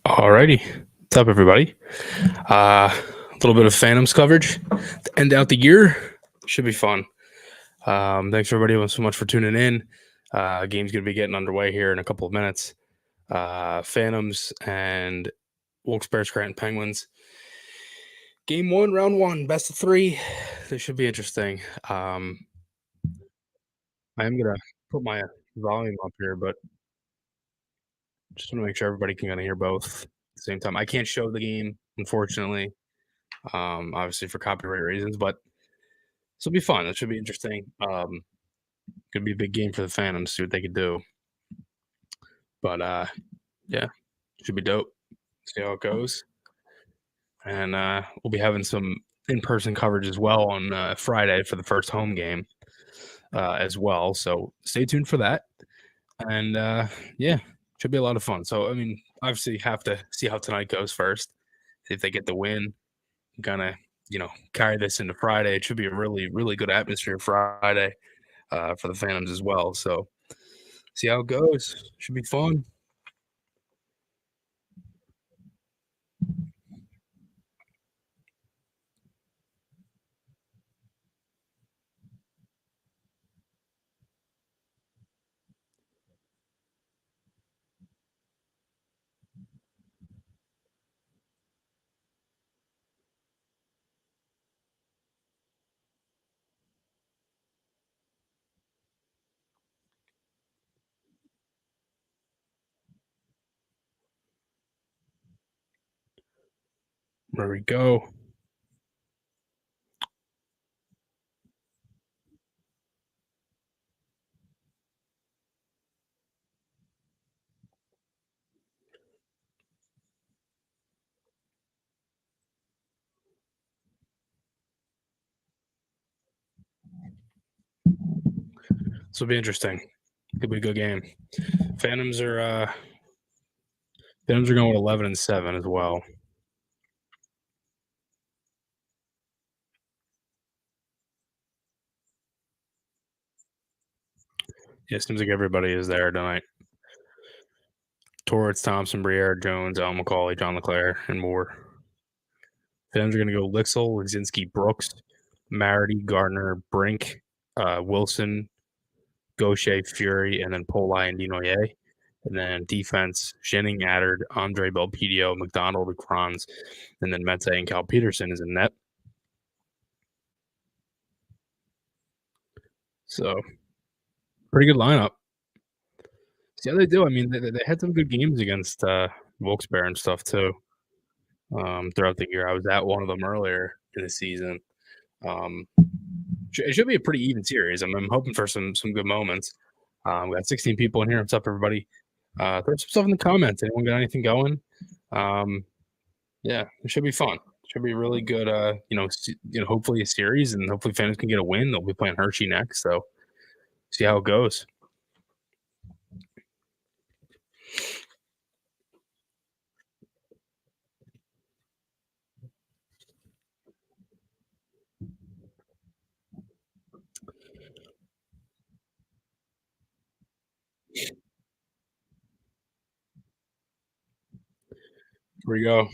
Alrighty, what's up, everybody? A little bit of Phantoms coverage to end out the year. Should be fun. Thanks everybody so much for tuning in. Game's gonna be getting underway here in a couple of minutes. Phantoms and Wilkes-Barre Penguins. Game 1, round 1, best of 3. This should be interesting. I am gonna put my volume up here, but just want to make sure everybody can kind of hear both at the same time. I can't show the game, unfortunately, obviously for copyright reasons, but this will be fun. It should be interesting. Could be a big game for the Phantoms, see what they could do. But yeah, should be dope. See how it goes. And we'll be having some in-person coverage as well on Friday for the first home game as well. So stay tuned for that. And yeah, should be a lot of fun. So I mean, obviously have to see how tonight goes first. See if they get the win. Gonna carry this into Friday. It should be a really, really good atmosphere Friday for the Phantoms as well. So see how it goes. Should be fun. There we go. This will be interesting. Could be a good game. Phantoms are going with 11-7 as well. Yeah, it seems like everybody is there tonight. Torres, Thompson, Briere, Jones, Al McCauley, John LeClaire, and more. Phantoms are going to go Lixel, Ladzinski, Brooks, Marity, Gardner, Brink, Wilson, Gaucher, Fury, and then Polai and Dinoyer. And then defense, Schenning, Addard, Andre Belpedio, McDonald, Kranz, and then Mete and Cal Peterson is in net. So, pretty good lineup. See how they do. I mean, they had some good games against Wilkes-Barre and stuff too throughout the year. I was at one of them earlier in the season. It should be a pretty even series. I'm hoping for some good moments. We got 16 people in here. What's up, everybody? Throw some stuff in the comments. Anyone got anything going? Yeah, it should be fun. It should be really good. Hopefully a series, and hopefully fans can get a win. They'll be playing Hershey next, so see how it goes. Here we go.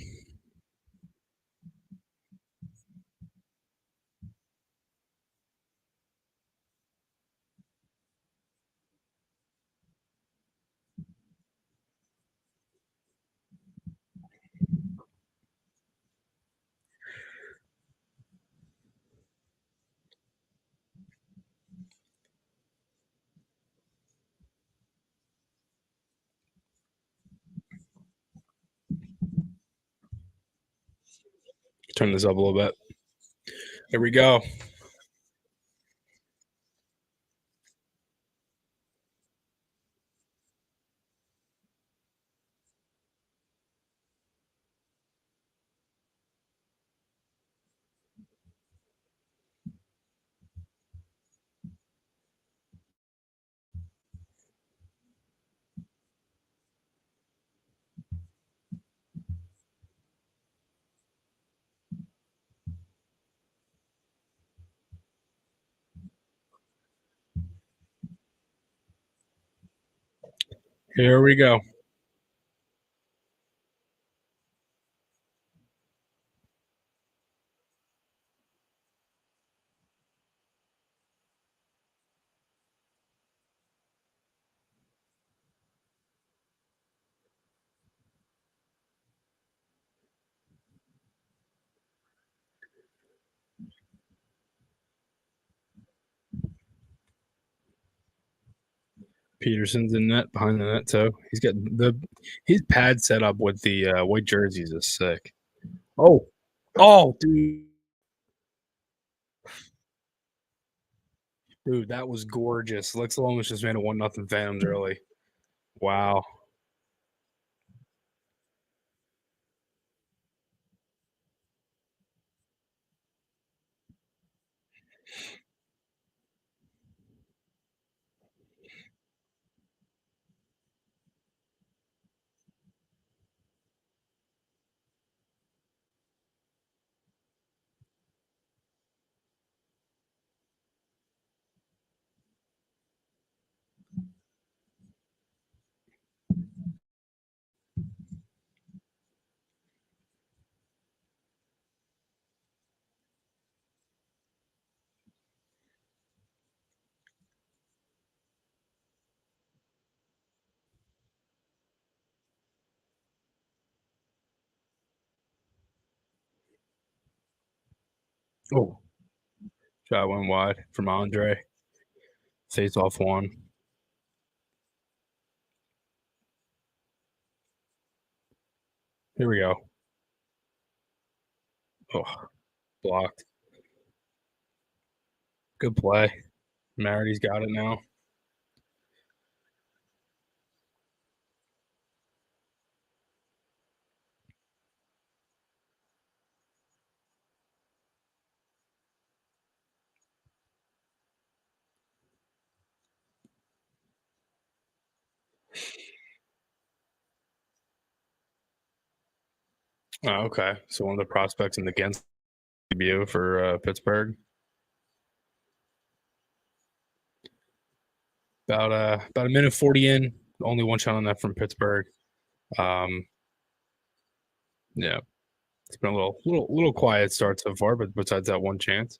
Turn this up a little bit. Here we go. Here we go. Peterson's in net behind the net too. He's got his pad set up with the white jerseys is sick. Oh, dude, that was gorgeous. Lex Lomas just made a 1-0 Phantoms early. Wow. Oh, shot went wide from Andre. Face off one. Here we go. Oh, blocked. Good play. Marity's got it now. Oh, okay. So one of the prospects in the against debut for Pittsburgh. About a minute 40 in. Only one shot on that from Pittsburgh. Yeah, it's been a little quiet start so far, but besides that one chance.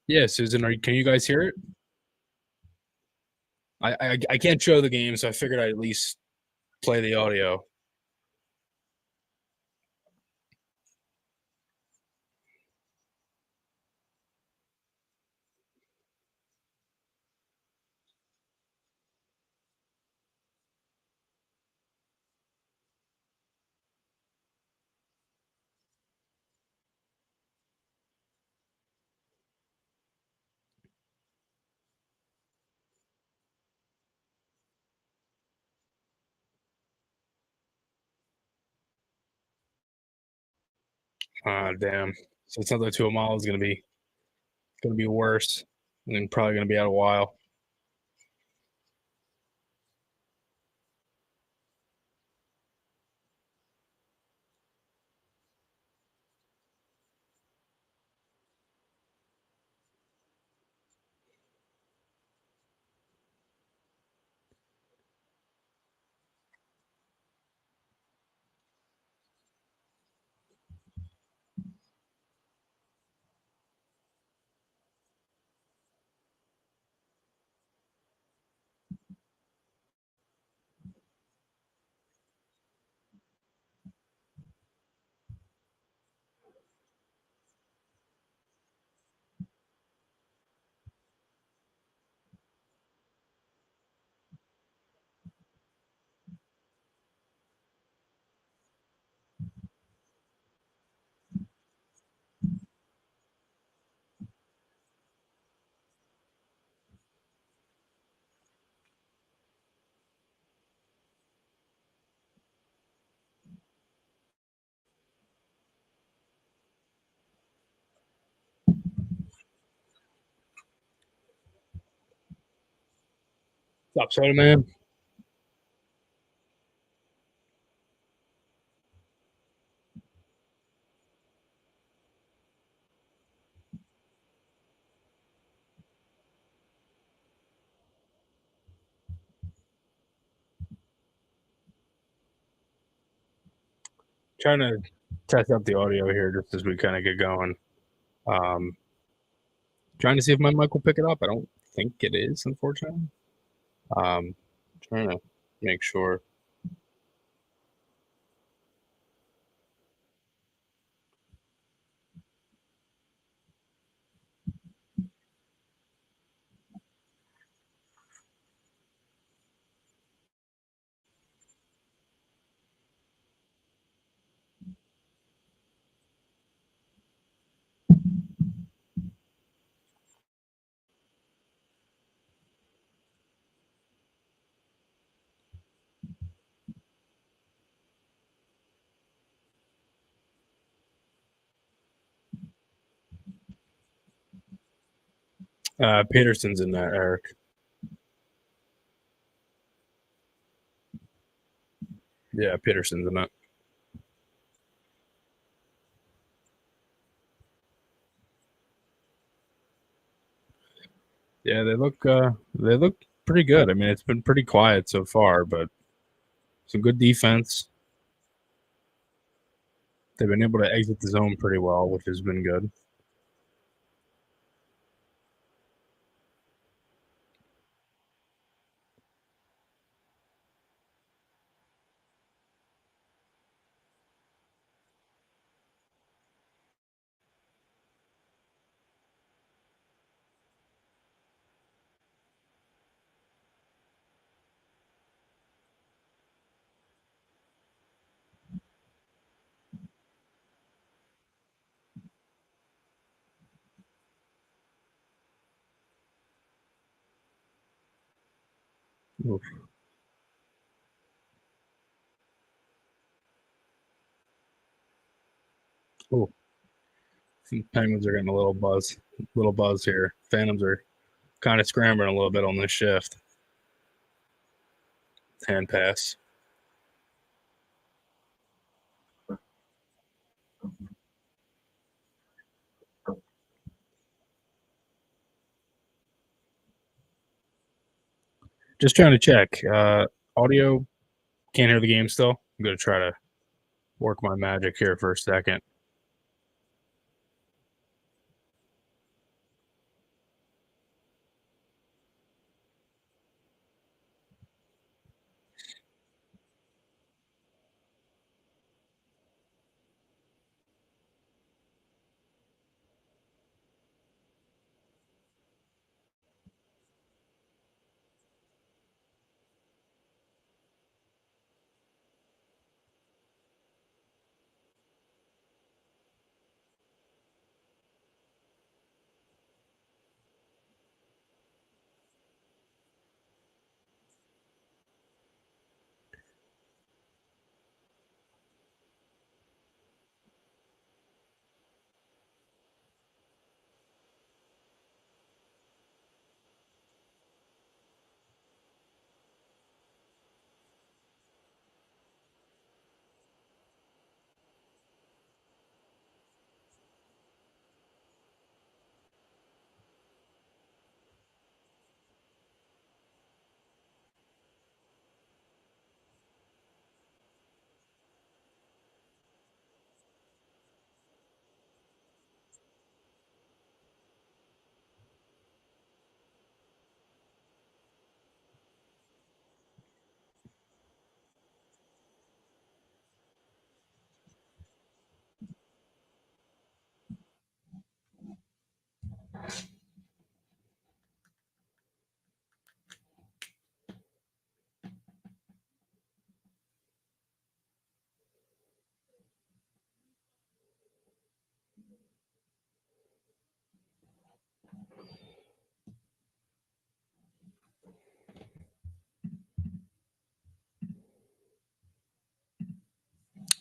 Yeah, Susan, can you guys hear it? I can't show the game, so I figured I'd at least play the audio. Damn. So it sounds like Tuamala is gonna be worse, and probably gonna be out a while. What's up, Soda Man? trying to test out the audio here just as we kind of get going. Trying to see if my mic will pick it up. I don't think it is, unfortunately. Trying to make sure. Peterson's in that, Eric. Yeah, Peterson's in that. Yeah, they look pretty good. I mean, it's been pretty quiet so far, but some good defense. They've been able to exit the zone pretty well, which has been good. Oof. Oh, Penguins are getting a little buzz here. Phantoms are kind of scrambling a little bit on this shift. Hand pass. Just trying to check. Audio, can't hear the game still. I'm going to try to work my magic here for a second.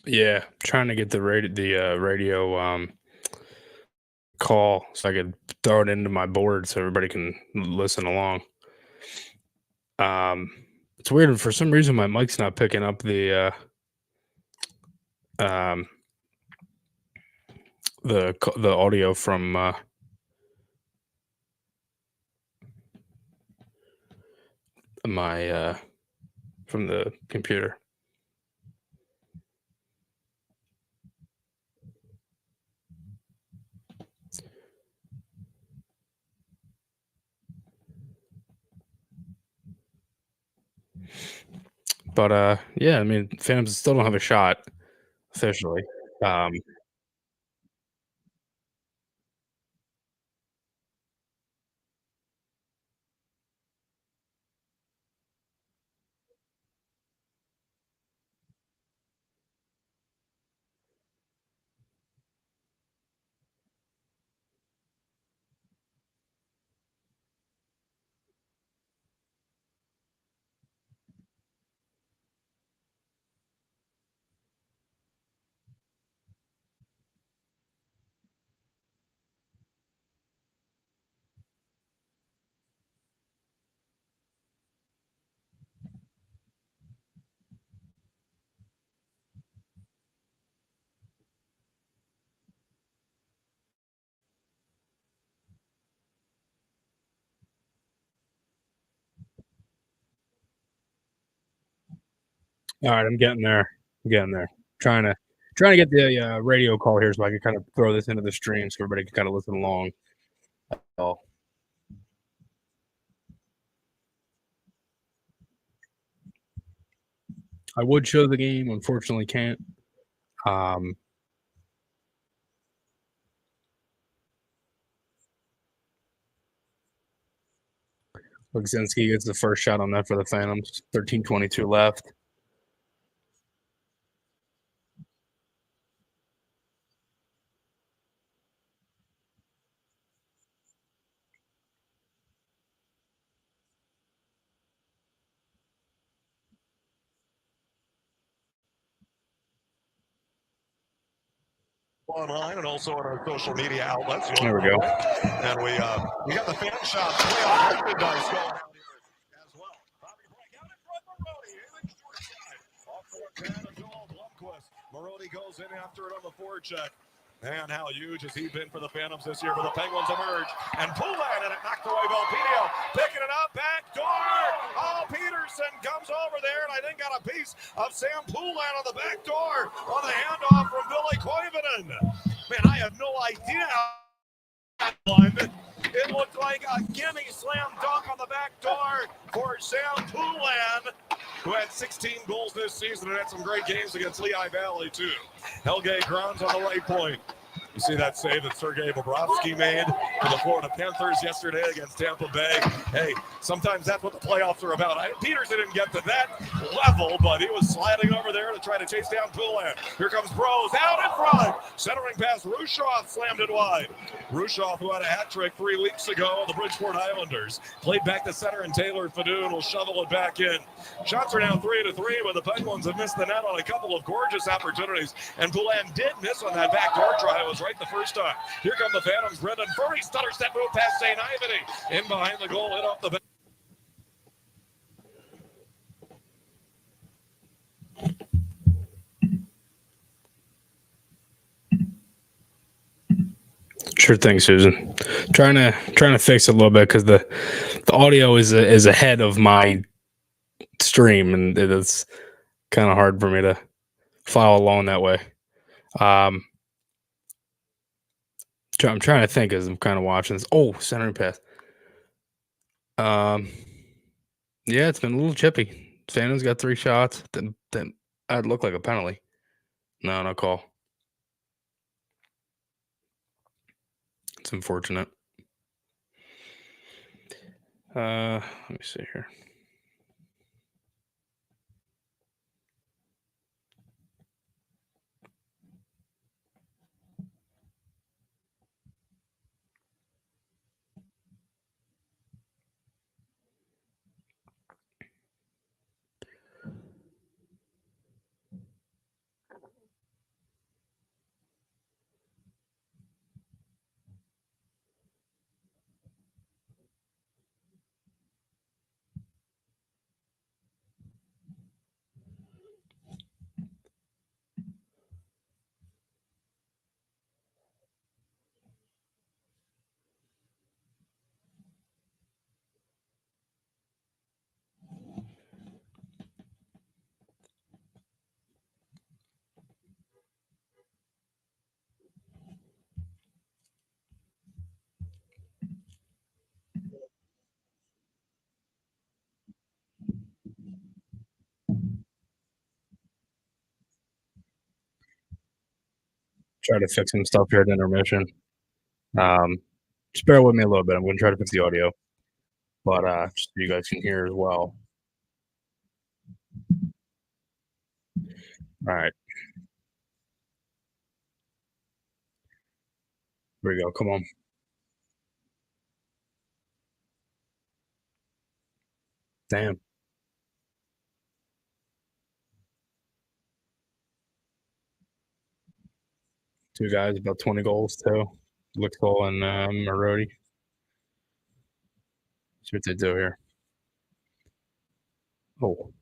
Yeah, trying to get the radio call so I could throw it into my board so everybody can listen along. It's weird for some reason my mic's not picking up um the audio from my from the computer. But yeah, I mean, Phantoms still don't have a shot officially. Um, all right, I'm getting there. I'm getting there. Trying to trying to get the radio call here so I can kind of throw this into the stream so everybody can kind of listen along. Oh, I would show the game, unfortunately can't. Um, 𝐷𝐿𝐂𝐒 gets the first shot on that for the Phantoms. 13:22 left. Online and also on our social media outlets. There we go. And we got the fan shots playoff merchandise going out here as well. Bobby break out in front, Marody in the short side. Off for Joel Blomquist. Marody goes in after it on the forecheck. Man, how huge has he been for the Phantoms this year? But the Penguins emerge. And Poulin, and it knocked away Belpedio. Picking it up, back door. Oh, Peterson comes over there, and I think got a piece of Sam Poulin on the back door on the handoff from Ville Koivunen. Man, I have no idea how that one. It looked like a gimme slam dunk on the back door for Sam Poulin, who had 16 goals this season and had some great games against Lehigh Valley, too. 𝐏𝐿𝐂 grounds on the right point. You see that save that Sergei Bobrovsky made for the Florida Panthers yesterday against Tampa Bay. Hey, sometimes that's what the playoffs are about. Peterson didn't get to that level, but he was sliding over there to try to chase down Poulin. Here comes Bros out in front. Centering pass, Rushoff slammed it wide. Rushoff, who had a hat trick 3 weeks ago on the Bridgeport Islanders, played back to center, and Taylor Fadoon will shovel it back in. Shots are now 3-3, but the Penguins have missed the net on a couple of gorgeous opportunities, and Poulin did miss on that backdoor try. It was right the first time. Here come the Phantoms. Brendan Furry stutter step move past St. Ivany. In behind the goal, hit off the back. Sure thing, Susan. Trying to fix it a little bit because the audio is ahead of my stream, and it's kind of hard for me to follow along that way. I'm trying to think as I'm kind of watching this. Oh, centering pass. Yeah, it's been a little chippy. Phantom's got 3 shots. Then I'd look like a penalty. No call. It's unfortunate. Let me see here. Try to fix some stuff here at intermission. Just bear with me a little bit. I'm going to try to fix the audio, but just so you guys can hear as well. All right. Here we go. Come on. Damn. Two guys, about 20 goals too. 𝐿𝐷𝐄 and Marody. See what they do here. Oh.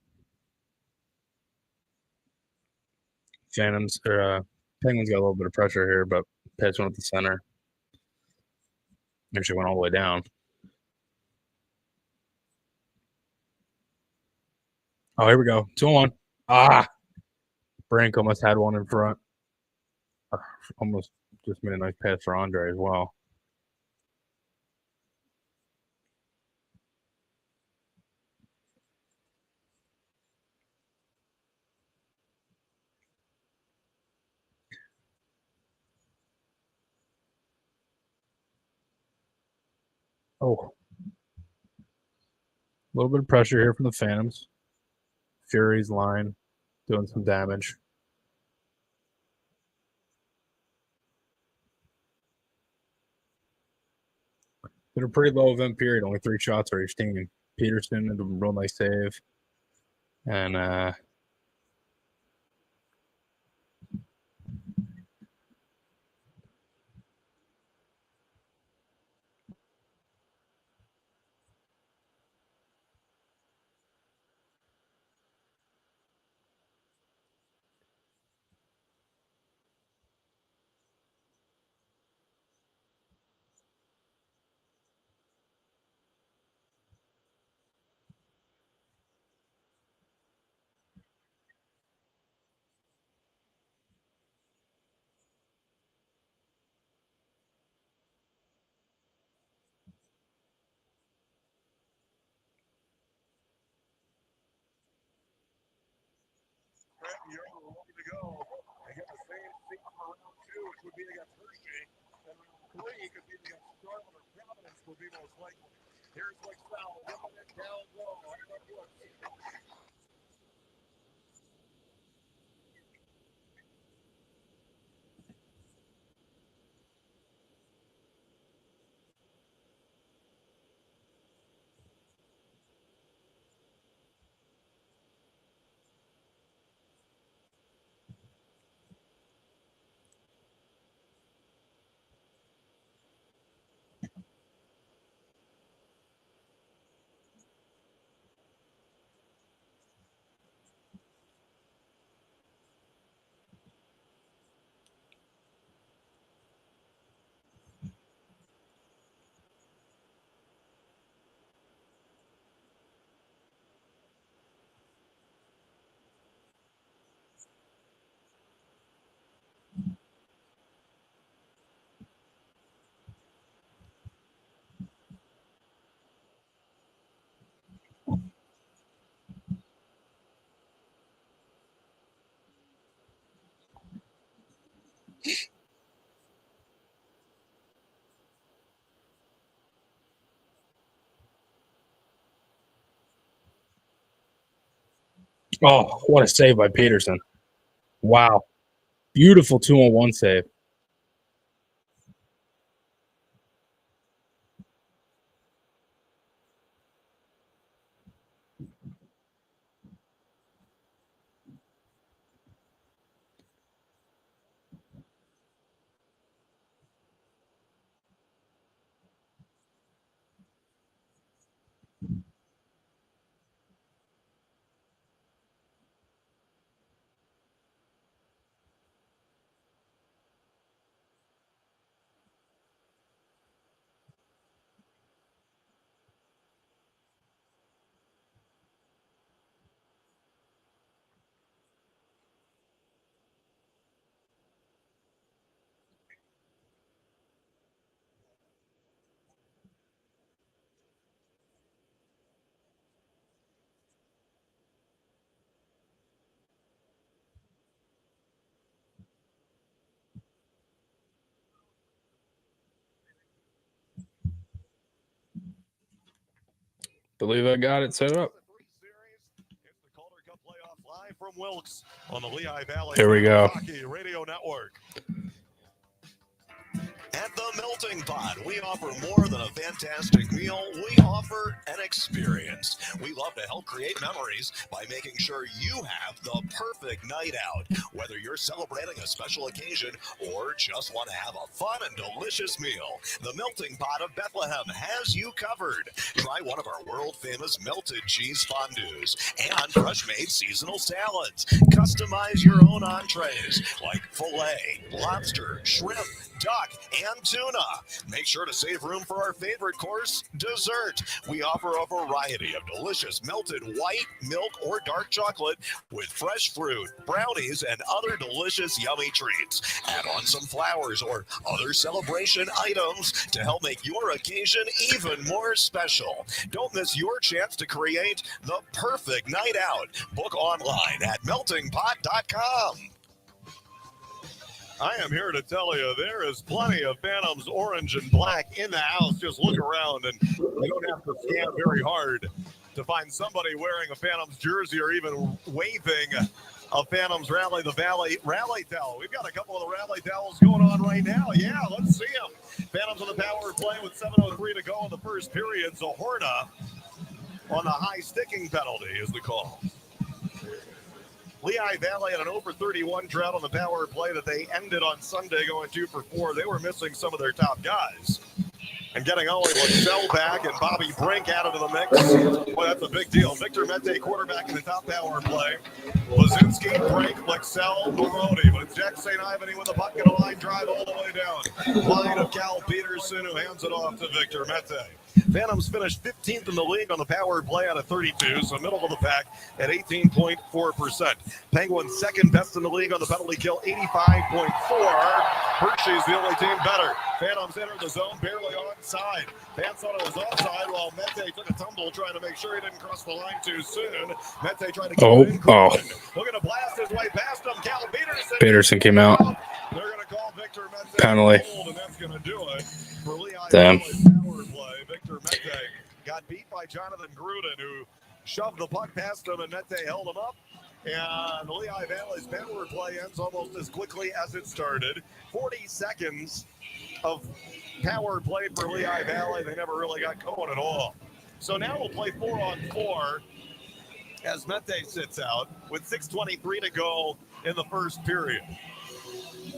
Phantoms or Penguins got a little bit of pressure here, but pitch went at the center. Actually went all the way down. Oh, here we go. 2-on-1. Ah! Brink almost had one in front. Almost just made a nice pass for Andre as well. Oh. A little bit of pressure here from the Phantoms. Fury's line doing some damage. Been a pretty low event period, only 3 shots for each team. Peterson did a real nice save. And You're ready to go. They get the same seat for round 2, which would be against 𝐅𝐿𝐷𝐄𝐄. And round 3 could be against Charlotte or Providence, would be most likely. Here's 𝐿𝐷𝐄𝐄, giving it down low. oh, what a save by Peterson. Wow. Beautiful 2-on-1 save. Believe I got it set up. It's the Calder Cup playoff live from Wilkes on the Lehigh Valley There we go. Hockey Radio Network. At the Melting Pot, we offer more than a fantastic meal. We offer an experience. We love to help create memories by making sure you have the perfect night out. Whether you're celebrating a special occasion or just want to have a fun and delicious meal, the Melting Pot of Bethlehem has you covered. Try one of our world-famous melted cheese fondues and fresh-made seasonal salads. Customize your own entrees like filet, lobster, shrimp, duck, and tuna. Make sure to save room for our favorite course, dessert. We offer a variety of delicious melted white, milk, or dark chocolate with fresh fruit, brownies, and other delicious yummy treats. Add on some flowers or other celebration items to help make your occasion even more special. Don't miss your chance to create the perfect night out. Book online at meltingpot.com. I am here to tell you there is plenty of Phantoms orange and black in the house. Just look around and you don't have to scan very hard to find somebody wearing a Phantoms jersey or even waving a Phantoms Rally the Valley rally towel. We've got a couple of the rally towels going on right now. Yeah, let's see them. Phantoms on the power play with 7:03 to go in the first period. Zohorna on the high sticking penalty is the call. Lehigh Valley had an over 31 drought on the power play that they ended on Sunday going 2 for 4. They were missing some of their top guys. And getting Ollie Lexell back and Bobby Brink added to the mix. Boy, that's a big deal. Victor Mete, quarterback in the top power play. Lazinski, Brink, Lexell, Marodi. But it's Jack St. Ivany with a puck and a line drive all the way down. Line of Cal Peterson, who hands it off to Victor Mete. Phantoms finished 15th in the league on the power play out of 32, so middle of the pack at 18.4%. Penguins second best in the league on the penalty kill, 85.4. Hershey's the only team better. Phantoms entered the zone barely onside. Fans thought it was offside while Mete took a tumble trying to make sure he didn't cross the line too soon. Mete tried to get it in. Looking to blast his way past him. Cal Peterson came out. They're going to call Victor Mete penalty. And that's going to do it for Lehigh Damn. Power play. Victor Mete got beat by Jonathan Gruden, who shoved the puck past him, and Mete held him up. And Lehigh Valley's power play ends almost as quickly as it started. 40 seconds of power play for Lehigh Valley. They never really got going at all. So now we'll play 4-on-4 as Mete sits out with 6:23 to go in the first period.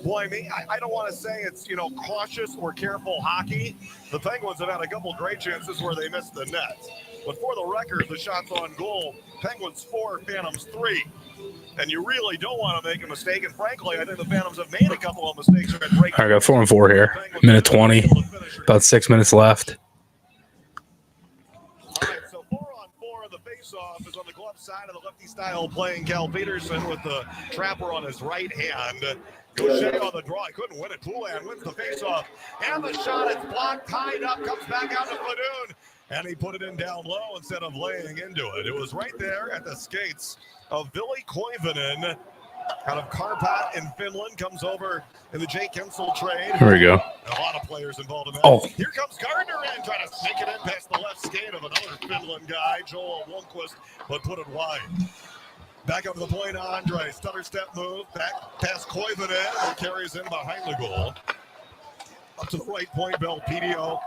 Boy, I don't want to say it's, cautious or careful hockey. The Penguins have had a couple great chances where they missed the net. But for the record, the shots on goal, Penguins 4, Phantoms 3. And you really don't want to make a mistake. And frankly, I think the Phantoms have made a couple of mistakes. I got 4-on-4 here. Minute 20. About 6 minutes left. All right, so 4-on-4. The face-off is on the glove side of the lefty style playing Cal Peterson with the trapper on his right hand. Gaucher on the draw. He couldn't win it. Poulan wins the face-off. And the shot is blocked, tied up, comes back out to Fadoon. And he put it in down low instead of laying into it. It was right there at the skates of Ville Koivunen out of Karpat in Finland. Comes over in the 𝐏𝐃𝐄 trade. Here we go. A lot of players involved in that. Oh. Here comes Gardner in, trying to sneak it in past the left skate of another Finland guy, Joel Lundqvist, but put it wide. Back up to the point, Andre. Stutter step move. Back past Koivunen and carries in behind the goal. Up to the right point, Belpedio.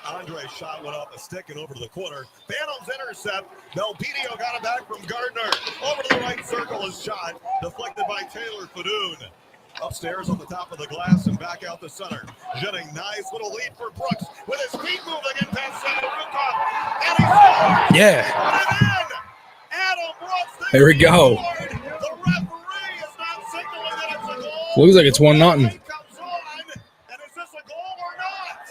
Andre shot went off the stick and over to the corner. Phantoms intercept. Belpedio got it back from Gardner. Over to the right circle, his shot deflected by Taylor Fadoon. Upstairs on the top of the glass and back out the center. Jetting nice little lead for Brooks with his feet moving in past center. And he scored! Yeah. Put it in! Adam Brooks. There we go. Scored. The referee is not signaling that it's a goal. Looks like it's 1-0. And is this a goal or not?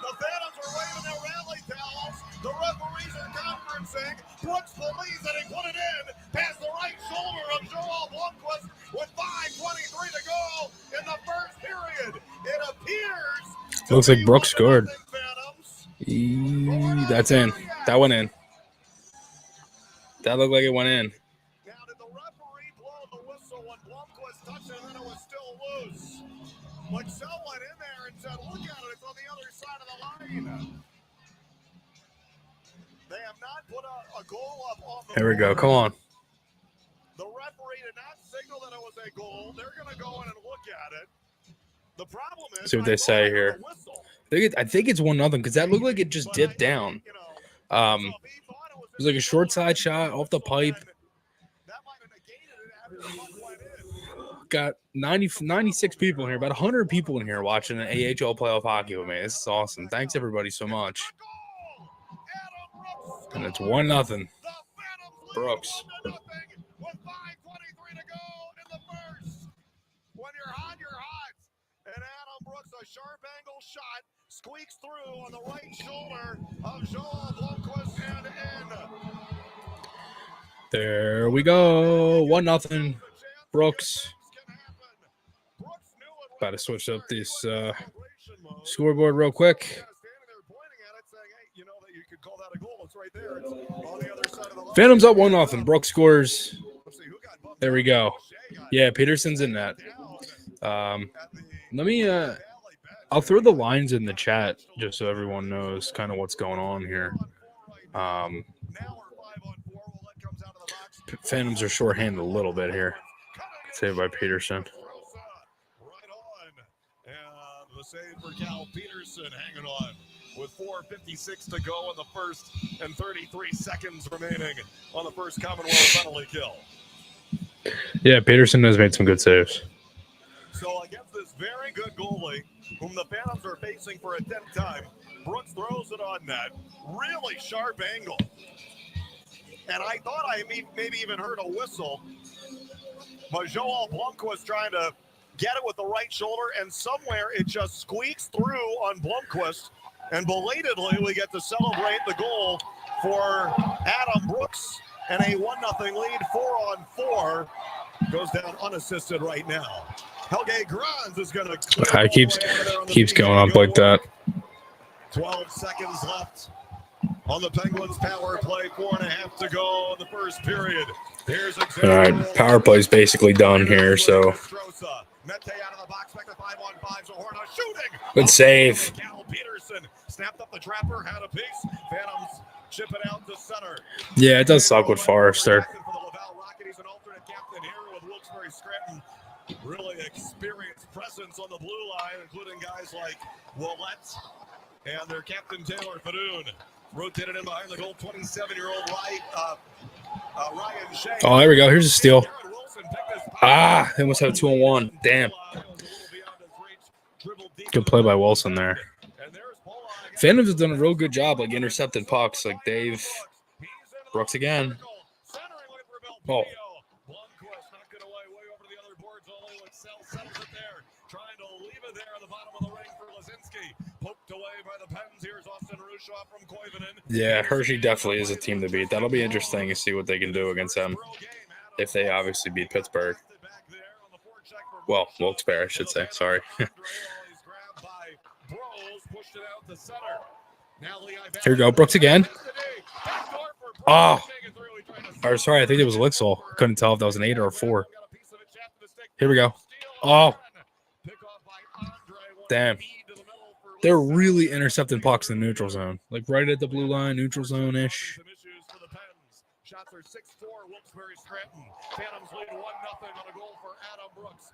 The Phantoms are waving their rally towels. The referees are conferencing. Brooks believes that he put it in past the right shoulder of Joel Lundqvist with 5:23 to go in the first period. It appears. Looks like Brooks scored. Phantoms. That's in. That went in. That looked like it went in. Now, did the referee blow the whistle when Blomqvist touched it and then it was still loose? Lexell went in said, look at it, it's on the other side of the line. They have not put a goal up on the Here we go. board. Come on. The referee did not signal that it was a goal. They're going to go in and look at it. The problem is, See what they say here. I think it's 1-0 because that looked like it just dipped down. It was like a short side shot off the pipe. Got 96 people in here, about 100 people in here watching an AHL playoff hockey with me. This is awesome. Thanks everybody so much. And it's 1-0. Brooks. With 5:23 to go in the first. When you're hot, you're hot. And Adam Brooks, a sharp angle shot, squeaks through on the right shoulder of 𝐆𝐔𝐑 and in. There we go. 1-0. Brooks. About to switch up this scoreboard real quick. Phantoms up 1-0. Brooks scores. There we go. Yeah, Peterson's in that. Let me I'll throw the lines in the chat just so everyone knows kind of what's going on here. Phantoms are shorthanded a little bit here. Saved by Peterson. The save for Cal Peterson hanging on with 4:56 to go in the first and 33 seconds remaining on the first Commonwealth penalty kill. Yeah, Peterson has made some good saves. So against this very good goalie, whom the Phantoms are facing for a 10th time, Brooks throws it on net. Really sharp angle. And I thought I maybe even heard a whistle, but 𝐆𝐔𝐑 was trying to get it with the right shoulder, and somewhere it just squeaks through on Blomqvist, and belatedly we get to celebrate the goal for Adam Brooks, and a 1-0 lead, 4-on-4, goes down unassisted right now. 𝐏𝐿𝐾 is going to keeps going up like that. 12 seconds left on the Penguins power play, 4.5 to go in the first period. All right, power play is basically done here, so good save. Peterson snapped up the trapper, had a piece. Phantoms chip it out to center. Yeah, it does suck with Forrester. He's an alternate captain here with Wilkes-Barre-Scranton. Really experienced presence on the blue line, including guys like Willett and their captain Taylor Fadoon. Rotated in behind the goal, 27-year-old Ryan Shea. Oh, there we go. Here's a steal. They almost had a 2-on-1. Damn. Good play by Wilson there. Phantoms have done a real good job, like intercepting pucks. Like Dave Brooks again. Oh. Trying to leave it there at the bottom of the ring for Lazinski. Poked away by the Pens. Here's Austin Rushaw from Koivunen. Yeah, Hershey definitely is a team to beat. That'll be interesting to see what they can do against them if they obviously beat Pittsburgh. Well, Wilkes-Barre, I should say. Sorry. Here we go. Brooks again. Oh. Or sorry, I think it was Lixel. Couldn't tell if that was an 8 or a 4. Here we go. Oh. Damn. They're really intercepting pucks in the neutral zone. Like right at the blue line, neutral zone-ish. Shots are 6-4, Wilkes-Barre-Scranton. Phantoms lead 1-0 on a goal for Adam Brooks.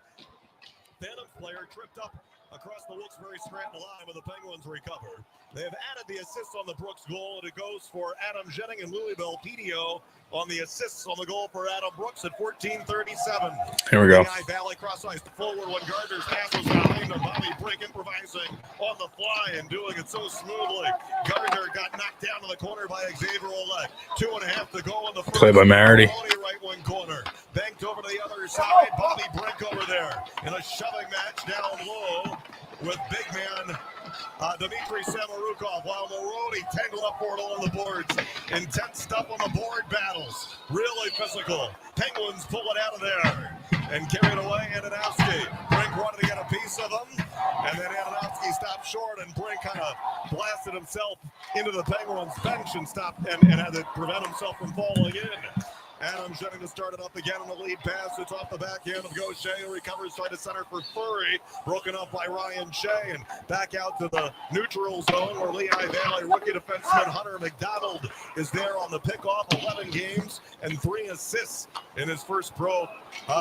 Phantoms player tripped up across the Wilkes-Barre-Scranton line with the Penguins recover. They have added the assists on the Brooks goal, and it goes for Adam Jennings and Louisville PDO on the assists on the goal for Adam Brooks at 14:37. Here we go. Valley cross ice forward when Gardner's pass was behind him. Bobby Brink improvising on the fly and doing it so smoothly. Gardner got knocked down to the corner by 𝐷𝐵𝐿. 2.5 to go in the first. Play by Maher. Right wing corner. Banked over to the other side. Bobby Brink over there in a shoving match down low with big man Dmitry Samorukov, while Moroni tangled up for it along the boards. Intense stuff on the board battles. Really physical. Penguins pull it out of there and carry it away. Antonowski. Brink wanted to get a piece of them, and then Antonowski stopped short, and Brink kind of blasted himself into the Penguins bench and stopped and had to prevent himself from falling in. Adams ready to start it up again on the lead pass. It's off the backhand of 𝐏𝐄𝐒, who recovers trying to center for Furry. Broken up by Ryan Shea, and back out to the neutral zone where Lehigh Valley rookie defenseman Hunter McDonald is there on the pickoff. 11 games and 3 assists in his first pro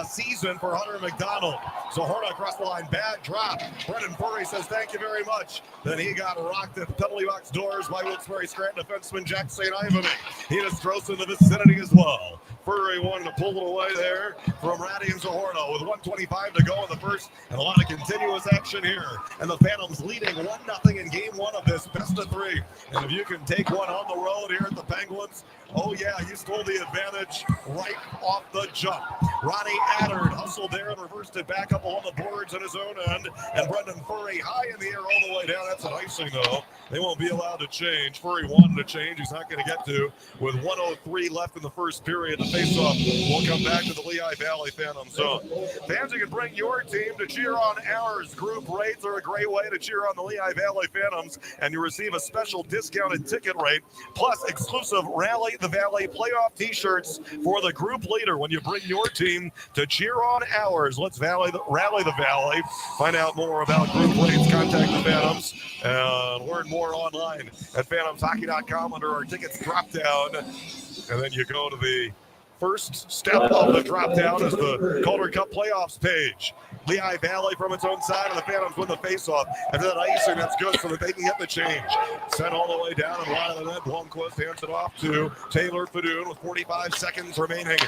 season for Hunter McDonald. Zohorna across the line, bad drop. Brendan Furry says thank you very much. Then he got rocked at the penalty box doors by Wilkes-Barre-Scranton defenseman Jack St. Ivany. He just throws in the vicinity as well. Furry wanted to pull it away there from Ratty and Zohorna with 1:25 to go in the first, and a lot of continuous action here. And the Phantoms leading 1-0 in game 1 of this best of 3. And if you can take one on the road here at the Penguins, oh yeah, you stole the advantage right off the jump. Ronnie Adard hustled there and reversed it back up along the boards at his own end. And Brendan Furry high in the air all the way down. That's an icing though. They won't be allowed to change. Furry wanted to change. He's not going to get to. With 1:03 left in the first period, the faceoff will come back to the Lehigh Valley Phantoms. So fans, you can bring your team to cheer on ours. Group rates are a great way to cheer on the Lehigh Valley Phantoms, and you receive a special discounted ticket rate plus exclusive Rally the Valley playoff t-shirts for the group leader when you bring your team to cheer on ours. Let's rally the Valley. Find out more about group rates. Contact the Phantoms and learn more online at phantomshockey.com under our tickets drop down. And then you go to the first step of the drop down is the Calder Cup playoffs page. Lehigh Valley from its own side, and the Phantoms win the faceoff. After that icing, that's good so that they can get the change. Sent all the way down and wide of the net. Blomquist hands it off to Taylor Fadoon with 45 seconds remaining.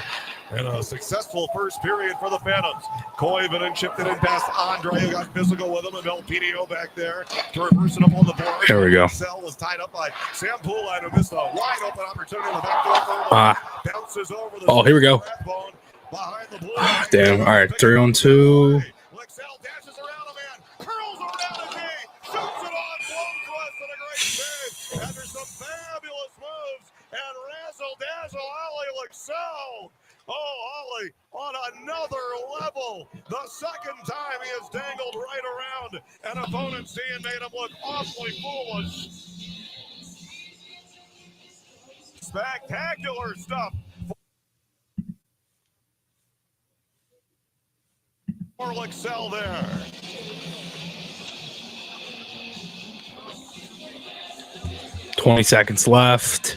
And a successful first period for the Phantoms. Koivunen chipped it in past Andre, who got physical with him, and Belpedio back there to reverse it up on the board. There we go. Cell was tied up by Sam Poulin, who missed a wide open opportunity in the back door. Bounces over the here we go. Behind the blue. Damn. All right, 3-on-2. Lexell dashes around a man, curls around a knee, shoots it on Blomquist and a great save after some fabulous moves. And razzle-dazzle Ollie Lexell. Oh, Ollie on another level. The second time he has dangled right around an opponent's knee and made him look awfully foolish. Spectacular stuff. For Lexell there. $20 seconds left.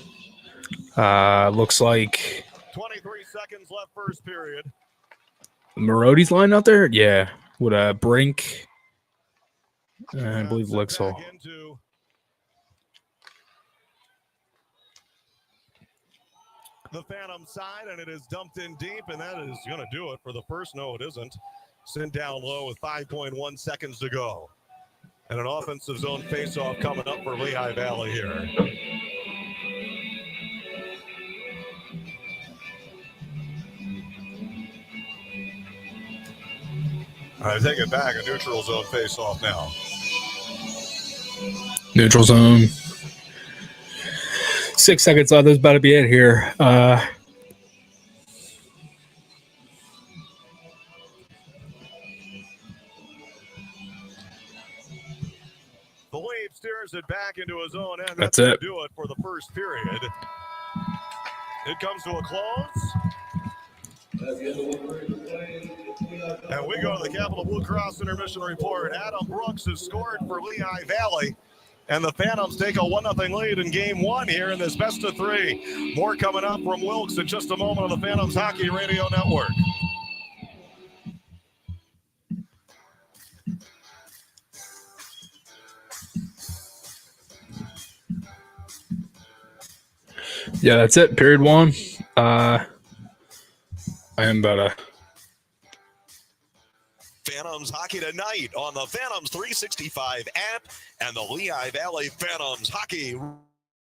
Looks like 23 seconds left first period. Marodi's line out there? Yeah. With Brink. I believe Lexell. The Phantom side, and it is dumped in deep, and that is going to do it for the first. No, it isn't. Sent down low with 5.1 seconds to go. And an offensive zone faceoff coming up for Lehigh Valley here. I take it back, a neutral zone faceoff now. Neutral zone. 6 seconds left. That's about to be it here. Philippe steers it back into his own end. That's going it. to do it for the first period. It comes to a close. And we go to the Capital Blue Cross intermission report. Adam Brooks has scored for Lehigh Valley. And the Phantoms take a 1-0 lead in game 1 here in this best of 3. More coming up from Wilkes in just a moment on the Phantoms Hockey Radio Network. Yeah, that's it. Period 1. I am about to. Phantoms Hockey tonight on the Phantoms 365 app and the Lehigh Valley Phantoms Hockey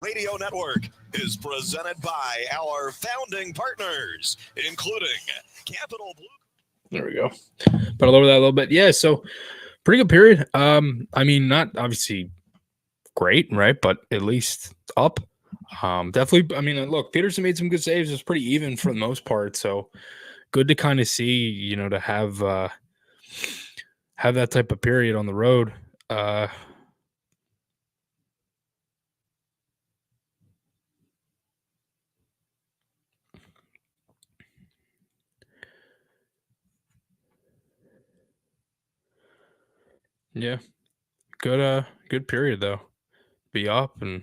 Radio Network is presented by our founding partners, including Capital Blue. There we go. But I'll lower that a little bit. Yeah, so pretty good period. I mean, not obviously great, right? But at least up. Definitely. I mean, look, Peterson made some good saves. It was pretty even for the most part. So good to kind of see, to have that type of period on the road. Yeah. Good period though. Be up and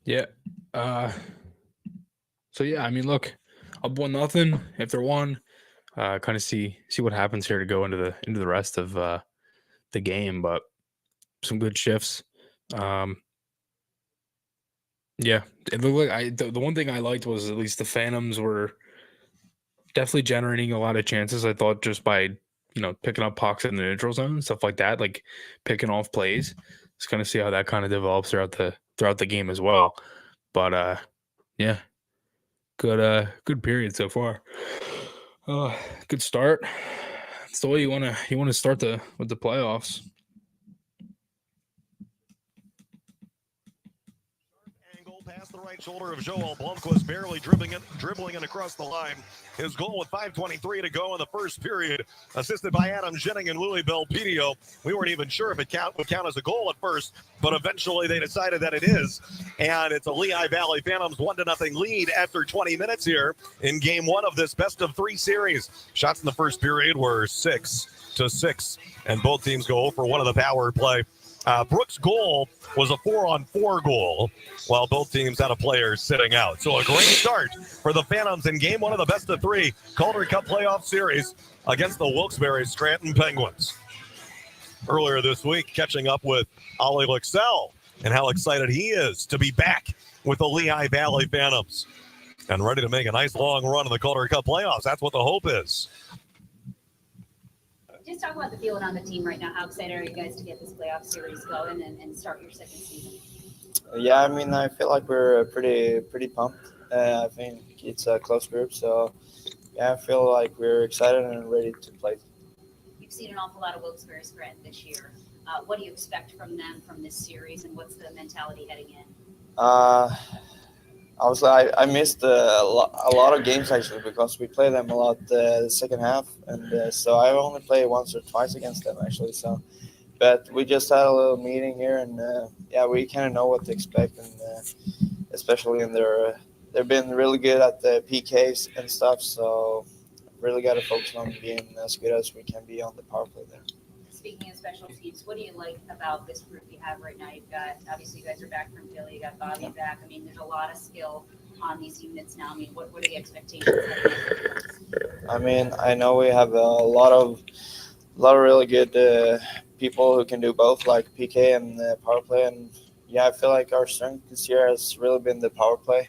yeah. So yeah, I mean, look, up 1-0. If they're one, kind of see what happens here to go into the rest of the game. But some good shifts. Yeah, it looked like the one thing I liked was at least the Phantoms were definitely generating a lot of chances. I thought just by picking up pucks in the neutral zone and stuff like that, like picking off plays. Just kind of see how that kind of develops throughout the game as well. But yeah, good period so far. Good start. That's the way you wanna start with the playoffs. Angle past the right shoulder of 𝐆𝐔𝐑, barely dribbling in across the line. His goal with 5:23 to go in the first period, assisted by Adam Jennings and Louis Belpedio. We weren't even sure if it would count as a goal at first, but eventually they decided that it is. And it's a Lehigh Valley Phantoms 1-0 lead after 20 minutes here in game one of this best-of-3 series. Shots in the first period were 6-6, and both teams go for one of the power play. Brooks' goal was a 4-on-4 goal, while both teams had a player sitting out. So a great start for the Phantoms in game one of the best-of-3 Calder Cup playoff series against the Wilkes-Barre Scranton Penguins. Earlier this week, catching up with 𝐅𝐿𝐿𝐿 and how excited he is to be back with the Lehigh Valley Phantoms and ready to make a nice long run in the Calder Cup playoffs. That's what the hope is. Just talk about the feeling on the team right now. How excited are you guys to get this playoff series going and start your second season? Yeah, I mean, I feel like we're pretty pumped. I think it's a close group, so yeah, I feel like we're excited and ready to play. You've seen an awful lot of Wilkes-Barre Scranton this year. What do you expect from them from this series, and what's the mentality heading in? I missed a lot of games actually because we play them a lot the second half, and so I only played once or twice against them actually. So, but we just had a little meeting here, and yeah, we kind of know what to expect, and especially in they've been really good at the PKs and stuff. So, really got to focus on being as good as we can be on the power play there. Speaking of special teams, what do you like about this group you have right now? You've got, obviously you guys are back from Philly, you got Bobby back. I mean, there's a lot of skill on these units now. I mean, what are the expectations? I mean, I know we have a lot of really good people who can do both, like PK and power play. And yeah, I feel like our strength this year has really been the power play.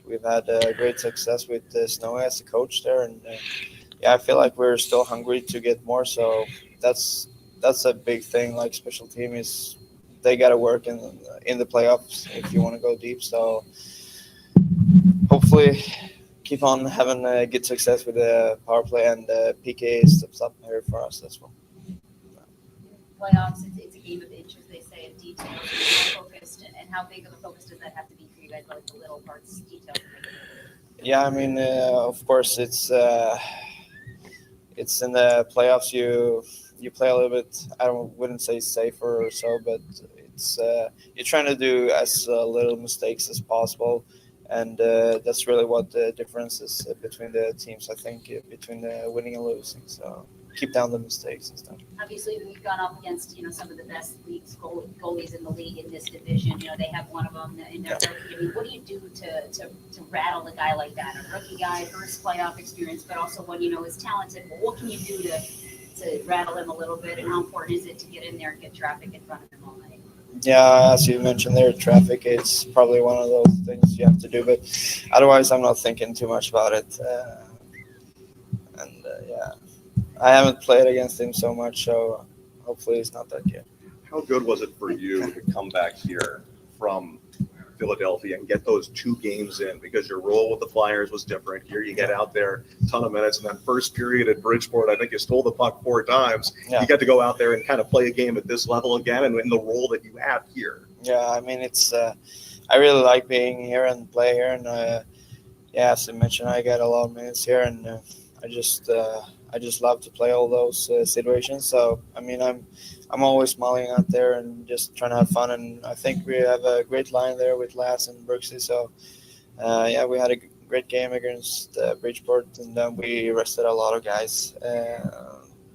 We've had great success with Snowy as the coach there, and yeah, I feel like we're still hungry to get more. So that's a big thing. Like special team is, they got to work in the playoffs if you want to go deep. So hopefully keep on having good success with the power play, and PK steps up here for us as well. Playoffs, it's a game of inches, they say, of details. How focused and how big of a focus does that have to be for you guys, like the little parts, details? Yeah, I mean, of course, it's in the playoffs. You play a little bit. Wouldn't say safer or so, but it's you're trying to do as little mistakes as possible, and that's really what the difference is between the teams. I think between the winning and losing. So keep down the mistakes and stuff. Obviously, we've gone up against, some of the best goalies in the league in this division. They have one of them in their rookie. I mean, what do you do to rattle a guy like that? A rookie guy, first playoff experience, but also one, is talented. But what can you do to rattle him a little bit? And how important is it to get in there and get traffic in front of him all night? Yeah, as you mentioned there, traffic, it's probably one of those things you have to do. But otherwise, I'm not thinking too much about it. Yeah, I haven't played against him so much, so hopefully it's not that good. How good was it for you to come back here from Philadelphia and get those 2 games in? Because your role with the Flyers was different. Here you get out there, a ton of minutes, and then first period at Bridgeport, I think you stole the puck 4 times. Yeah. You get to go out there and kind of play a game at this level again and in the role that you have here. Yeah, I mean, it's I really like being here and play here. And, as I mentioned, I got a lot of minutes here, and I just love to play all those situations. So, I mean, I'm always smiling out there and just trying to have fun. And I think we have a great line there with Lass and Brooksy. So, we had a great game against Bridgeport, and then we rested a lot of guys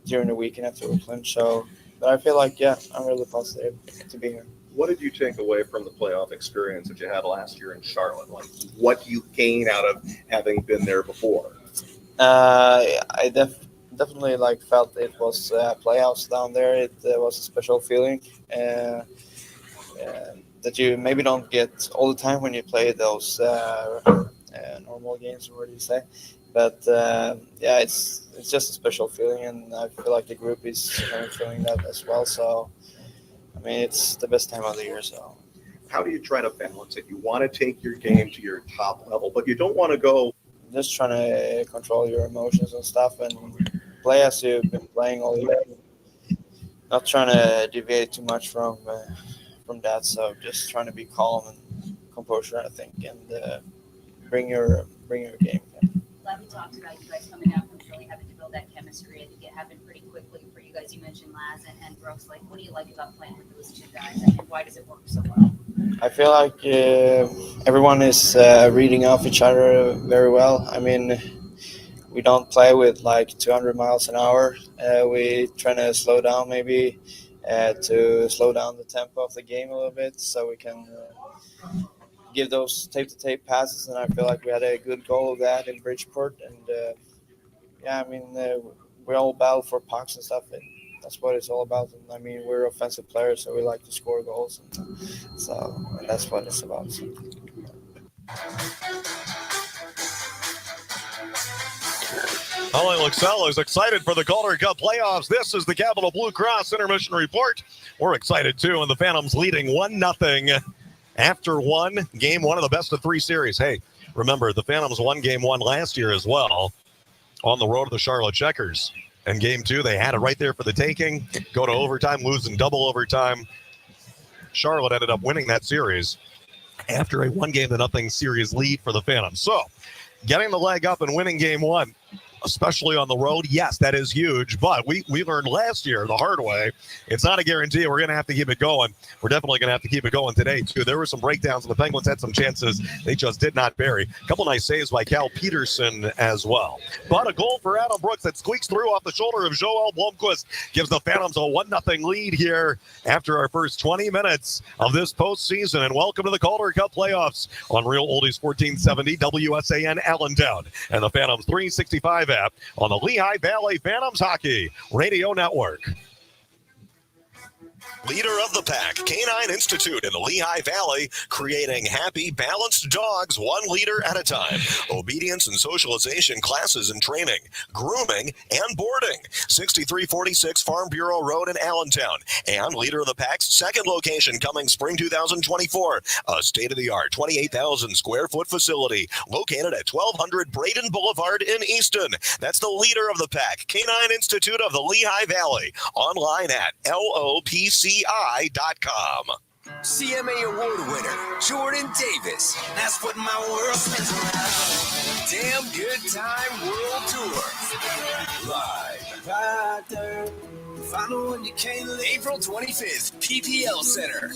during the weekend after we clinched. So, but I feel like, I'm really positive to be here. What did you take away from the playoff experience that you had last year in Charlotte? Like, what do you gain out of having been there before? I definitely felt it was playoffs down there. It was a special feeling that you maybe don't get all the time when you play those normal games, or what do you say? But it's just a special feeling, and I feel like the group is feeling that as well. So, I mean, it's the best time of the year. So, how do you try to balance it? You want to take your game to your top level, but you don't want to go. Just trying to control your emotions and stuff, and play as you've been playing all year. Not trying to deviate too much from that. So just trying to be calm and composure, I think, and bring your game. Glad we talked about you guys coming out from really having to build that chemistry. I think it happened pretty quickly for you guys. You mentioned Laz and Brooks. What do you like about playing with those 2 guys, and why does it work so well? I feel like everyone is reading off each other very well. I mean, we don't play with 200 miles an hour. We try to slow down maybe to slow down the tempo of the game a little bit, so we can give those tape-to-tape passes. And I feel like we had a good goal of that in Bridgeport. And I mean, we all battle for pucks and stuff. And that's what it's all about. And I mean, we're offensive players, so we like to score goals. And that's what it's about. So. 𝐿𝐿 is excited for the Calder Cup playoffs. This is the Capital Blue Cross Intermission Report. We're excited, too, and the Phantoms leading 1-0 after game 1 of the best-of-3 series. Hey, remember, the Phantoms won game 1 last year as well on the road to the Charlotte Checkers. And game 2, they had it right there for the taking, go to overtime, lose in double overtime. Charlotte ended up winning that series after a 1-0 series lead for the Phantoms. So, getting the leg up and winning game 1, especially on the road, yes, that is huge. But we learned last year the hard way. It's not a guarantee. We're going to have to keep it going. We're definitely going to have to keep it going today, too. There were some breakdowns, and the Penguins had some chances. They just did not bury. A couple nice saves by Cal Peterson as well. But a goal for Adam Brooks that squeaks through off the shoulder of Joel Blomqvist gives the Phantoms a 1-0 lead here after our first 20 minutes of this postseason. And welcome to the Calder Cup playoffs on Real Oldies 1470 WSAN Allentown and the Phantoms 365 app on the Lehigh Valley Phantoms Hockey Radio Network. Leader of the Pack, Canine Institute in the Lehigh Valley, creating happy, balanced dogs 1 liter at a time. Obedience and socialization classes and training, grooming, and boarding. 6346 Farm Bureau Road in Allentown. And Leader of the Pack's second location coming spring 2024. A state-of-the-art 28,000 square foot facility located at 1200 Braden Boulevard in Easton. That's the Leader of the Pack, Canine Institute of the Lehigh Valley. Online at LOPCI.com. CMA Award winner, Jordan Davis. That's what my world spins around. Damn Good Time World Tour. Live. Final one you can't leave. April 25th, PPL Center.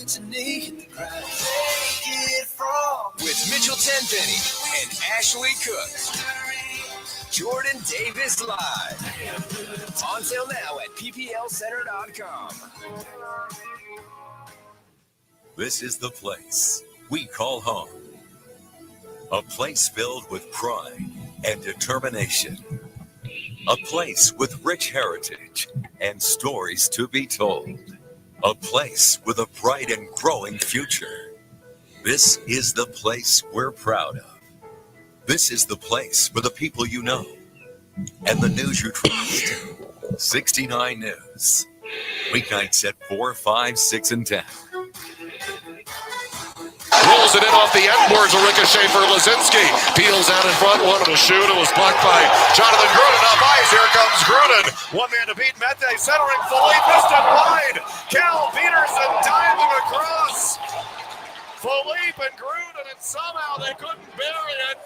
With Mitchell Tenpenny and Ashley Cook. Jordan Davis Live. On sale now at pplcenter.com. This is the place we call home. A place filled with pride and determination. A place with rich heritage and stories to be told. A place with a bright and growing future. This is the place we're proud of. This is the place for the people you know and the news you trust. 69 News. Weeknights at 4, 5, 6, and 10. Rolls it in off the end boards, a ricochet for 𝐍𝐔𝐑. Peels out in front, wanted to shoot. It was blocked by Jonathan Gruden. Up ice, here comes Gruden. One man to beat, Mete centering, fully missed it wide. Cal Peterson diving across. Philippe and Gruden, and somehow they couldn't bury it.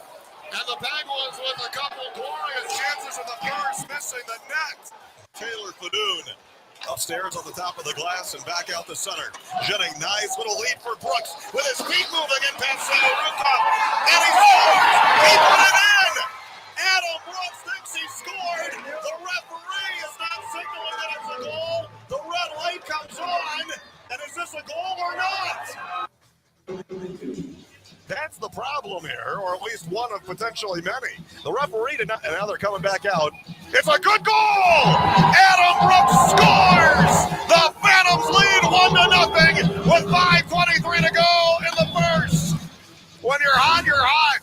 And the Penguins with a couple glorious chances in the first, missing the net. Taylor Fadoon upstairs on the top of the glass and back out the center. Jennings, nice little lead for Brooks with his feet moving in past Rukov. And he scores! He put it in! Adam Brooks thinks he scored. The referee is not signaling that it's a goal. The red light comes on. And is this a goal or not? That's the problem here, or at least one of potentially many. The referee did not, and now they're coming back out. It's a good goal! Adam Brooks scores! The Phantoms lead 1-0 with 5:23 to go in the first. When you're hot, you're hot.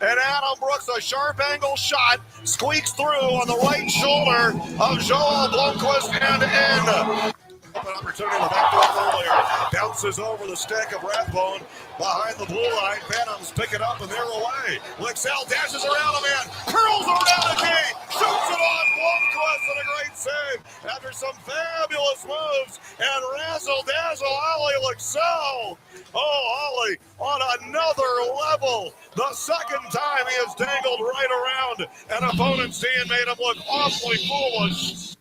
And Adam Brooks, a sharp angle shot, squeaks through on the right shoulder of Joel Blomqvist and in. An opportunity in the back door earlier. Bounces over the stick of Rathbone behind the blue line. Phantoms pick it up and they're away. Lixell dashes around a man, curls around a gate, shoots it on Blomqvist, and a great save after some fabulous moves. And razzle dazzle Ollie Lixell. Oh, Ollie on another level. The second time he has dangled right around an opponent's team, made him look awfully foolish.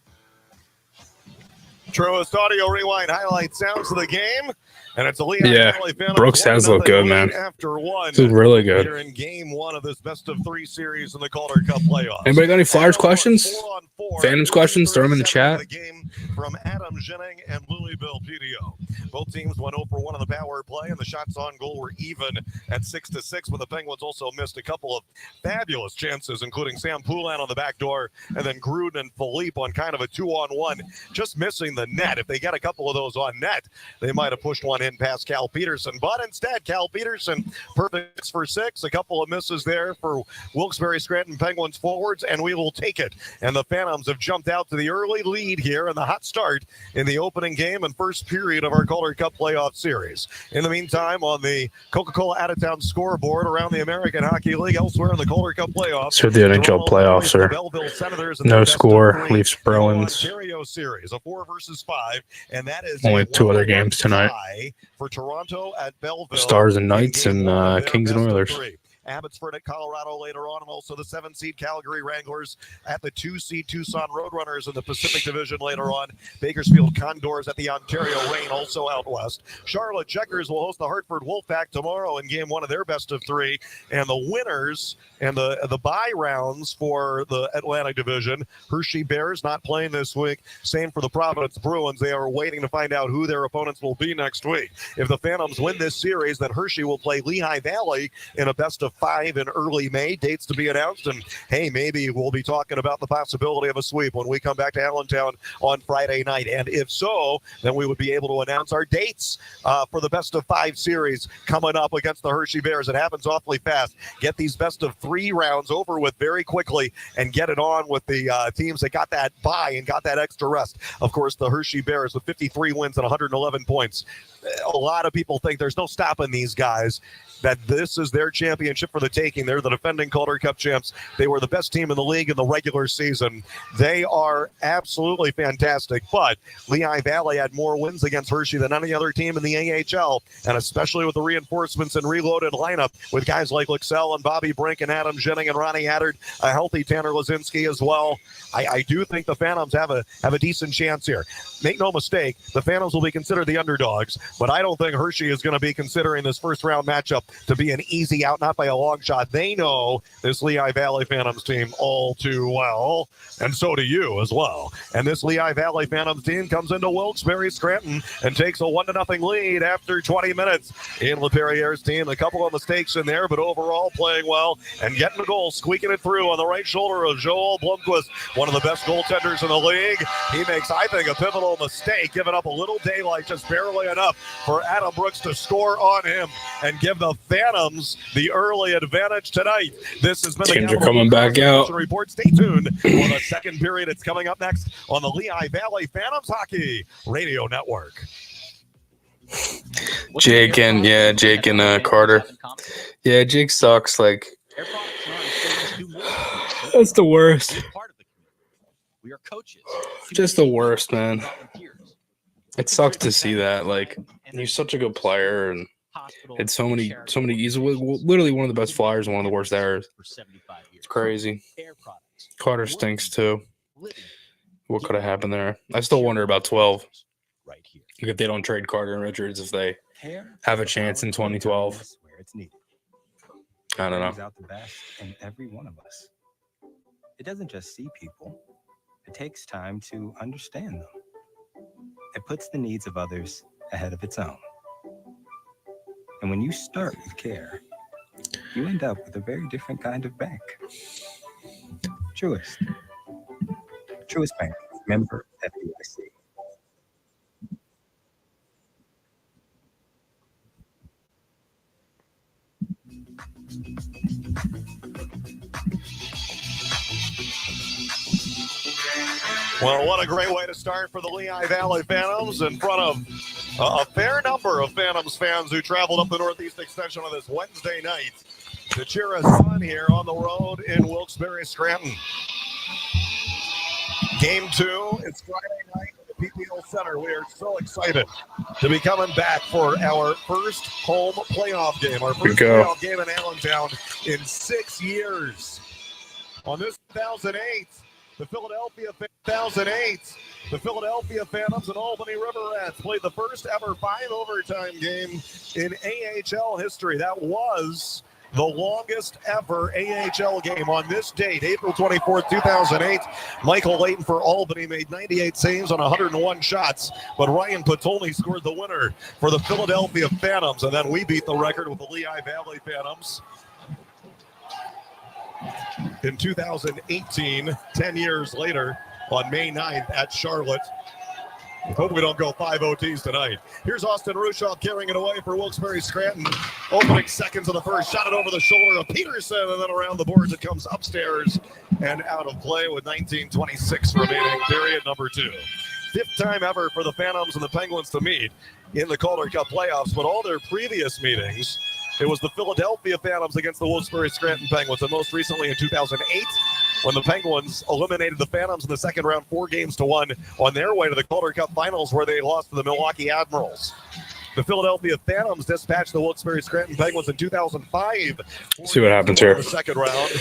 Truest audio rewind highlight sounds of the game, and it's a Lehigh Valley Phantoms. Brooks does look good, man. After one, this is really good. Here in game one of this best-of-3 series in the Calder Cup playoffs. Anybody got any Flyers questions? Phantoms questions? Throw them in the chat. The game from Adam Jennings and Louisville PDO. Both teams went 0 for 1 on the power play, and the shots on goal were even at 6-6. But the Penguins also missed a couple of fabulous chances, including Sam Poulin on the back door, and then Gruden and Philippe on kind of a 2-on-1, just missing the net. If they get a couple of those on net, they might have pushed one in past Cal Peterson. But instead, Cal Peterson, perfect for 6. A couple of misses there for Wilkes-Barre Scranton Penguins forwards, and we will take it. And the Phantoms have jumped out to the early lead here in the hot start in the opening game and first period of our Calder Cup playoff series. In the meantime, on the Coca-Cola out-of-town scoreboard around the American Hockey League, elsewhere in the Calder Cup playoffs. So the NHL playoffs are no score. Leafs Bruins. Ontario series, a 4 versus 5, and that is only 2 other games tonight. For Toronto at Belleville. Stars and Knights and Kings and Oilers. Abbotsford at Colorado later on, and also the 7-seed Calgary Wranglers at the 2-seed Tucson Roadrunners in the Pacific Division later on. Bakersfield Condors at the Ontario Reign, also out west. Charlotte Checkers will host the Hartford Wolfpack tomorrow in game 1 of their best-of-3. And the winners and the bye rounds for the Atlantic Division, Hershey Bears not playing this week. Same for the Providence Bruins. They are waiting to find out who their opponents will be next week. If the Phantoms win this series, then Hershey will play Lehigh Valley in a best-of-5 in early May. Dates to be announced, and hey, maybe we'll be talking about the possibility of a sweep when we come back to Allentown on Friday night. And if so, then we would be able to announce our dates for the best-of-5 series coming up against the Hershey Bears. It happens awfully fast. Get these best-of-3 rounds over with very quickly and get it on with the teams that got that bye and got that extra rest. Of course, the Hershey Bears with 53 wins and 111 points. A lot of people think there's no stopping these guys, that this is their championship for the taking. They're the defending Calder Cup champs. They were the best team in the league in the regular season. They are absolutely fantastic, but Lehigh Valley had more wins against Hershey than any other team in the AHL, and especially with the reinforcements and reloaded lineup with guys like Lixell and Bobby Brink and Adam Jennings and Ronnie Haddard, a healthy Tanner 𝐍𝐶𝐑 as well. I do think the Phantoms have a decent chance here. Make no mistake, the Phantoms will be considered the underdogs, but I don't think Hershey is going to be considering this first round matchup to be an easy out, not by play a long shot. They know this Lehigh Valley Phantoms team all too well, and so do you as well. And this Lehigh Valley Phantoms team comes into Wilkes-Barre-Scranton and takes a 1-0 lead after 20 minutes. In LaPerriere's team, a couple of mistakes in there, but overall playing well and getting a goal, squeaking it through on the right shoulder of Joel Blomqvist, one of the best goaltenders in the league. He makes, I think, a pivotal mistake, giving up a little daylight, just barely enough for Adam Brooks to score on him and give the Phantoms the early advantage tonight. This has been Teams the are coming back out. Report. Stay tuned for the second period. It's coming up next on the Lehigh Valley Phantoms Hockey Radio Network. Jake and Carter. Yeah, Jake sucks. Like, that's the worst. We are coaches. Just the worst, man. It sucks to see that. Like, he's such a good player, and it's so many. He's literally one of the best flyers, and one of the worst errors. It's crazy. Carter stinks too. What could have happened there? I still wonder about 12. If they don't trade Carter and Richards, if they have a chance in 2012. I don't know. Out the best in every one of us. It doesn't just see people. It takes time to understand them. It puts the needs of others ahead of its own. And when you start with care, you end up with a very different kind of bank. Truist Bank, member FDIC. Well, what a great way to start for the Lehigh Valley Phantoms in front of a fair number of Phantoms fans who traveled up the Northeast Extension on this Wednesday night to cheer us on here on the road in Wilkes-Barre-Scranton. Game 2, it's Friday night at the PPL Center. We are so excited to be coming back for our first home playoff game, our first playoff game in Allentown in 6 years. On this 2008, the Philadelphia Phantoms and Albany River Rats played the first ever 5-overtime game in AHL history. That was the longest ever AHL game on this date, April 24th, 2008. Michael Layton for Albany made 98 saves on 101 shots, but Ryan Patolny scored the winner for the Philadelphia Phantoms, and then we beat the record with the Lehigh Valley Phantoms in 2018, 10 years later, on May 9th at Charlotte. Hope we don't go 5 OTs tonight. Here's Austin Rushoff carrying it away for Wilkes-Barre-Scranton. Opening seconds of the first, shot it over the shoulder of Peterson, and then around the boards it comes upstairs and out of play with 19:26 remaining, period number 2. 5th time ever for the Phantoms and the Penguins to meet in the Calder Cup playoffs, but all their previous meetings, it was the Philadelphia Phantoms against the Wilkes-Barre-Scranton Penguins, and most recently in 2008, when the Penguins eliminated the Phantoms in the second round 4-1 on their way to the Calder Cup finals, where they lost to the Milwaukee Admirals. The Philadelphia Phantoms dispatched the Wilkes-Barre-Scranton Penguins in 2005. See what happens here. The second round.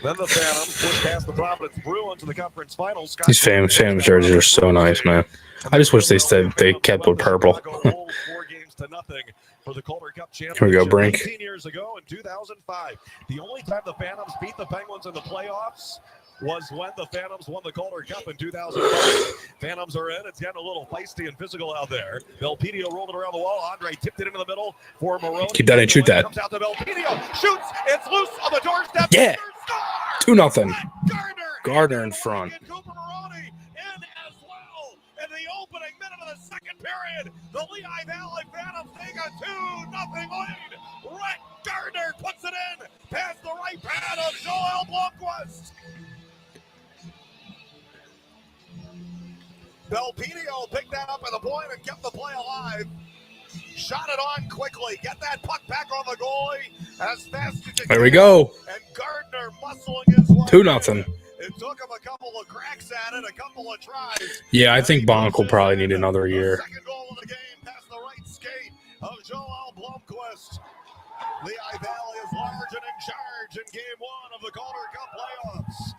Then the Phantoms pushed past the Providence Bruins in the conference finals. These Phantoms jerseys are so nice, man. I just wish they kept with purple. 4-0 for the Calder Cup championship. Here we go, Brink. 18 years ago in 2005. The only time the Phantoms beat the Penguins in the playoffs was when the Phantoms won the Calder Cup in 2005. Phantoms are in. It's getting a little feisty and physical out there. Belpedio rolled it around the wall. Andre tipped it into the middle for Maroney. Keep that in, shoot that. Comes out to Belpedio. Shoots. It's loose on the doorstep. Yeah. 2-0. Gardner in front. Cooper Maroney in as well. In the opening minute of the second period, the Lehigh Valley Phantoms take a 2-0 lead. Rhett Gardner puts it in past the right pad of Joel Blomqvist. Belpedio picked that up at the point and kept the play alive. Shot it on quickly. Get that puck back on the goalie as fast as you can. There we go. And Gardner muscling his way. 2-0. It took him a couple of cracks at it, a couple of tries. Yeah, I think Bonk will probably need another year. Second goal of the game past the right skate of Joel Blomqvist. Lehigh Valley is large and in charge in game 1 of the Calder Cup playoffs.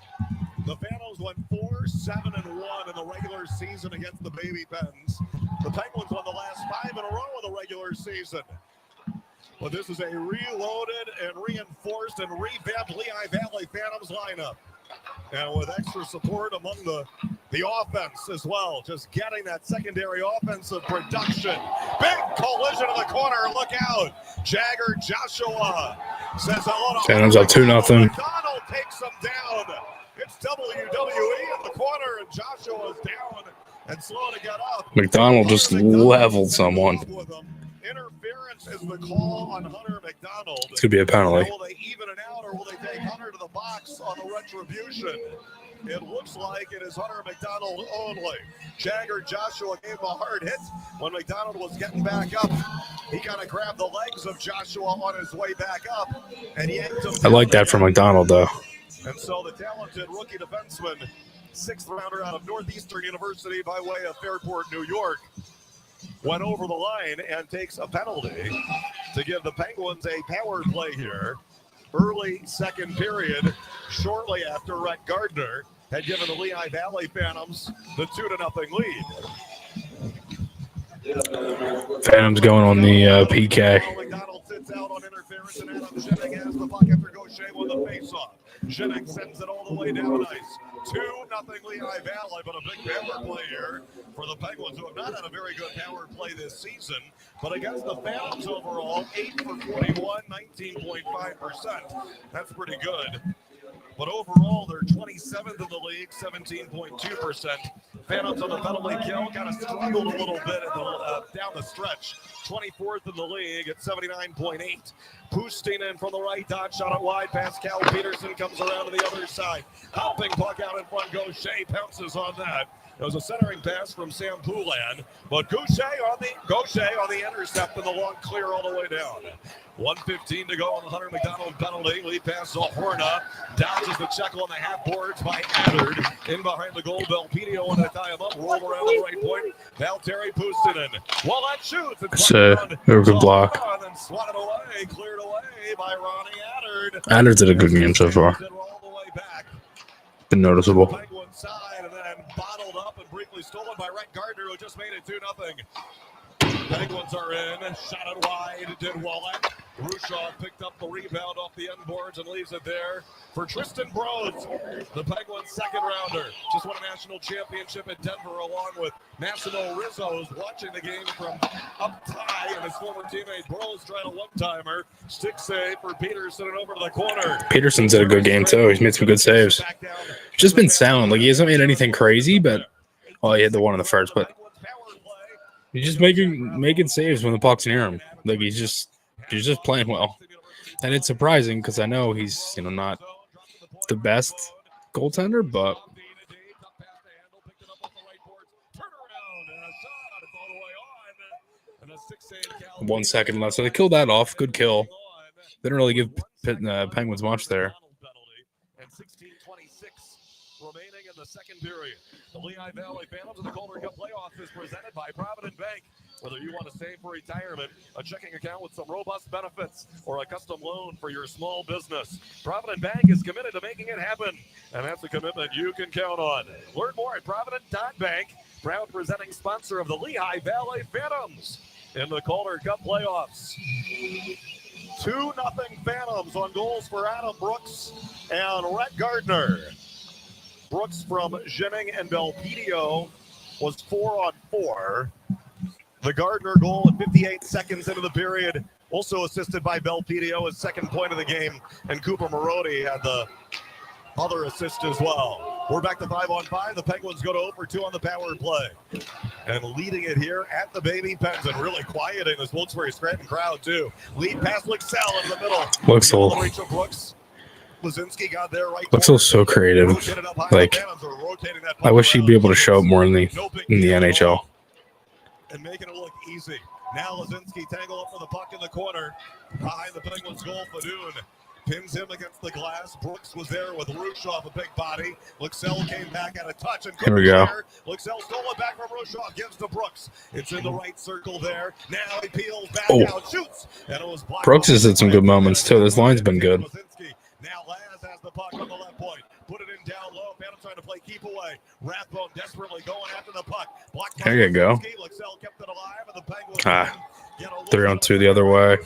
The Phantoms went 4-7-1 in the regular season against the Baby Pens. The Penguins won the last 5 in a row in the regular season. But this is a reloaded and reinforced and revamped Lehigh Valley Phantoms lineup. And with extra support among the offense as well. Just getting that secondary offensive production. Big collision in the corner. Look out. Jagger Joshua says hello to Phantoms up 2-0. McDonald takes him down. It's WWE in the corner, and Joshua is down and slow to get up. McDonald just leveled someone. Interference is the call on Hunter McDonald. It's going to be a penalty. Will they even it out, or will they take Hunter to the box on the retribution? It looks like it is Hunter McDonald only. Jagger Joshua gave him a hard hit when McDonald was getting back up. He kind of grabbed the legs of Joshua on his way back up, and he yanked him. I like that from McDonald, though. And so the talented rookie defenseman, 6th rounder out of Northeastern University by way of Fairport, New York, went over the line and takes a penalty to give the Penguins a power play here. Early second period, shortly after Rhett Gardner had given the Lehigh Valley Phantoms the 2-0 lead. Phantoms going on the PK. McDonald sits out on interference, and Adam Zhiming has the puck after Gaucher won the face-off. Zhiming sends it all the way down ice. 2-0 Lehigh Valley, but a big power play here for the Penguins, who have not had a very good power play this season. But against the Phantoms overall, 8 for 41, 19.5%. That's pretty good. But overall, they're 27th in the league, 17.2%. Phantoms on the penalty kill kind of struggled a little bit down the stretch. 24th in the league at 79.8. Pustinen from the right, dot shot it wide. Pascal Peterson comes around to the other side. Hopping puck out in front. Gaucher pounces on that. It was a centering pass from Sam Poulin, but Gaucher on the intercept and the long clear all the way down. 1:15 to go on the Hunter McDonald penalty. Lead pass to Horna. Dodges the check on the half boards by Adard. In behind the goal, Belpedio wanted to tie him up. Rolled around the right point. Valtteri Pustinen. Well, that shoots. It's a good block. And swatted away. Cleared away by Ronnie Adard. Adard did a good game so far. All the way back. Been noticeable. Penguin side, and then bottled up and briefly stolen by Rhett Gardner, who just made it 2-0. Penguins are in. Shot it wide. Did Wallach. Rushaw picked up the rebound off the end boards and leaves it there for Tristan Broads, the Penguins' second rounder. Just won a national championship at Denver along with Massimo Rizzo, who's watching the game from up high, and his former teammate Broads tried a one-timer. Stick save for Peterson and over to the corner. Peterson's had a good game too. He's made some good saves. Just been sound. Like, he hasn't made anything crazy, but he had the one in the first, but he's just making saves when the puck's near him. Like, he's just playing well. And it's surprising because I know he's, not the best goaltender, but 1 second left. So they killed that off. Good kill. They didn't really give Penguins much there. And 16:26 remaining in the second period. The Lehigh Valley Phantoms of the Calder Cup playoffs is presented by Provident Bank. Whether you want to save for retirement, a checking account with some robust benefits, or a custom loan for your small business, Provident Bank is committed to making it happen, and that's a commitment you can count on. Learn more at Provident.bank, proud presenting sponsor of the Lehigh Valley Phantoms in the Calder Cup playoffs. 2-0 Phantoms on goals for Adam Brooks and Rhett Gardner. Brooks from Zhiming and Belpedio was 4-on-4. The Gardner goal at 58 seconds into the period, also assisted by Belpedio, his second point of the game, and Cooper Marody had the other assist as well. We're back to 5-on-5. The Penguins go to 0 for 2 on the power play. And leading it here at the WBS-Pens and really quieting this Wilkes-Barre-Scranton crowd, too. Lead pass Licksell in the middle. Licksell. Brooks. Lazinski got there right. Licksell's so creative. Like, I wish he'd be able to show up more in the NHL. And making it look easy. Now Lazinski tangle up for the puck in the corner. Behind the Penguins goal, Fadoon pins him against the glass. Brooks was there with Rushaw, a big body. Licksell came back at a touch. And here we go. Licksell stole it back from Rushaw, gives to Brooks. It's in the right circle there. Now he peels back out, shoots. And it was Brooks has had some good moments too. This line's been good. Now Laz has the puck on the left point. Put it in down low. Phantom trying to play keep away. Rathbone desperately going after the puck. There you go. 3-on-2 the other way.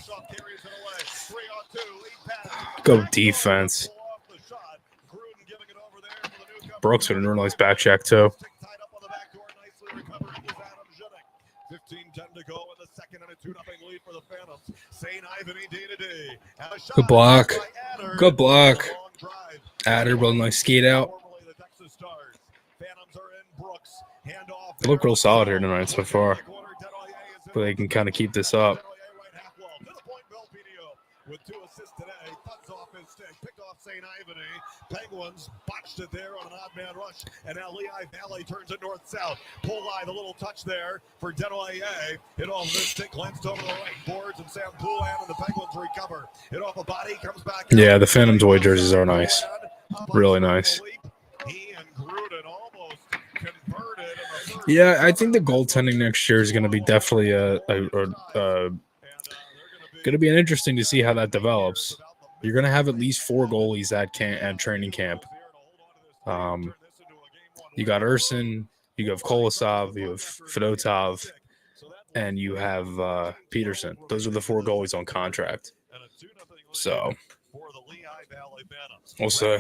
Go defense. Brooks with a nice back check, too. 15-10 to go in the second and a 2-0 lead for the Phantoms. St. Ivany day-to-day. Good block. Good block. Adder with a nice skate out. They look real solid here tonight so far. But they can kind of keep this up. With 2 assists today, cuts off his stick, picked off St. Ivany. Penguins botched it there on an odd man rush, and now Lehigh Valley turns it north-south. Pull line, the little touch there for Denoyer. Hit off this stick, glanced over the right boards, and Sam Poulan and the Penguins recover. Hit off a body, comes back. Yeah, the Phantoms away jerseys are nice. Really nice. He and Gruden almost converted. Yeah, I think the goaltending next year is going to be definitely going to be interesting to see how that develops. You're going to have at least 4 goalies at training camp. You got Urson, you have Kolosov, you have Fedotov, and you have Peterson. Those are the 4 goalies on contract. So we'll see.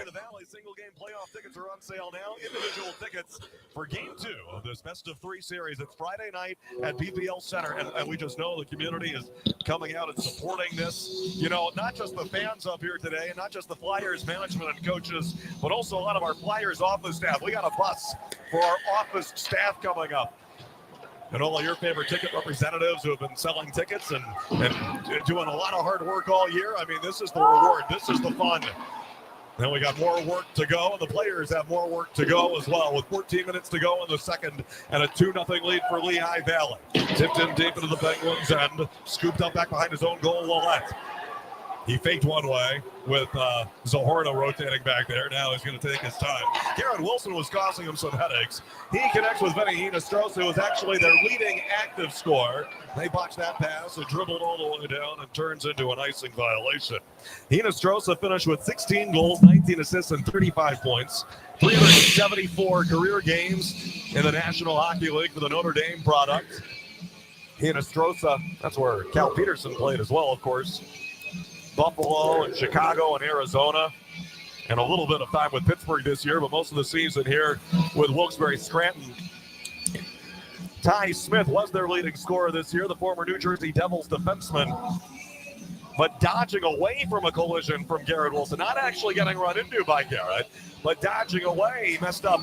Playoff tickets are on sale now. Individual tickets for Game 2 of this best-of-3 series. It's Friday night at BPL Center, and we just know the community is coming out and supporting this. You know, not just the fans up here today, and not just the Flyers management and coaches, but also a lot of our Flyers office staff. We got a bus for our office staff coming up. And all of your favorite ticket representatives who have been selling tickets and doing a lot of hard work all year. I mean, this is the reward. This is the fun. Then we got more work to go, and the players have more work to go as well, with 14 minutes to go in the second and a 2-0 lead for Lehigh Valley. Tipped in deep into the Penguins' end, scooped up back behind his own goal, Ouellette. He faked one way with Zohorna rotating back there. Now he's going to take his time. Garrett Wilson was causing him some headaches. He connects with Vinny Hinostroza, who is actually their leading active scorer. They botched that pass and dribbled all the way down and turns into an icing violation. Hinostroza finished with 16 goals, 19 assists, and 35 points. 374 career games in the National Hockey League for the Notre Dame product. Hinostroza, that's where Cal Peterson played as well, of course. Buffalo and Chicago and Arizona, and a little bit of time with Pittsburgh this year, but most of the season here with Wilkes-Barre Scranton. Ty Smith was their leading scorer this year, the former New Jersey Devils defenseman, but dodging away from a collision from Garrett Wilson, not actually getting run into by Garrett, but dodging away. He messed up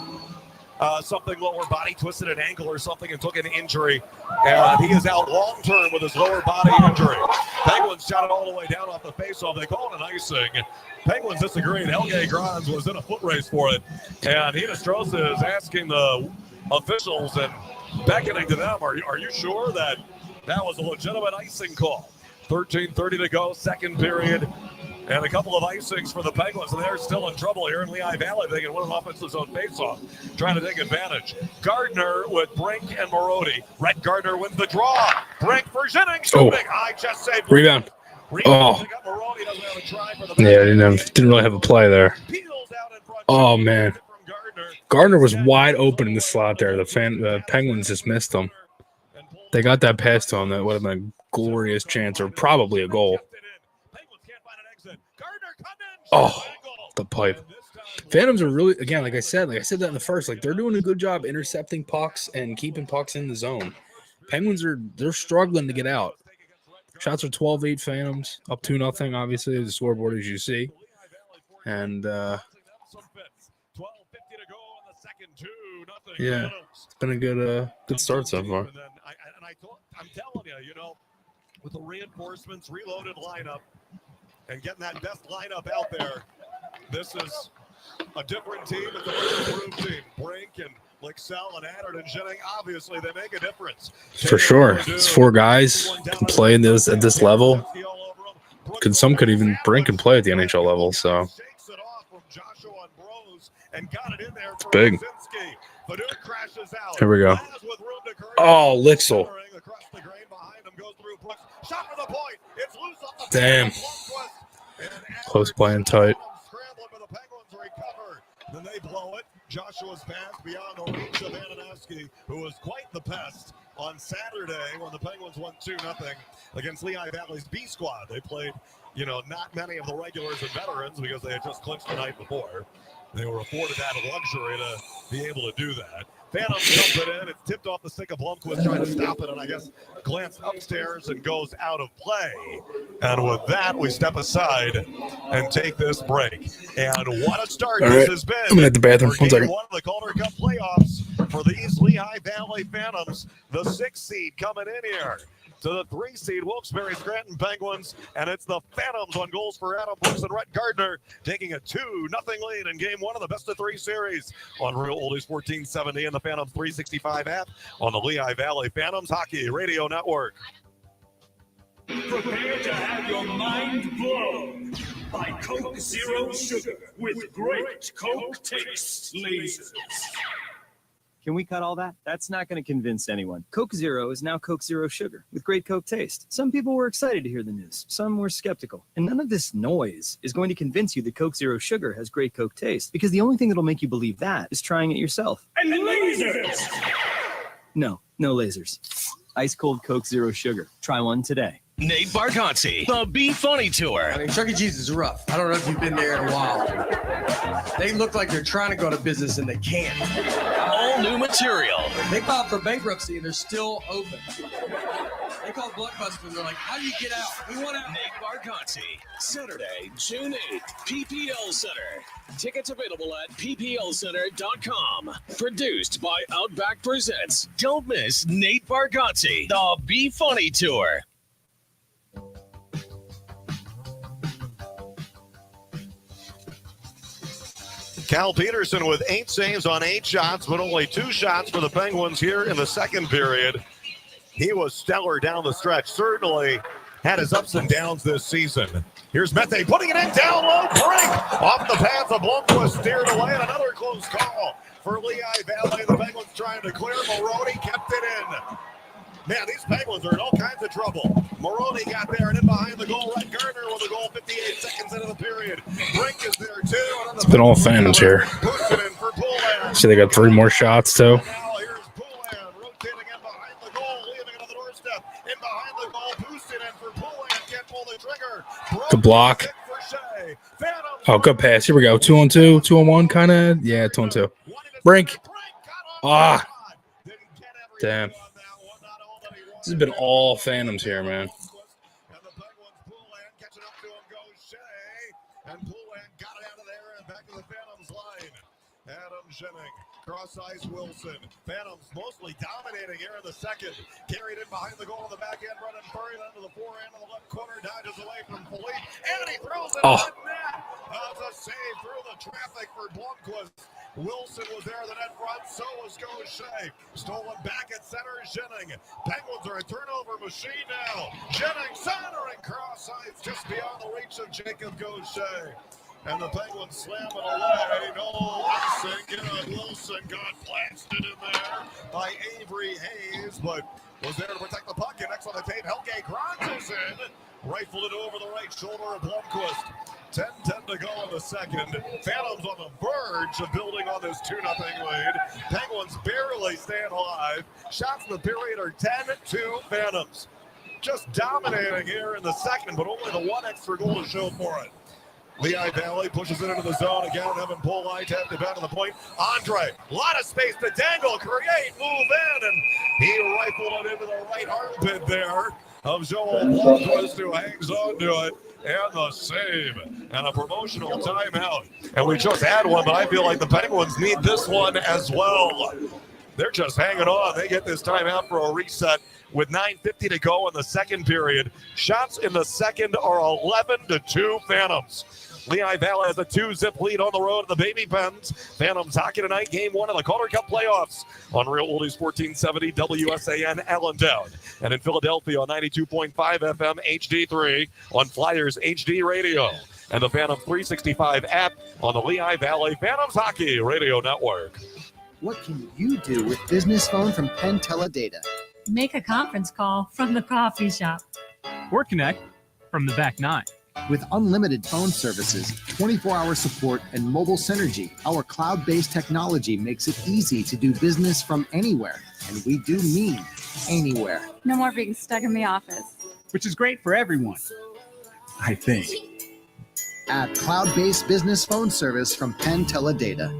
something lower body, twisted an ankle or something, and took an injury. And he is out long-term with his lower body injury. Penguins shot it all the way down off the faceoff. They call it an icing. Penguins disagreed. 𝐆𝐔𝐑 was in a foot race for it. And Hinostroza is asking the officials and beckoning to them, are you sure that was a legitimate icing call? 13:30 to go, second period. And a couple of icings for the Penguins, and they're still in trouble here in Lehigh Valley. They can win an offensive zone faceoff, trying to take advantage. Gardner with Brink and Marody. Rhett Gardner wins the draw. Brink for Jennings, shooting high chest save. Rebound. Oh. Yeah, didn't really have a play there. Oh, man. Gardner was wide open in the slot there. The Penguins just missed him. They got that pass to him. That would have been a glorious chance, or probably a goal. Oh, the pipe. Phantoms are really, again, like I said that in the first, like they're doing a good job intercepting pucks and keeping pucks in the zone. Penguins they're struggling to get out. Shots are 12-8 Phantoms, up 2-0, obviously, the scoreboard as you see. And yeah, it's been a good start so far. I'm telling you, with the reinforcements, reloaded lineup, and getting that best lineup out there, this is a different team. It's a much improved team. Brink and Lixell and Adder and Jennings, obviously, they make a difference. For sure. It's 4 guys can play at this level. Some could even Brink and play at the NHL level. So it's big. Here we go. Oh, Lixell. Damn. Close playing tight. Then they blow it. Joshua's pass beyond the reach of Ananowski, who was quite the pest on Saturday when the Penguins won 2-0 against Lehigh Valley's B squad. They played not many of the regulars and veterans, because they had just clinched the night before, they were afforded that luxury to be able to do that. Phantom dumps it in. It's tipped off the stick of Blomquist trying to stop it, and I guess glanced upstairs and goes out of play. And with that, we step aside and take this break. And what a start this has been. I'm at the bathroom. For 1 second. game one of the Calder Cup playoffs for these Lehigh Valley Phantoms, the 6th seed coming in here to the 3 seed Wilkes-Barre Scranton Penguins, and it's the Phantoms on goals for Adam Brooks and Rhett Gardner, taking a 2-0 lead in game one of the best-of-3 series on Real Oldies 1470 and the Phantoms 365 app on the Lehigh Valley Phantoms Hockey Radio Network. Prepare to have your mind blown by Coke Zero Sugar with great Coke taste lasers. Can we cut all that? That's not going to convince anyone. Coke Zero is now Coke Zero Sugar with great Coke taste. Some people were excited to hear the news. Some were skeptical. And none of this noise is going to convince you that Coke Zero Sugar has great Coke taste, because the only thing that'll make you believe that is trying it yourself. And lasers! No lasers. Ice cold Coke Zero Sugar. Try one today. Nate Bargatze, the Be Funny Tour. I mean, Chuck E. Cheese is rough. I don't know if you've been there in a while. They look like they're trying to go to business and they can't. All new material. They filed for bankruptcy and they're still open. They call Blockbuster and they're like, how do you get out? We want out. Nate Bargatze, Saturday, June 8th, PPL Center. Tickets available at pplcenter.com. Produced by Outback Presents. Don't miss Nate Bargatze, the Be Funny Tour. Cal Peterson with 8 saves on 8 shots, but only 2 shots for the Penguins here in the second period. He was stellar down the stretch. Certainly had his ups and downs this season. Here's Mete putting it in down low. Brink off the path of Blomquist, steered away, and another close call for Lehigh Valley. The Penguins trying to clear. Maroney kept it in. Man, these Penguins are in all kinds of trouble. Maroney got there and in behind the goal. Rhett Gardner with a goal 58 seconds into the period. Brink is there too. It's been all Phantoms here. See, they got 3 more shots too. Now here's Poulan rotating in behind the goal, leaving it on the doorstep. In behind the goal, boosted in for Poulan. Can't pull the trigger. Good block. Oh, good pass. Here we go. 2-on-2, 2-on-1 kind of. Yeah, 2-on-2. Brink. Ah. Damn. This has been all Phantoms here, man. And the Penguins, Poulan catching up to him goes Shea. And Poulan got it out of there and back to the Phantoms line. Adam Jennings, cross ice Wilson. Phantoms mostly dominating here in the second. Carried in behind the goal on the back end. Brendan Furry then to the forehand on the left corner. Dodges away from Philippe. And he throws it in the net. That's a save through the traffic for Blomquist. Wilson was there, the net front, so was Gaucher. Stolen back at center, Jennings. Penguins are a turnover machine now. Jennings centering cross ice just beyond the reach of Jacob Gaucher. And the Penguins slam it away. No icing. Wilson got blasted in there by Avery Hayes, but was there to protect the puck. And next on the tape, 𝐏𝐿𝐾𝐒 is in. Rifled it over the right shoulder of Blomquist. 10-10 to go in the second. Phantoms on the verge of building on this 2-0 lead. Penguins barely staying alive. Shots in the period are 10-2 Phantoms. Just dominating here in the second, but only the 1 extra goal to show for it. Lehigh Valley pushes it into the zone again. Evan Poulan tapped it back to the point. Andre, a lot of space to dangle, create, move in, and he rifled it into the right armpit there of Joel Blomquist, who hangs on to it. And the save and a promotional timeout. And we just had one, but I feel like the Penguins need this one as well. They're just hanging on. They get this timeout for a reset with 9:50 to go in the second period. Shots in the second are 11-2 Phantoms. Lehigh Valley has a 2-zip lead on the road at the Baby Pens. Phantoms hockey tonight, game 1 of the Calder Cup playoffs on Real Oldies 1470 WSAN Allentown. And in Philadelphia on 92.5 FM HD3 on Flyers HD Radio. And the Phantom 365 app on the Lehigh Valley Phantoms Hockey Radio Network. What can you do with business phone from Penn Teledata? Make a conference call from the coffee shop. Or connect from the back 9. With unlimited phone services, 24-hour support, and mobile synergy, our cloud-based technology makes it easy to do business from anywhere. And we do mean anywhere. No more being stuck in the office. Which is great for everyone. I think. Add cloud-based business phone service from Penn Teledata.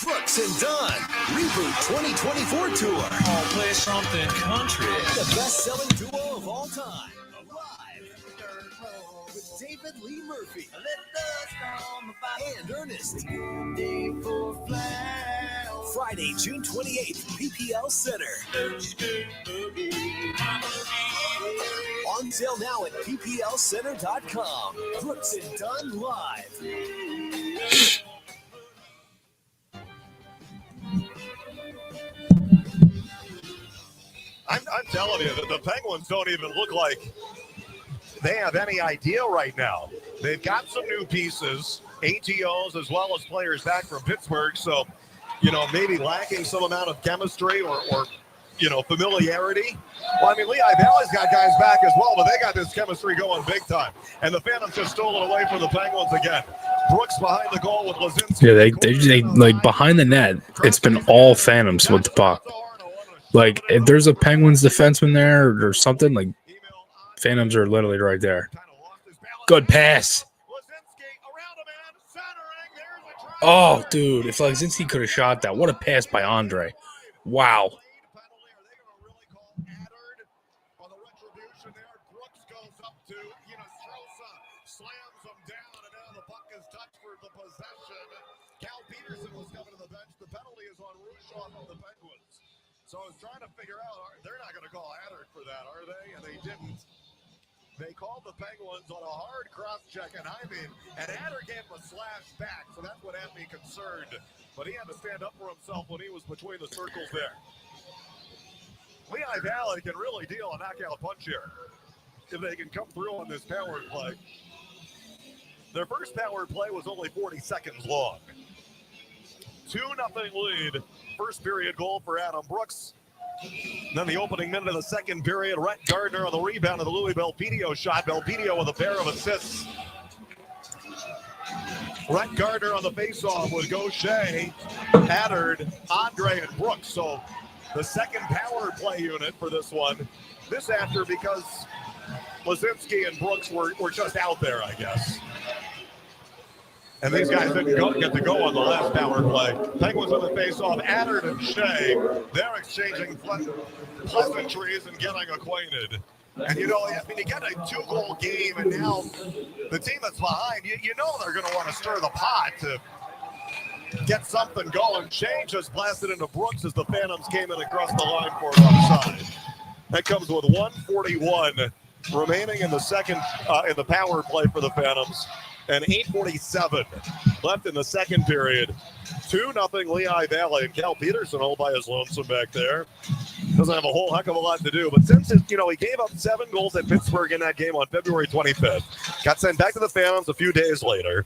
Brooks and Dunn Reboot 2024 Tour. I'll play something country. The best-selling duo of all time. Alive. With David Lee Murphy. And Ernest. Friday, June 28th, PPL Center. On sale now at pplcenter.com. Brooks and Dunn Live. I'm telling you, the Penguins don't even look like they have any idea right now. They've got some new pieces, ATOs, as well as players back from Pittsburgh. So, maybe lacking some amount of chemistry or familiarity. Well, I mean, Lehigh Valley's got guys back as well, but they got this chemistry going big time. And the Phantoms just stole it away from the Penguins again. Brooks behind the goal with Lazinski. Yeah, they like behind the net. It's been all Phantoms with the puck. Like, if there's a Penguins defenseman there or something, like, Phantoms are literally right there. Good pass. Oh, dude, if Lazinski could have shot that, what a pass by Andre. Wow. So I was trying to figure out, they're not going to call Adder for that, are they? And they didn't. They called the Penguins on a hard cross-check, and Adder gave him a slash back, so that's what had me concerned. But he had to stand up for himself when he was between the circles there. Lehigh Valley can really deal a knockout punch here if they can come through on this power play. Their first power play was only 40 seconds long. 2-0 lead. First period goal for Adam Brooks. Then the opening minute of the second period, Rhett Gardner on the rebound of the Louis Belpedio shot. Belpedio with a pair of assists. Rhett Gardner on the faceoff with 𝐏𝐄, Adder, Andre, and Brooks. So the second power play unit for this one. This after because Lazinski and Brooks were just out there, I guess. And these guys didn't get to go on the last power play. Penguins on the face-off, Adder and Shea. They're exchanging pleasantries and getting acquainted. And, you get a 2-goal game, and now the team that's behind, you know they're going to want to stir the pot to get something going. Shea just blasted into Brooks as the Phantoms came in across the line for offside. That comes with 1:41 remaining in the second, in the power play for the Phantoms. And 8:47 left in the second period. 2-0 Lehigh Valley, and Cal Peterson all by his lonesome back there. Doesn't have a whole heck of a lot to do, but since he gave up 7 goals at Pittsburgh in that game on February 25th, got sent back to the Phantoms a few days later.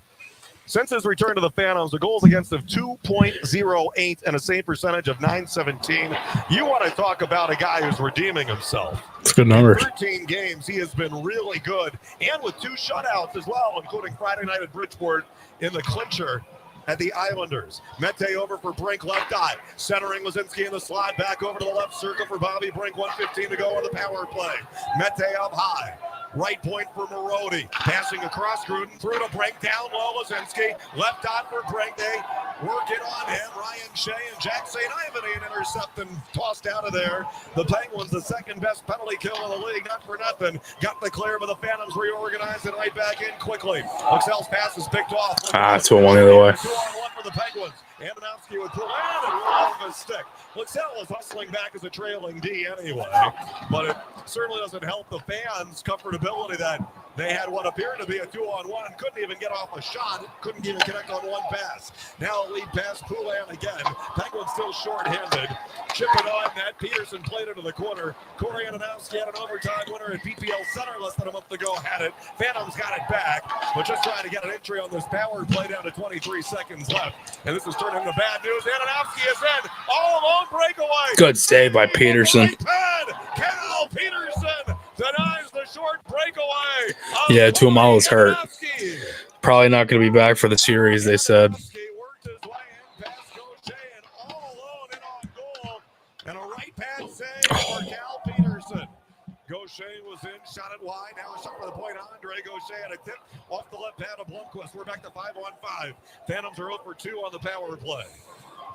Since his return to the Phantoms, a goals against of 2.08 and a save percentage of .917. You want to talk about a guy who's redeeming himself. It's good numbers. In 13 games, he has been really good, and with 2 shutouts as well, including Friday night at Bridgeport in the clincher at the Islanders. Mete over for Brink, left eye. Centering Lazinski in the slot, back over to the left circle for Bobby Brink. 1:15 to go on the power play. Mete up high. Right point for Marody. Passing across Gruden, through to Brink, down low, Lazinski. Left dot for Brink. They work it on him. Ryan Shea and Jack St. Ivany an intercept and tossed out of there. The Penguins, the second best penalty kill in the league, not for nothing. Got the clear, but the Phantoms reorganized it right back in quickly. Laxell's pass is picked off. It's 2-1 the other way. 2-on-1 for the Penguins. Antonowski would pull in and roll off his stick. Laxell is hustling back as a trailing D anyway, but it certainly doesn't help the fans' comfortability that they had what appeared to be a 2-on-1, couldn't even get off a shot, couldn't even connect on one pass. Now a lead pass, Poulin again. Penguins still short-handed. Chip it on net. Peterson played into the corner. Corey Antonowski had an overtime winner at PPL Center. Less than a month ago had it. Phantoms got it back, but just trying to get an entry on this power play down to 23 seconds left. And this is turning into bad news. Antonowski is in. All alone breakaway. Good save by Peterson. Cal Peterson denies the short breakaway. Yeah, Tuamalo's hurt. Probably not going to be back for the series, they said. And a right pad save for Cal Peterson. Gaucher was in, shot it wide. Now a shot for the point. Andre Gaucher had a tip off the left pad of Blomquist. We're back to 5-on-5. Phantoms are 0 for 2 on the power play.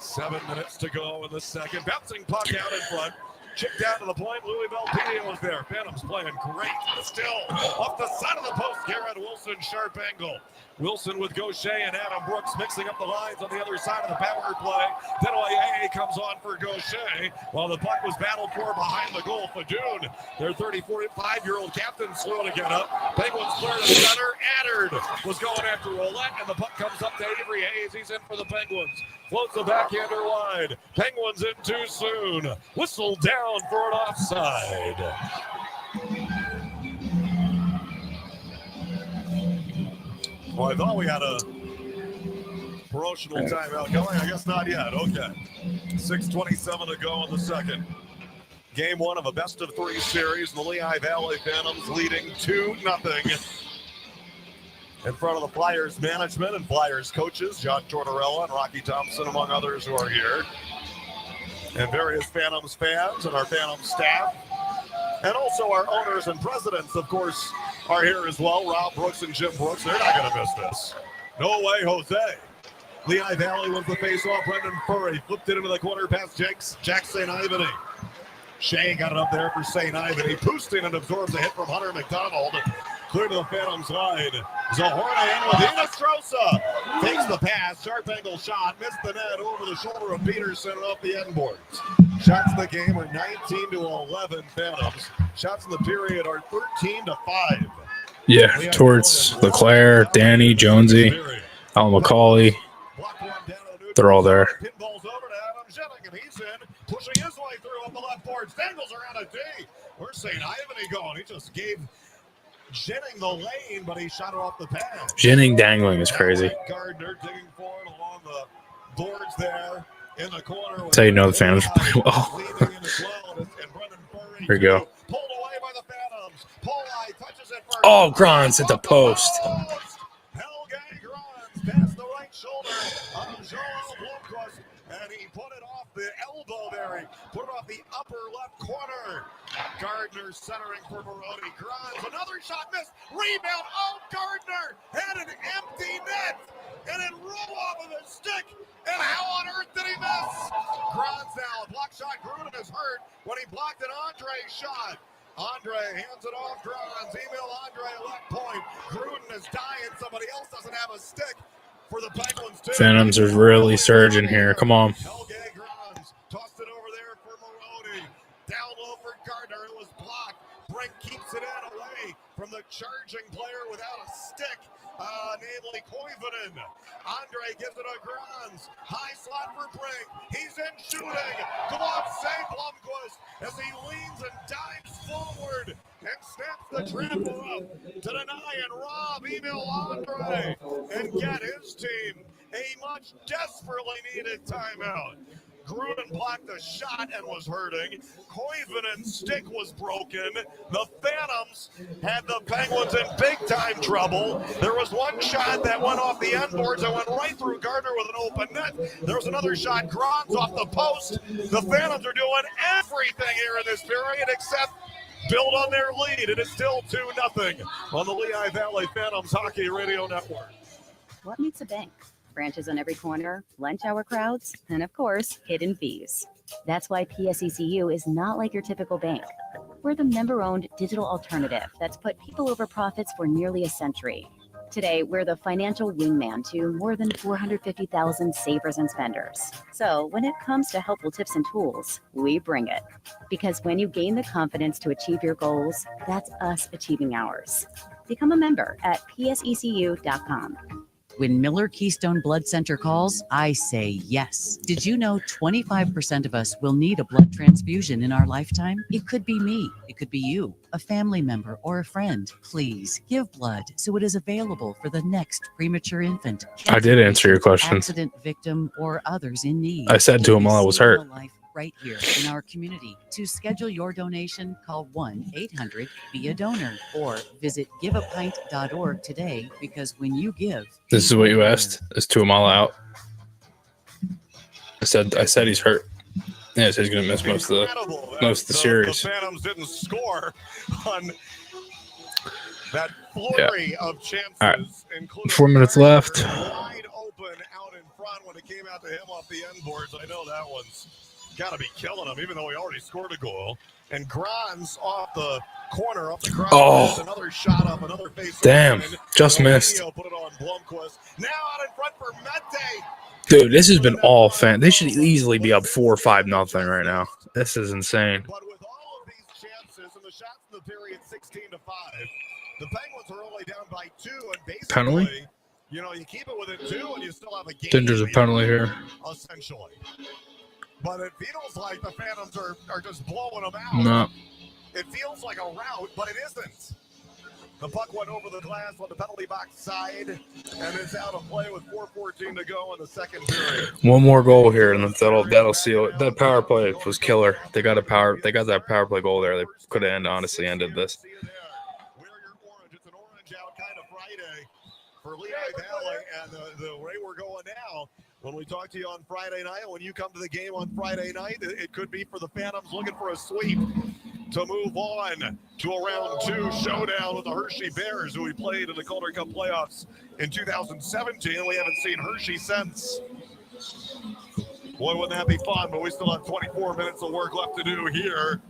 7 minutes to go in the second. Bouncing puck out in front. Chipped down to the point. Louisville Pedia was there. Phantoms playing great. Still off the side of the post. Garrett Wilson, sharp angle. Wilson with Gaucher and Adam Brooks mixing up the lines on the other side of the power play. Denoyer comes on for Gaucher while the puck was battled for behind the goal. Fadoon, their 35-year-old captain, slowing to get up. Penguins clear to center. Addard was going after Roulette, and the puck comes up to Avery Hayes. He's in for the Penguins. Floats the backhander wide. Penguins in too soon. Whistle down for an offside. Well, I thought we had a promotional timeout going. I guess not yet. Okay. 6:27 to go in the second. Game 1 of a best-of-3 series. The Lehigh Valley Phantoms leading 2-0. In front of the Flyers management and Flyers coaches, John Tortorella and Rocky Thompson, among others who are here. And various Phantoms fans and our Phantoms staff. And also our owners and presidents, of course, are here as well. Rob Brooks and Jim Brooks. They're not going to miss this. No way, Jose. Lehigh Valley wins the face-off. Brendan Furry flipped it into the corner past Jack St. Ivany. Shea got it up there for St. Ivany. Pustin and absorbs a hit from Hunter McDonald. Clear to the Phantoms line. Zahorna in with Inostroza. Takes the pass. Sharp angle shot. Missed the net over the shoulder of Peterson off the end boards. Shots in the game are 19-11 Phantoms. Shots in the period are 13-5. Yeah, towards LeClaire, Danny, Jonesy, Alan McCauley. They're all there. Pinballs over to Adam Jennings, and he's in. Pushing his way through on the left boards. Dangles around a D. Where's St. Ivany going? He just gave Jennings the lane, but he shot it off the pad. Jennings dangling is crazy. Gardner digging forward along the boards there in the corner. That's how you know the Phantoms are playing well. Here we go. Pulled away by the Phantoms. Polai touches it first. Oh, Grans at the post. Helge Grans past the right shoulder of Joel Blomquist, and he put it off the elbow there. He put it off the upper left corner. Gardner centering for Marodi. Grans, another shot missed. Rebound. Oh, Gardner had an empty net, and it rolled off of his stick. And how on earth did he miss? Grans now, a block shot. Gruden is hurt when he blocked an Andre shot. Andre hands it off. Grans, email Andre left point. Gruden is dying. Somebody else doesn't have a stick for the Penguins too. Phantoms are really surging here. Come on. Helge Grans tossed it over there for Marodi. Down low for Gardner. It was blocked. Brink keeps it in away from the charging player without a stick. Namely Koivunen. Andre gives it to Grans. High slot for Brink. He's in shooting. Glove save Blomquist as he leans and dives forward and snaps the trample up to deny and rob email Andre and get his team a much desperately needed timeout. Gruden blocked the shot and was hurting. Koivunen's stick was broken. The Phantoms had the Penguins in big-time trouble. There was one shot that went off the end boards and went right through Gardner with an open net. There was another shot, Grans off the post. The Phantoms are doing everything here in this period except build on their lead. It is still 2-0 on the Lehigh Valley Phantoms Hockey Radio Network. What makes a bank? Branches on every corner, lunch hour crowds, and of course, hidden fees. That's why PSECU is not like your typical bank. We're the member-owned digital alternative that's put people over profits for nearly a century. Today, we're the financial wingman to more than 450,000 savers and spenders. So when it comes to helpful tips and tools, we bring it. Because when you gain the confidence to achieve your goals, that's us achieving ours. Become a member at psecu.com. When Miller Keystone Blood Center calls, I say yes. Did you know 25% of us will need a blood transfusion in our lifetime? It could be me. It could be you, a family member, or a friend. Please give blood so it is available for the next premature infant. I did answer your question. Accident victim or others in need. I said to him while I was hurt. Right here in our community. To schedule your donation, call 1-800-BE-A-DONOR or visit giveapint.org today, because when you give... This is what you asked? Is Tuamala out? I said he's hurt. Yeah, so he's going to miss most of the series. The Phantoms didn't score on that flurry of chances. All right. 4 minutes left. Wide open out in front when it came out to him off the end boards. I know that one's got to be killing him, even though he already scored a goal. And Grans off the corner, off the cross, another shot up, another face. Damn, just missed. Put it on Blomqvist. Now out in front for Mete. Dude, this has been all fan. They should easily be up 4 or 5-0 right now. This is insane. But with all of these chances and the shots in the period 16-5, the Penguins are only down by 2, and basically, penalty? You keep it within 2, and you still have a game. Then there's a penalty here. Essentially. But it feels like the Phantoms are just blowing them out. No. It feels like a rout, but it isn't. The puck went over the glass on the penalty box side, and it's out of play with 4:14 to go in the second period. One more goal here, and that'll seal it. That power play was killer. They got that power play goal there. They could have honestly ended this. Wear your orange. It's an orange out kind of Friday for Lehigh Valley, and the way we're going now. When we talk to you on Friday night, when you come to the game on Friday night, it could be for the Phantoms looking for a sweep to move on to a round 2 showdown with the Hershey Bears, who we played in the Calder Cup playoffs in 2017. We haven't seen Hershey since. Boy, wouldn't that be fun, but we still have 24 minutes of work left to do here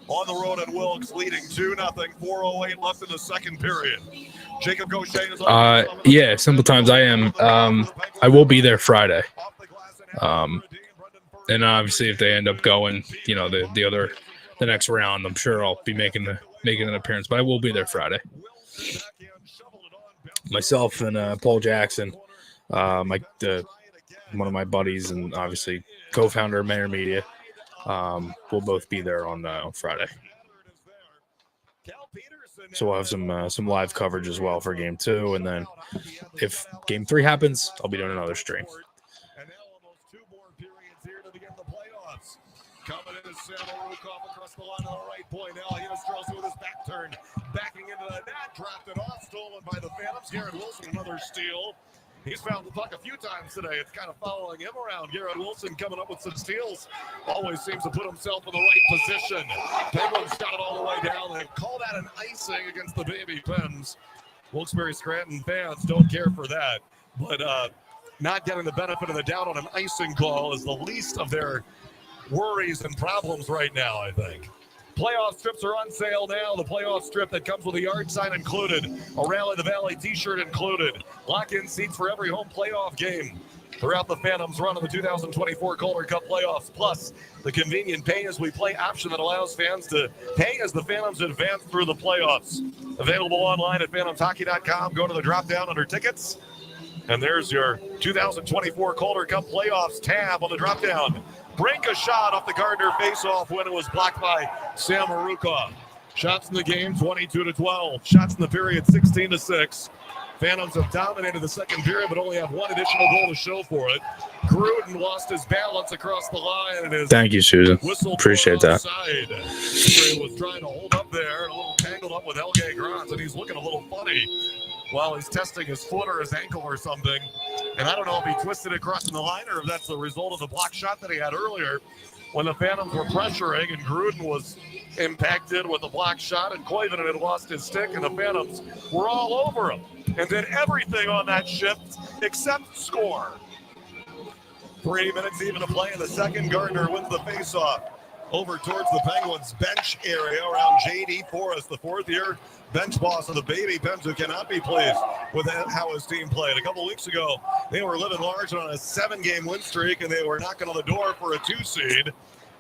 on the road at Wilkes, leading 2-0, 4:08 left in the second period. 𝐏𝐿𝐷 is on. Yeah, simple times I am. I will be there Friday. And obviously if they end up going, the next round, I'm sure I'll be making an appearance, but I will be there Friday. Myself and Paul Jackson, one of my buddies and obviously co-founder of Maher Media, we'll both be there on Friday. So we'll have some live coverage as well for Game 2, and then if Game 3 happens, I'll be doing another stream. And now almost 2 more periods here to begin the playoffs. Coming in is Samorukov across the line to the right point. Now Strelzy with his back turned, backing into the net, dropped it off, stolen by the Phantoms. Garrett Wilson, another steal. He's found the puck a few times today. It's kind of following him around. Garrett Wilson coming up with some steals. Always seems to put himself in the right position. Penguins got it all the way down. They call that an icing against the baby Pens. Wilkes-Barre Scranton fans don't care for that. But not getting the benefit of the doubt on an icing call is the least of their worries and problems right now, I think. Playoff strips are on sale now. The playoff strip that comes with a yard sign included, a Rally the Valley t-shirt included, lock-in seats for every home playoff game throughout the Phantoms run of the 2024 Calder Cup playoffs, plus the convenient pay-as-we-play option that allows fans to pay as the Phantoms advance through the playoffs. Available online at phantomshockey.com. Go to the drop-down under tickets, and there's your 2024 Calder Cup playoffs tab on the drop-down. Brink a shot off the Gardner faceoff when it was blocked by Samorukov. Shots in the game, 22-12. Shots in the period, 16-6. Phantoms have dominated the second period, but only have one additional goal to show for it. Gruden lost his balance across the line. And his Thank you, Susan. Appreciate that. He was trying to hold up there, a little tangled up with 𝐿𝐷 Grans, and he's looking a little funny while he's testing his foot or his ankle or something. And I don't know if he twisted it crossing the line or if that's the result of the block shot that he had earlier when the Phantoms were pressuring and Gruden was impacted with a block shot and Koivunen had lost his stick and the Phantoms were all over him and did everything on that shift except score. 3 minutes even to play in the second. Gardner wins the faceoff over towards the Penguins bench area around J.D. Forrest, the fourth-year bench boss of the baby Pens, who cannot be pleased with how his team played. A couple weeks ago, they were living large on a 7-game win streak, and they were knocking on the door for a 2 seed.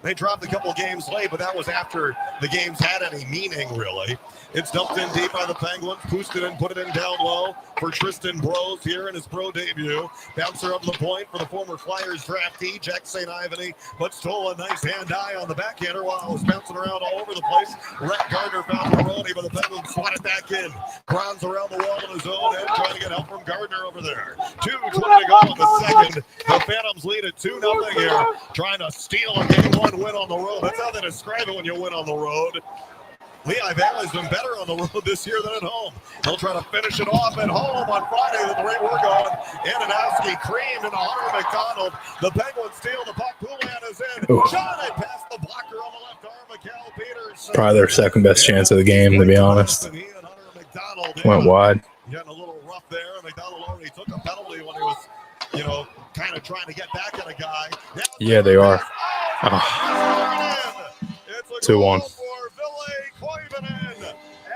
They dropped a couple games late, but that was after the games had any meaning, really. It's dumped in deep by the Penguins. Puustinen put it in down low for Tristan Brose here in his pro debut. Bouncer up the point for the former Flyers draftee, Jack St. Ivany, but stole a nice hand-eye on the backhander while it was bouncing around all over the place. Rhett Gardner found Maroney, but the Penguins swatted back in. Grans around the wall on his own end, trying to get help from Gardner over there. 2:20 to go in the second. The Phantoms lead at 2-0 here, trying to steal a Game 1 win on the road. That's how they describe it when you win on the road. Lehigh Valley's been better on the road this year than at home. They'll try to finish it off at home on Friday with the rate we're going. Antonowski creamed into Hunter McDonald. The Penguins steal the puck. Poulan is in. Shot it past the blocker on the left arm. Mikhail Peters. Probably their second best chance of the game, to be honest. Went wide. Getting a little rough there. McDonald already took a penalty when he was, kind of trying to get back at a guy. Yeah, they are. It's 2-1. for 𝐿𝐔𝐑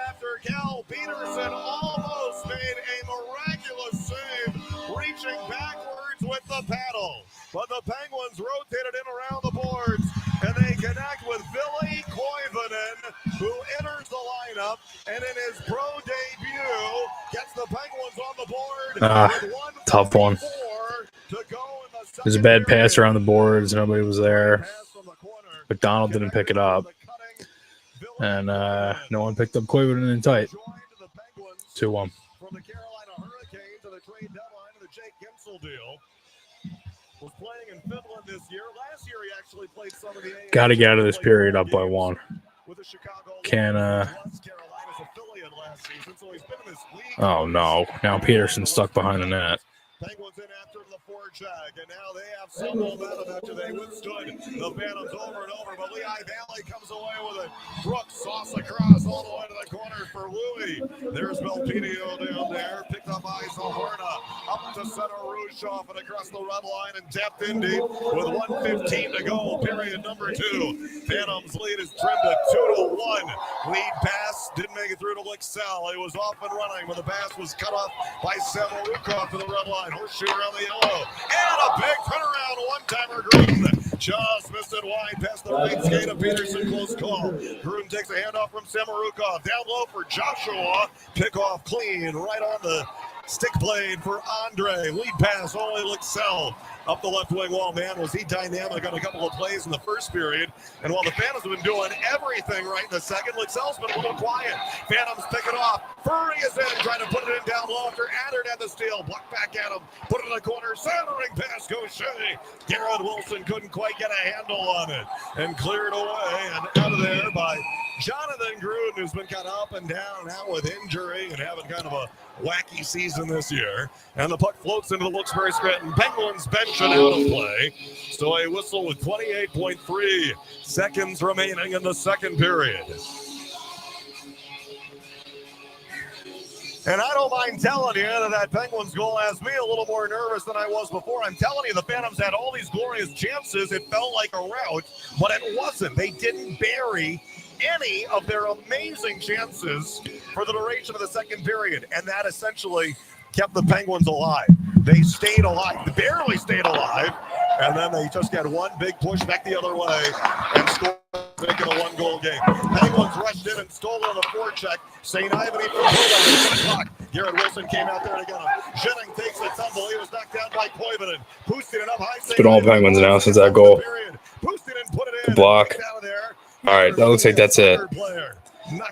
after Cal Peterson almost made a miraculous save, reaching backwards with the paddle. But the Penguins rotated in around the boards, and they connect with 𝐿𝐔𝐑, who enters the lineup, and in his pro debut, gets the Penguins on the board. Tough one. There's a bad pass around the boards. Nobody was there. McDonald didn't pick it up. And no one picked up Koivunen in tight. 2-1. From the Carolina Hurricanes to the trade deadline of the 𝐏𝐃 deal. Was playing in Finland this year. Last year he actually played some of the Got to get out of this period up by 1. Can Carolina's affiliate last season, so he's been in this league. Oh no! Now Peterson's stuck behind the net. Penguins in after the forecheck, and now they have some momentum after they withstood the Phantoms over and over. But Lehigh Valley comes away with it. Brooks sauce across all the way to the corner for Louis. There's Belpedio down there, picked up by Zahorna, up to center Rushoff, and across the red line and tapped in deep with 1:15 to go. Period number 2. Phantoms lead is trimmed to 2-1. Lead pass didn't make it through to 𝐿𝐔𝐑. It was off and running, but the pass was cut off by Samorukov to the red line. Horseshoe around the yellow. And a big turnaround one-timer Gruden. Just missed it wide past the right skate of Peterson. Close call. Gruden takes a handoff from Samorukov. Down low for Joshua. Pick off clean right on the stick blade for Andre. Lead pass only 𝐿𝐔𝐑. Up the left wing wall, man, was he dynamic on a couple of plays in the first period. And while the Phantoms have been doing everything right in the second, 𝐿𝐔𝐑's been a little quiet. Phantoms pick it off. Furry is in, trying to put it in down low after Adder had the steal. Block back at him. Put it in the corner. Centering pass 𝐾𝐄e. Garrett Wilson couldn't quite get a handle on it. And cleared away and out of there by Jonathan Gruden, who's been kind of up and down now with injury and having kind of a wacky season this year. And the puck floats into the Wilkes-Barre Penguins bench and out of play. So a whistle with 28.3 seconds remaining in the second period. And I don't mind telling you that Penguins goal has me a little more nervous than I was before. I'm telling you, the Phantoms had all these glorious chances. It felt like a rout, but it wasn't. They didn't bury any of their amazing chances for the duration of the second period, and that essentially kept the Penguins alive. They stayed alive, they barely stayed alive, and then they just got one big push back the other way and scored, making a one-goal game. Penguins rushed in and stole on the forecheck. St. Ivan from the clock. Garrett Wilson came out there to get him. Jennings takes the tumble. He was knocked down by Koivunen. Boosted it up high. It's been all Penguins now since that goal. Good block. All right, that looks like that's it.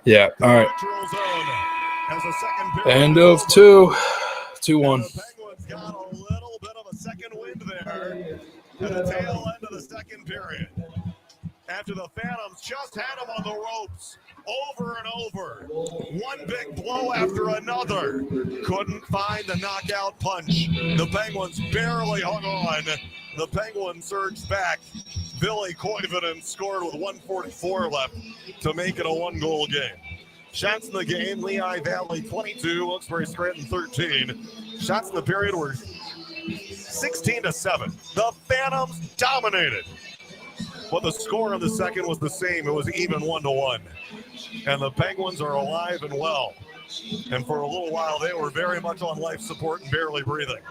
Yeah, all right. End of 2. 2-1. The Penguins got a little bit of a second wind there at the tail end of the second period. After the Phantoms just had them on the ropes over and over. One big blow after another. Couldn't find the knockout punch. The Penguins barely hung on. The Penguins surged back. 𝐿𝐔𝐑 scored with 1:44 left to make it a one-goal game. Shots in the game, Lehigh Valley 22, Wilkes-Barre 13. Shots in the period were 16-7. The Phantoms dominated. But the score in the second was the same. It was even 1-1. And the Penguins are alive and well. And for a little while, they were very much on life support and barely breathing.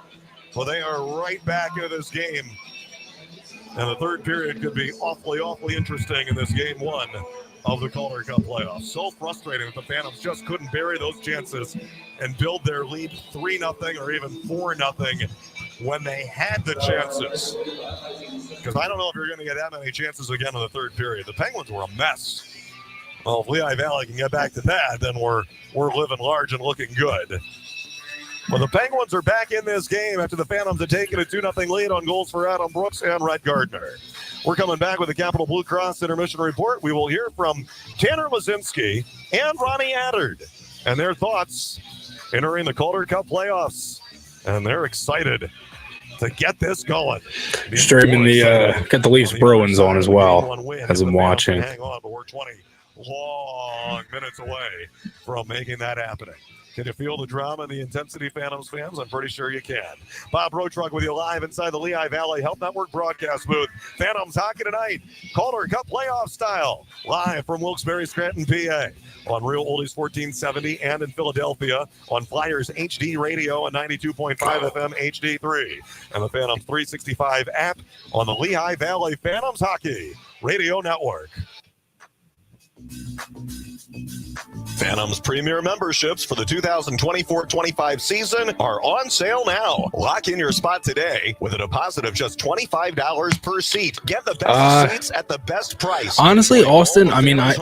Well, they are right back into this game. And the third period could be awfully, awfully interesting in this game 1 of the Calder Cup playoffs. So frustrating that the Phantoms just couldn't bury those chances and build their lead 3-0 or even 4-0 when they had the chances. Because I don't know if you're going to get that many chances again in the third period. The Penguins were a mess. Well, if Lehigh Valley can get back to that, then we're living large and looking good. Well, the Penguins are back in this game after the Phantoms had taken a 2-0 lead on goals for Adam Brooks and Rhett Gardner. We're coming back with the Capital Blue Cross Intermission Report. We will hear from Tanner Lazinski and Ronnie Addard and their thoughts entering the Calder Cup playoffs. And they're excited to get this going. Streaming got the Leafs Bruins on as well as I'm watching. Hang on, but we're 20 long minutes away from making that happening. Can you feel the drama and the intensity, Phantoms fans? I'm pretty sure you can. Bob Roatruck with you live inside the Lehigh Valley Health Network broadcast booth. Phantoms hockey tonight, Calder Cup playoff style, live from Wilkes-Barre, Scranton, PA, on Real Oldies 1470 and in Philadelphia on Flyers HD Radio and 92.5 FM HD3 and the Phantoms 365 app on the Lehigh Valley Phantoms Hockey Radio Network. Phantoms Premier memberships for the 2024-25 season are on sale now. Lock in your spot today with a deposit of just $25 per seat. Get the best seats at the best price. Honestly, Austin, I mean, I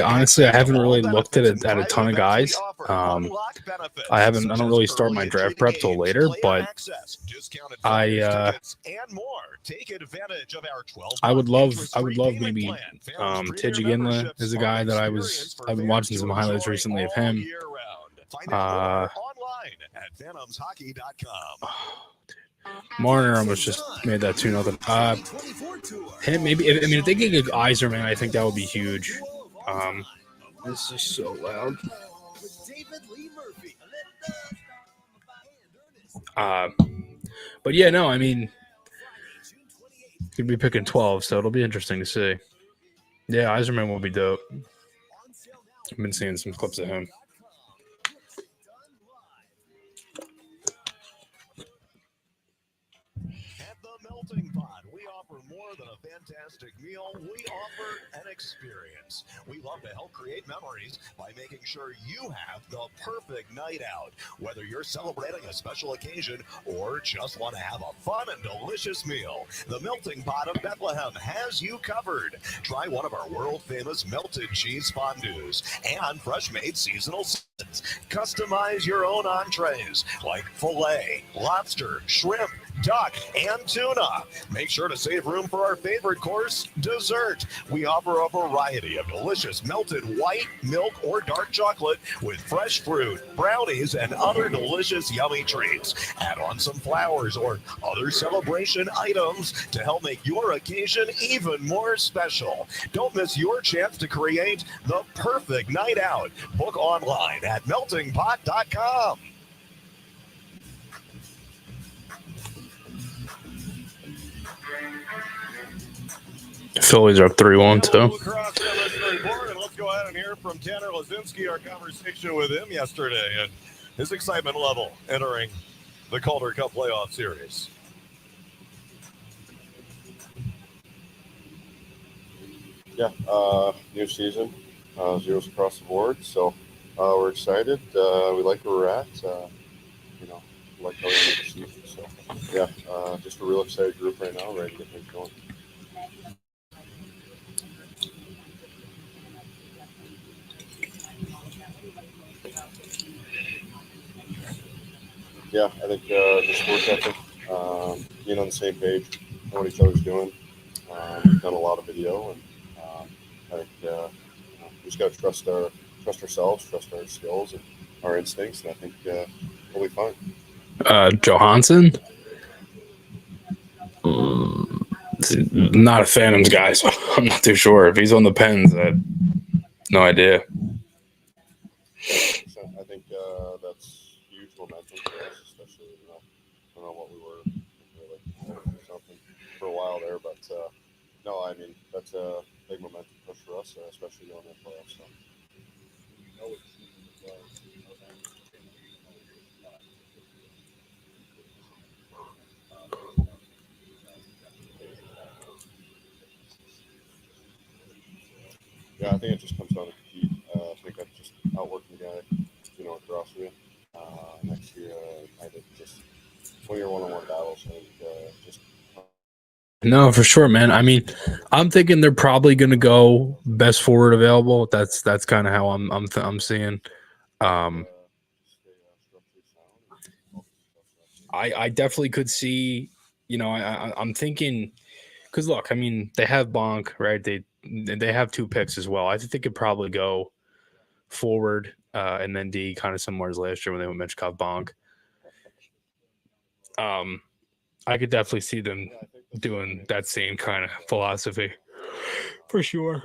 honestly, I haven't really looked at it at a ton of guys. I don't really start my draft prep till later, but I would love maybe 𝐊𝐔𝐑 is a guy that I've been watching some highlights recently of him. Marner almost just made that 2-0. Him maybe. I mean, if they get 𝐼𝐷𝐷, I think that would be huge. This is so loud. But yeah, no, I mean, could be picking 12, so it'll be interesting to see. Yeah, 𝐼𝐷𝐷 will be dope. I've been seeing some clips of him. At the Melting Pot, we offer more than a fantastic meal. We offer an experience. We love to help create memories by making sure you have the perfect night out. Whether you're celebrating a special occasion or just want to have a fun and delicious meal, the Melting Pot of Bethlehem has you covered. Try one of our world-famous melted cheese fondues and fresh-made seasonal salads. Customize your own entrees like filet, lobster, shrimp, duck, and tuna. Make sure to save room for our favorite course, dessert. We offer a variety of delicious melted white, milk, or dark chocolate with fresh fruit, brownies, and other delicious yummy treats. Add on some flowers or other celebration items to help make your occasion even more special. Don't miss your chance to create the perfect night out. Book online at meltingpot.com. Phillies are up 3-1 too. Let's go ahead and hear from Tanner Lazinski, our conversation with him yesterday, and his excitement level entering the Calder Cup playoff series. Yeah, new season, zeros across the board. So we're excited. We like where we're at. Like how we ended the season. So yeah, just a real excited group right now, ready to get things going. Yeah, I think just work ethic, being on the same page, know what each other's doing. We've done a lot of video, and I think we just got to trust ourselves, trust our skills and our instincts, and I think we'll be fine. Johansson? Not a Phantoms guy, so I'm not too sure. If he's on the Pens, I have no idea. So I think that's huge momentum for us, especially, I don't know what we were or something for a while there, but no, I mean, that's a big momentum push for us, especially going into playoffs. So. Yeah, I think it just comes down to compete. I think I've just outworking the guy, across me. Next year, I did just 20 one-on-one battles, and just. No, for sure, man. I mean, I'm thinking they're probably going to go best forward available. That's kind of how I'm seeing. I definitely could see. I'm thinking Because look, I mean, they have Bonk, right? They have 2 picks as well. I think they could probably go forward and then D, kind of similar as last year when they went Michkov Bonk. I could definitely see them doing that same kind of philosophy for sure.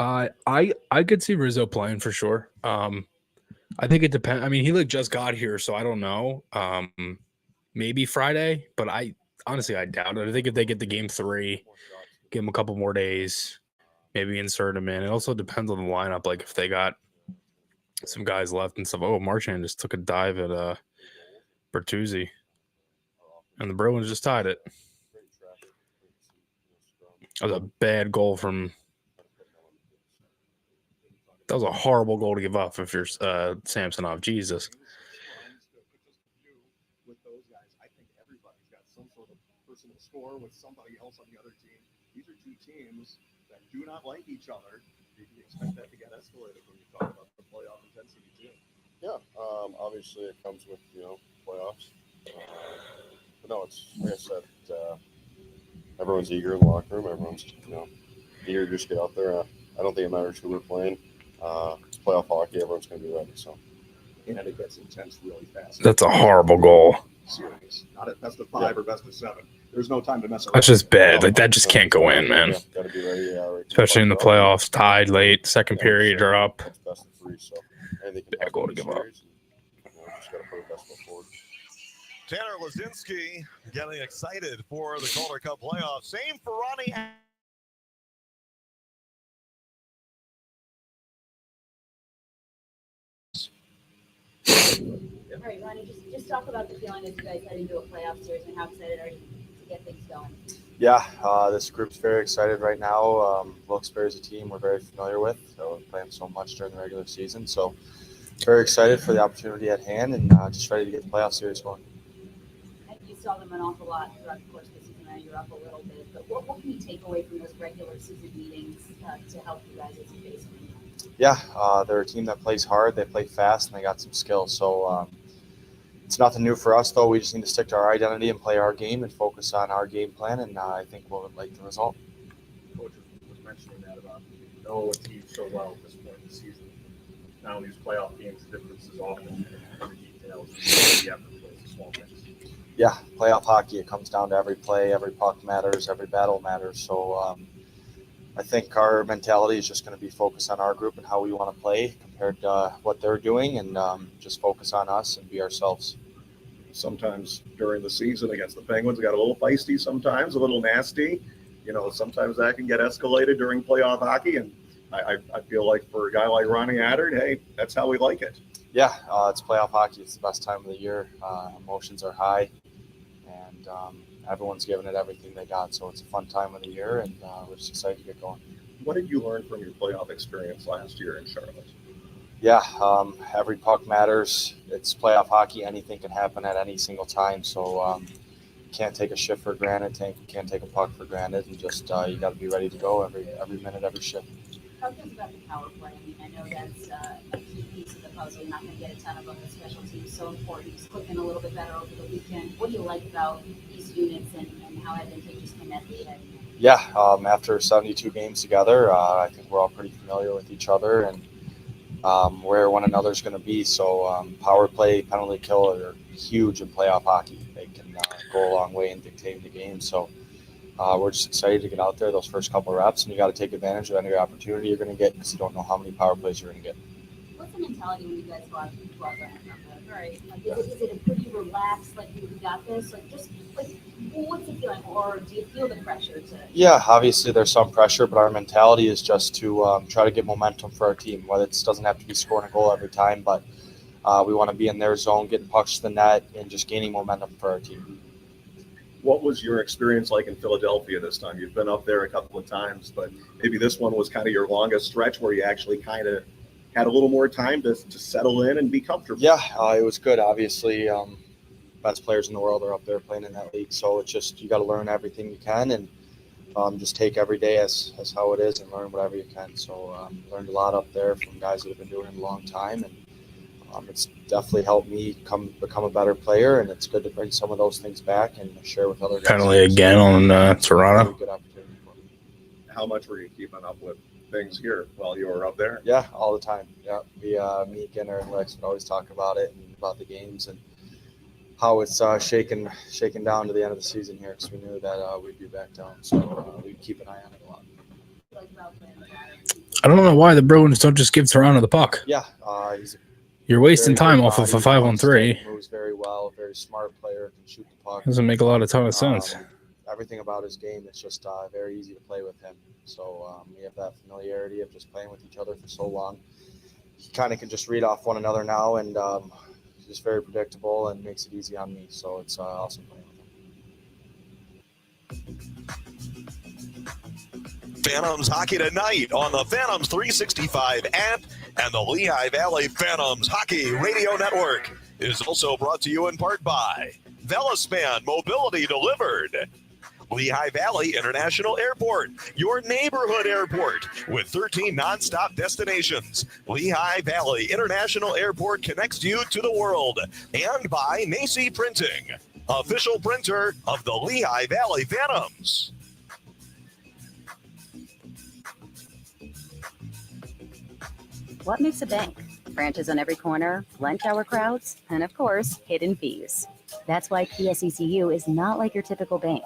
I could see Rizzo playing for sure. I think it depends. I mean, he just got here, so I don't know. Maybe Friday, but I honestly doubt it. I think if they get the game 3, give him a couple more days, maybe insert him in. It also depends on the lineup. Like if they got some guys left and stuff. Oh, Marchand just took a dive at Bertuzzi, and the Bruins just tied it. That was a bad goal from. That was a horrible goal to give up if you're Samsonov. Jesus. With those guys, I think everybody's got some sort of personal score with somebody else on the other team. These are 2 teams that do not like each other. You expect that to get escalated when you talk about the playoff intensity too. Yeah, obviously it comes with playoffs. But no, it's like I said, everyone's eager in the locker room. Everyone's eager to just get out there. I don't think it matters who we're playing. Playoff hockey, everyone's going to be ready. So, And it gets intense really fast. That's a horrible goal. Series, not at best of 5 or best of 7. There's no time to mess around. That's just bad. Like that just can't go in, man. Yeah, got to be ready. Especially in the playoffs, tied late, second period or up. It's best of 3, so anything can Bad goal to give up. Just got to put our best foot forward. Tanner Lazinski getting excited for the Calder Cup playoffs. Same for Ronnie. All right, Ronnie, just talk about the feeling as you guys head into a playoff series and how excited are you to get things going? Yeah, this group's very excited right now. Wilkes-Barre is a team we're very familiar with. So we're playing so much during the regular season. So very excited for the opportunity at hand and just ready to get the playoff series going. You saw them an awful lot throughout the course of the season. Now you're up a little bit. But what can you take away from those regular season meetings to help you guys as you face them? Yeah, they're a team that plays hard. They play fast, and they got some skill. So it's nothing new for us, though. We just need to stick to our identity and play our game and focus on our game plan, and I think we'll like the result. Coach was mentioning that about a team so well at this point in the season. Now these playoff games, the difference is often in the details. The effort plays a small things. Yeah, playoff hockey, it comes down to every play, every puck matters, every battle matters. So I think our mentality is just going to be focused on our group and how we want to play compared to what they're doing, and just focus on us and be ourselves. Sometimes during the season against the Penguins, it got a little feisty sometimes, a little nasty. Sometimes that can get escalated during playoff hockey, and I feel like for a guy like Ronnie Adder, hey, that's how we like it. Yeah, it's playoff hockey. It's the best time of the year. Emotions are high, and everyone's giving it everything they got. So it's a fun time of the year, and we're just excited to get going. What did you learn from your playoff experience last year in Charlotte? Yeah, every puck matters. It's playoff hockey. Anything can happen at any single time. So can't take a shift for granted. Can't take a puck for granted, and just you got to be ready to go every minute, every shift. Talk to us about the power play. I mean, I know that's a key piece of the puzzle. You're not going to get a ton of them. The special teams so important. It's clicking a little bit better over the weekend. What do you like about these units and how advantageous can that be? Yeah, after 72 games together, I think we're all pretty familiar with each other and where one another's going to be. So power play, penalty kill are huge in playoff hockey. They can go a long way in dictating the game. So we're just excited to get out there those first couple of reps, and you got to take advantage of any opportunity you're going to get because you don't know how many power plays you're going to get. What's the mentality when you guys go out there and all right? Like, is it a pretty relaxed, like, we got this? Like, just, like, what's the feeling? Or do you feel the pressure to? Yeah, obviously there's some pressure, but our mentality is just to try to get momentum for our team. Whether it doesn't have to be scoring a goal every time, but we want to be in their zone, getting pucks to the net, and just gaining momentum for our team. What was your experience like in Philadelphia this time? You've been up there a couple of times, but maybe this one was kind of your longest stretch where you actually kind of had a little more time to settle in and be comfortable. Yeah, it was good. Obviously, best players in the world are up there playing in that league. So it's just you got to learn everything you can and just take every day as how it is and learn whatever you can. So learned a lot up there from guys that have been doing it a long time, and it's definitely helped me become a better player, and it's good to bring some of those things back and share with other guys. Penalty again on Toronto. Good opportunity for me. How much were you keeping up with things here while you were up there? Yeah, all the time. Yeah, me, Ginner, and Lex would always talk about it and about the games and how it's shaking down to the end of the season here, because we knew that we'd be back down. So we'd keep an eye on it a lot. I don't know why the Bruins don't just give Toronto the puck. Yeah, You're wasting very time good off of a body, 5-on-3. Moves very well, very smart player, can shoot the puck. Doesn't make a ton of sense. Everything about his game, it's just very easy to play with him. So we have that familiarity of just playing with each other for so long. He kind of can just read off one another now, and he's just very predictable and makes it easy on me. So it's awesome playing with him. Phantoms hockey tonight on the Phantoms 365 app and the Lehigh Valley Phantoms Hockey Radio Network is also brought to you in part by Velaspan Mobility Delivered, Lehigh Valley International Airport, your neighborhood airport with 13 nonstop destinations. Lehigh Valley International Airport connects you to the world, and by Macy Printing, official printer of the Lehigh Valley Phantoms. What makes a bank? Branches on every corner, lunch hour crowds, and of course, hidden fees. That's why PSECU is not like your typical bank.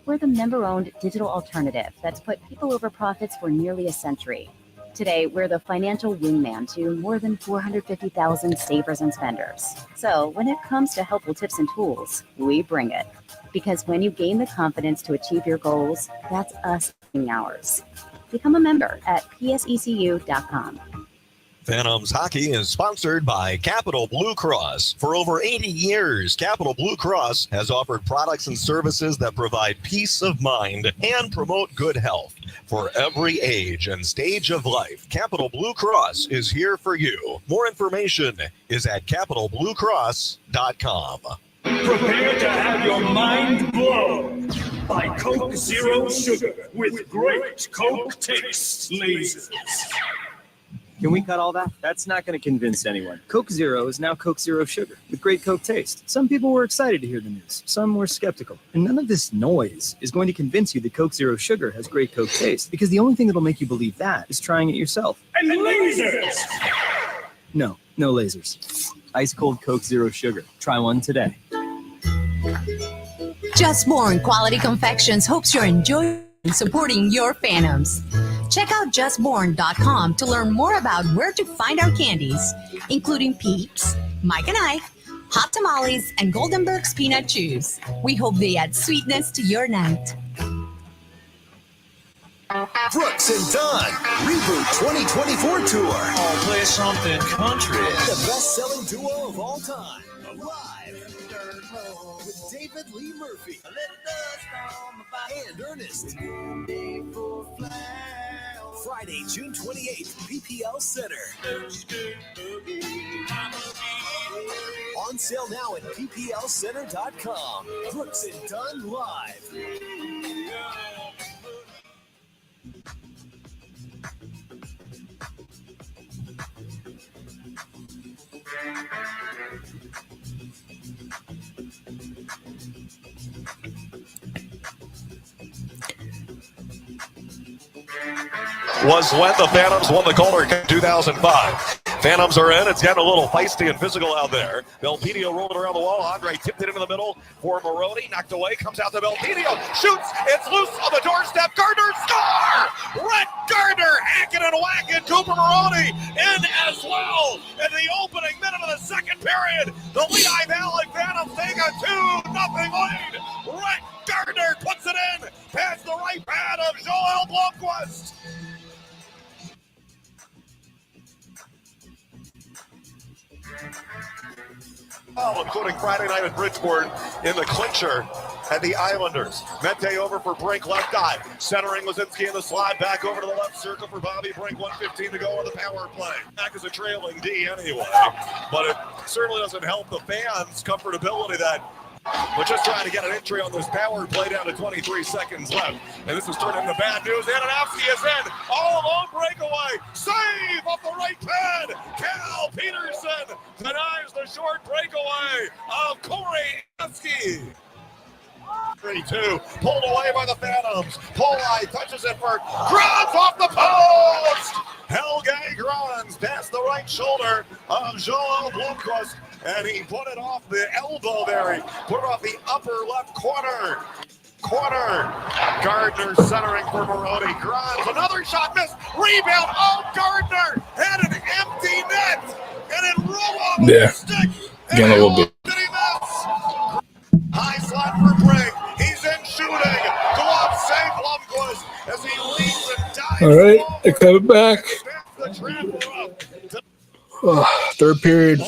We're the member-owned digital alternative that's put people over profits for nearly a century. Today, we're the financial wingman to more than 450,000 savers and spenders. So when it comes to helpful tips and tools, we bring it. Because when you gain the confidence to achieve your goals, that's us doing ours. Become a member at psecu.com. Phantoms Hockey is sponsored by Capital Blue Cross. For over 80 years, Capital Blue Cross has offered products and services that provide peace of mind and promote good health. For every age and stage of life, Capital Blue Cross is here for you. More information is at capitalbluecross.com. Prepare to have your mind blown by Coke Zero Sugar with great Coke taste lasers. Can we cut all that? That's not going to convince anyone. Coke Zero is now Coke Zero Sugar with great Coke taste. Some people were excited to hear the news. Some were skeptical. And none of this noise is going to convince you that Coke Zero Sugar has great Coke taste, because the only thing that'll make you believe that is trying it yourself. And lasers! No lasers. Ice cold Coke Zero Sugar. Try one today. Just Born Quality Confections hopes you're enjoying and supporting your Phantoms. Check out justborn.com to learn more about where to find our candies, including Peeps, Mike and Ike, Hot Tamales, and Goldenberg's Peanut Chews. We hope they add sweetness to your night. Brooks and Dunn Reboot 2024 Tour. I'll play something country. The best-selling duo of all time. Live with David Lee Murphy and Ernest. Friday, June 28th, PPL Center. On sale now at pplcenter.com. Brooks and Dunn Live. Was when the Phantoms won the Calder Cup 2005. Phantoms are in. It's getting a little feisty and physical out there. Belpedio rolled it around the wall. Andre tipped it into the middle for Marody. Knocked away. Comes out to Belpedio. Shoots. It's loose on the doorstep. Gardner score! Brett Gardner hacking and whacking. Cooper Marody in as well. In the opening minute of the second period, the Lehigh Valley Phantoms take a 2-0 lead. Brett Gardner puts it in past the right pad of Joel Blomqvist. Including Friday night at Bridgeport in the clincher at the Islanders. Mete over for Brink, left eye. Centering Lazinski in the slide, back over to the left circle for Bobby Brink. 1:15 to go on the power play. Back as a trailing D anyway, but it certainly doesn't help the fans' comfortability that But just trying to get an entry on this power play down to 23 seconds left. And this is turning into bad news. Adanovsky is in. All alone breakaway. Save off the right pad. Cal Peterson denies the short breakaway of Corey Adanovsky. 3-2. Pulled away by the Phantoms. Polai touches it for Grans off the post. 𝐏𝐿𝐔𝐑 Grans past the right shoulder of Joel Blomqvist. And he put it off the elbow there. He put it off the upper left corner. Gardner centering for Marody. Grans, another shot missed. Rebound. Oh, Gardner had an empty net. And it rolled off the stick. Again, a little bit. Did he miss? High slot for Brink. He's in shooting. Glove save Blomqvist as he leads and dives. All right, they're coming back. The trapper up. Third period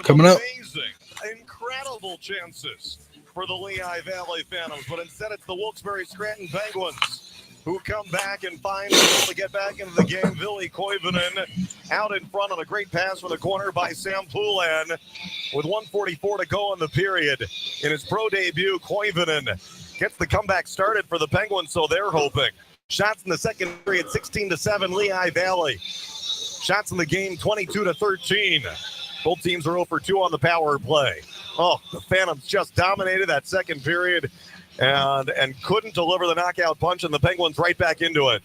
coming up. Amazing, incredible chances for the Lehigh Valley Phantoms, but instead it's the Wilkes-Barre-Scranton Penguins who come back and find able to get back into the game. Ville Koivunen out in front on a great pass from the corner by Sam Poulin. With 1:44 to go in the period. In his pro debut, Koivunen gets the comeback started for the Penguins, so they're hoping. Shots in the second period, 16-7 Lehigh Valley. Shots in the game, 22-13. Both teams are 0 for 2 on the power play. Oh, the Phantoms just dominated that second period and couldn't deliver the knockout punch, and the Penguins right back into it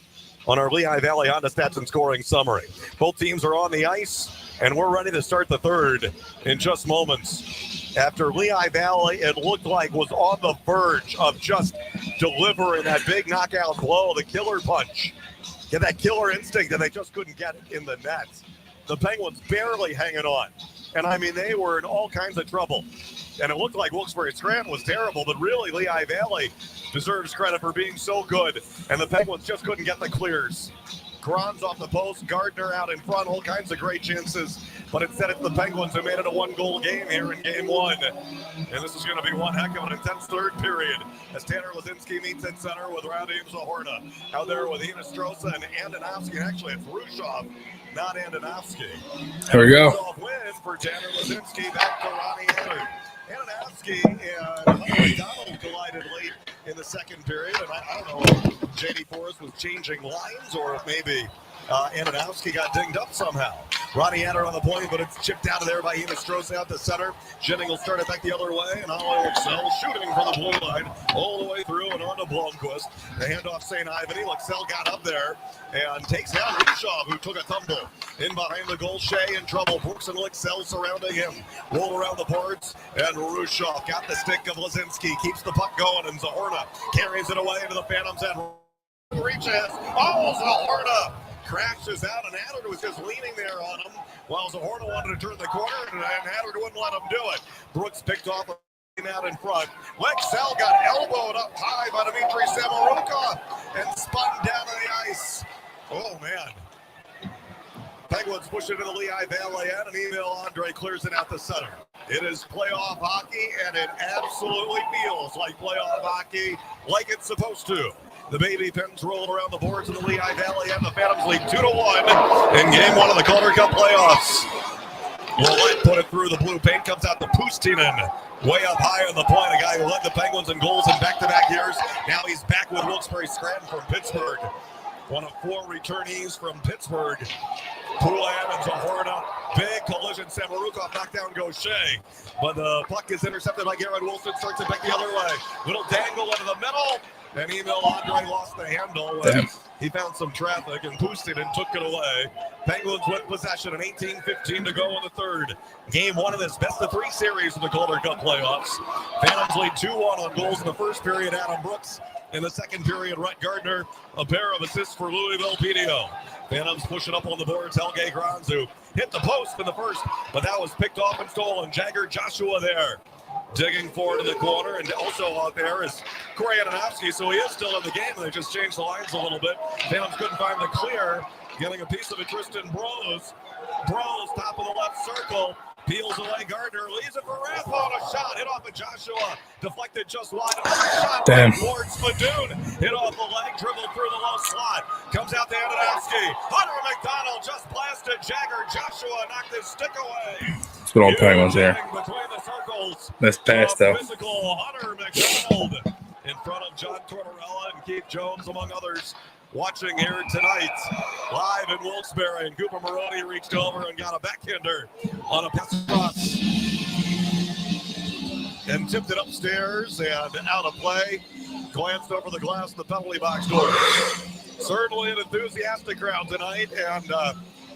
on our Lehigh Valley Honda Stats and Scoring Summary. Both teams are on the ice, and we're ready to start the third in just moments. After Lehigh Valley, it looked like was on the verge of just delivering that big knockout blow, the killer punch. Get that killer instinct, and they just couldn't get it in the net. The Penguins barely hanging on. And, I mean, they were in all kinds of trouble. And it looked like Wilkes-Barre-Scranton was terrible, but really Lehigh Valley deserves credit for being so good. And the Penguins just couldn't get the clears. Grans off the post, Gardner out in front, all kinds of great chances. But instead it's the Penguins who made it a one-goal game here in game one. And this is going to be one heck of an intense third period as Tanner Lazinski meets at center with Radim Zahorna. Out there with Hinostroza and Andonovsky. And actually it's Rushov, not Andonovsky. Here we go. Win for Tanner Lazinski, back to Ronnie Henry. Andonovsky and McDonald collided late in the second period, and I don't know if J.D. Forrest was changing lines or if maybe Andonovsky got dinged up somehow. Ronnie Henry on the point, but it's chipped out of there by Hinostroza out the center. Jennings will start it back the other way, and Liksell shooting from the blue line all the way through and on to Blomqvist. The handoff St. Ivany. Liksell got up there and takes down Rushov, who took a tumble. In behind the goal, Shea in trouble. Brooks and Liksell surrounding him. Roll around the boards, and Rushov got the stick of Lazinski. Keeps the puck going, and Zahorna carries it away into the Phantoms and reaches. Oh, Zahorna crashes out, and Haddard was just leaning there on him while Zahorna wanted to turn the corner, and Haddard wouldn't let him do it. Brooks picked off out in front. Liksell got elbowed up high by Dmitry Samorukov and spun down to the ice. Oh, man. Penguins push it to the Lehigh Valley end, and Emil Andre clears it out the center. It is playoff hockey, and it absolutely feels like playoff hockey, like it's supposed to. The baby Pens rolled around the boards in the Lehigh Valley, and the Phantoms lead 2-1 in game one of the Calder Cup playoffs. Willett put it through the blue paint, comes out to Pustinen. Way up high on the point, a guy who led the Penguins in goals in back-to-back years. Now he's back with Wilkes-Barre-Scranton from Pittsburgh. One of 4 returnees from Pittsburgh. Poulin and Zahorna. Big collision. Samorukov knocked down Gaucher. But the puck is intercepted by Garrett Wilson. Starts it back the other way. Little dangle into the middle. And Emil Andre lost the handle. He found some traffic and boosted and took it away. Penguins with possession and 18-15 to go in the third. Game one of this best-of-3 series of the Calder Cup playoffs. Phantoms lead 2-1 on goals in the first period. Adam Brooks. In the second period, Rhett Gardner, a pair of assists for Louisville PDO. Phantoms pushing up on the boards. 𝐿𝐔𝐑 Grans, who hit the post in the first, but that was picked off and stolen. Jagger Joshua there, digging forward to the corner, and also out there is Corey Adanovsky, so he is still in the game. They just changed the lines a little bit. Phantoms couldn't find the clear, getting a piece of it. Tristan Brose, top of the left circle. Peels away Gardner, leaves it for Rathbone. A shot hit off of Joshua, deflected just wide. Another shot towards Spadoon, hit off the leg, dribbled through the low slot. Comes out to Adanovsky. Hunter McDonald just blasted Jagger. Joshua knocked his stick away. Let's go on Penguins here. Between the circles Nice pass, though. Physical Hunter McDonald in front of John Tortorella and Keith Jones, among others, watching here tonight. Live in Wilkes-Barre, and Cooper Maroney reached over and got a backhander on a pass cross and tipped it upstairs and out of play. Glanced over the glass in the penalty box door. Certainly an enthusiastic crowd tonight, and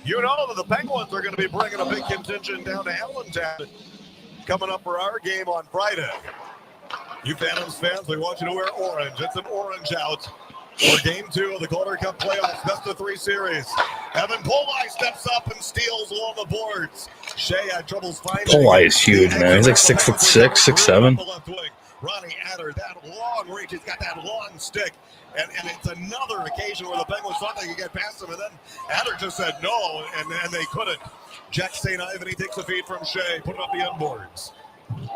you know that the Penguins are going to be bringing a big contingent down to Allentown coming up for our game on Friday. You Phantoms fans, we want you to wear orange. It's an orange out for Game 2 of the Calder Cup playoffs, best-of-3 series. Evan Polai steps up and steals along the boards. Shea had troubles finding. Polai is huge, man. He's like 6'6", 6'7". Ronnie Adder, that long reach. He's got that long stick. And it's another occasion where the Penguins thought they could get past him, and then Adder just said no, and they couldn't. Jack St. Ivan, he takes a feed from Shea, put it up the inboards.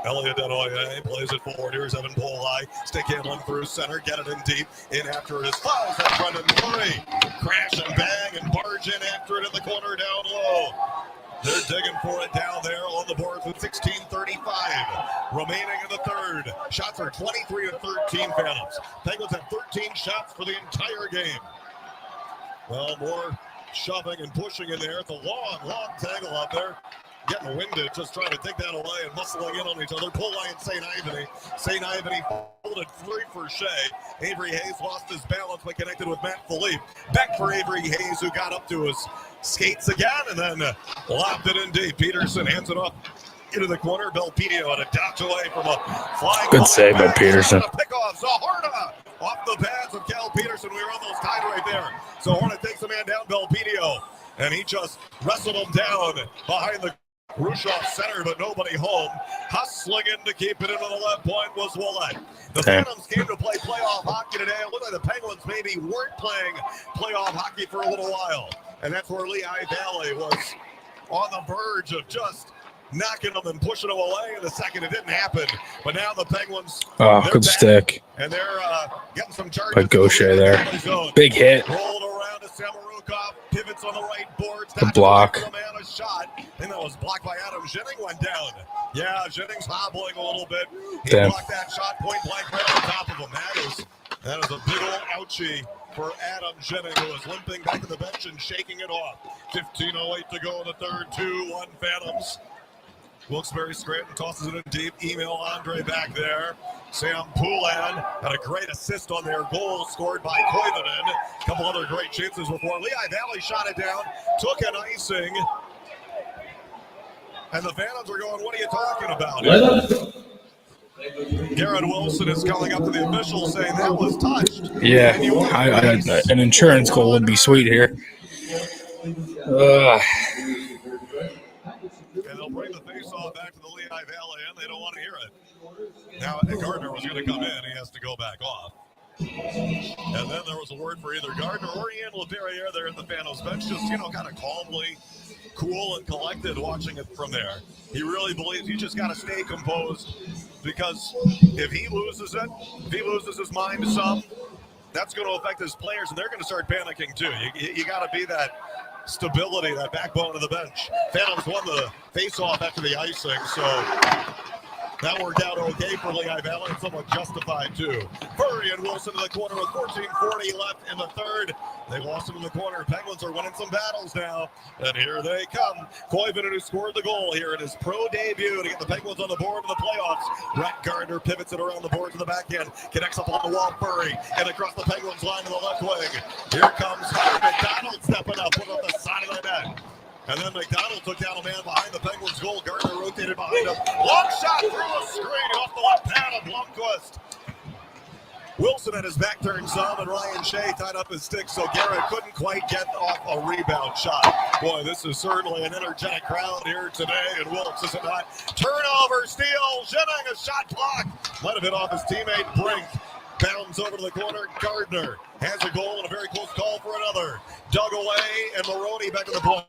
Elliot Denoye plays it forward. Here's Evan Polai. Stick handling through center. Get it in deep. In after it is fouls at front and three. Crash and bang and barge in after it in the corner down low. They're digging for it down there on the boards with 16:35 remaining in the third. Shots are 23-13 Phantoms. Penguins have 13 shots for the entire game. Well, more shoving and pushing in there. It's a long tangle out there. Getting winded, just trying to take that away and muscling in on each other. Polai and St. Ivany. St. Ivany folded free for Shea. Avery Hayes lost his balance but connected with Matt Philippe. Back for Avery Hayes, who got up to his skates again and then lobbed it in deep. Peterson hands it off into the corner. Belpedio had a dodge away from a flying. Good save by Peterson. Pickoff. Zahorna off the pads of Cal Peterson. We were almost tied right there. Zahorna takes the man down, Belpedio, and he just wrestled him down behind the Rushoff center, but nobody home. Hustling in to keep it into the left point was Willett. The Phantoms came to play playoff hockey today. It looked like the Penguins maybe weren't playing playoff hockey for a little while. And that's where Lehigh Valley was on the verge of just knocking them and pushing them away in the second. It didn't happen. But now the Penguins, good stick. and they're getting some charges. By 𝐿𝐿𝐿 there. Big hit. Rolled around to Samorukov, pivots on the right boards. The block. A shot, and that was blocked by Adam Jennings, went down. Yeah, Jennings hobbling a little bit. He blocked that shot point blank right on top of him. That is a big old ouchie for Adam Jennings, who is limping back to the bench and shaking it off. 15:08 to go in the third. 2-1 Phantoms. Wilkes-Barre Scranton tosses it in deep. Email Andre back there. Sam Poulin had a great assist on their goal scored by Koivunen. A couple other great chances before. Lehigh Valley shot it down, took an icing. And the Phantoms are going, what are you talking about? Garrett Wilson is calling up to the officials saying that was touched. Yeah, an insurance goal would be sweet here. And they'll bring the face-off back to the Lehigh Valley, and they don't want to hear it. Now, Gardner was going to come in. He has to go back off. And then there was a word for either Gardner or Ian LePerriere there at the Phantoms bench, just, kind of calmly, cool and collected watching it from there. He really believes you just got to stay composed, because if he loses it, if he loses his mind some, that's going to affect his players, and they're going to start panicking too. You got to be that stability, that backbone of the bench. Phantoms won the face-off after the icing, so that worked out okay for Lehigh Valley and somewhat justified too. Furry and Wilson in the corner with 14:40 left in the third. They lost him in the corner. Penguins are winning some battles now, and here they come. Koivunen, who scored the goal here in his pro debut to get the Penguins on the board in the playoffs. Brett Gardner pivots it around the board to the back end, connects up on the wall. Furry and across the Penguins line to the left wing. Here comes McDonald stepping up, put on the side of the net. And then McDonald took down a man behind the Penguins' goal. Gardner rotated behind him. Long shot through a screen off the left pad of Blomqvist. Wilson had his back turned some, and Ryan Shea tied up his stick, so Garrett couldn't quite get off a rebound shot. Boy, this is certainly an energetic crowd here today, and Wilkes is not. Turnover, steal, Jennings, a shot block. Might have hit off his teammate Brink. Bounds over to the corner. Gardner has a goal and a very close call for another. Dug away, and Maroney back to the point.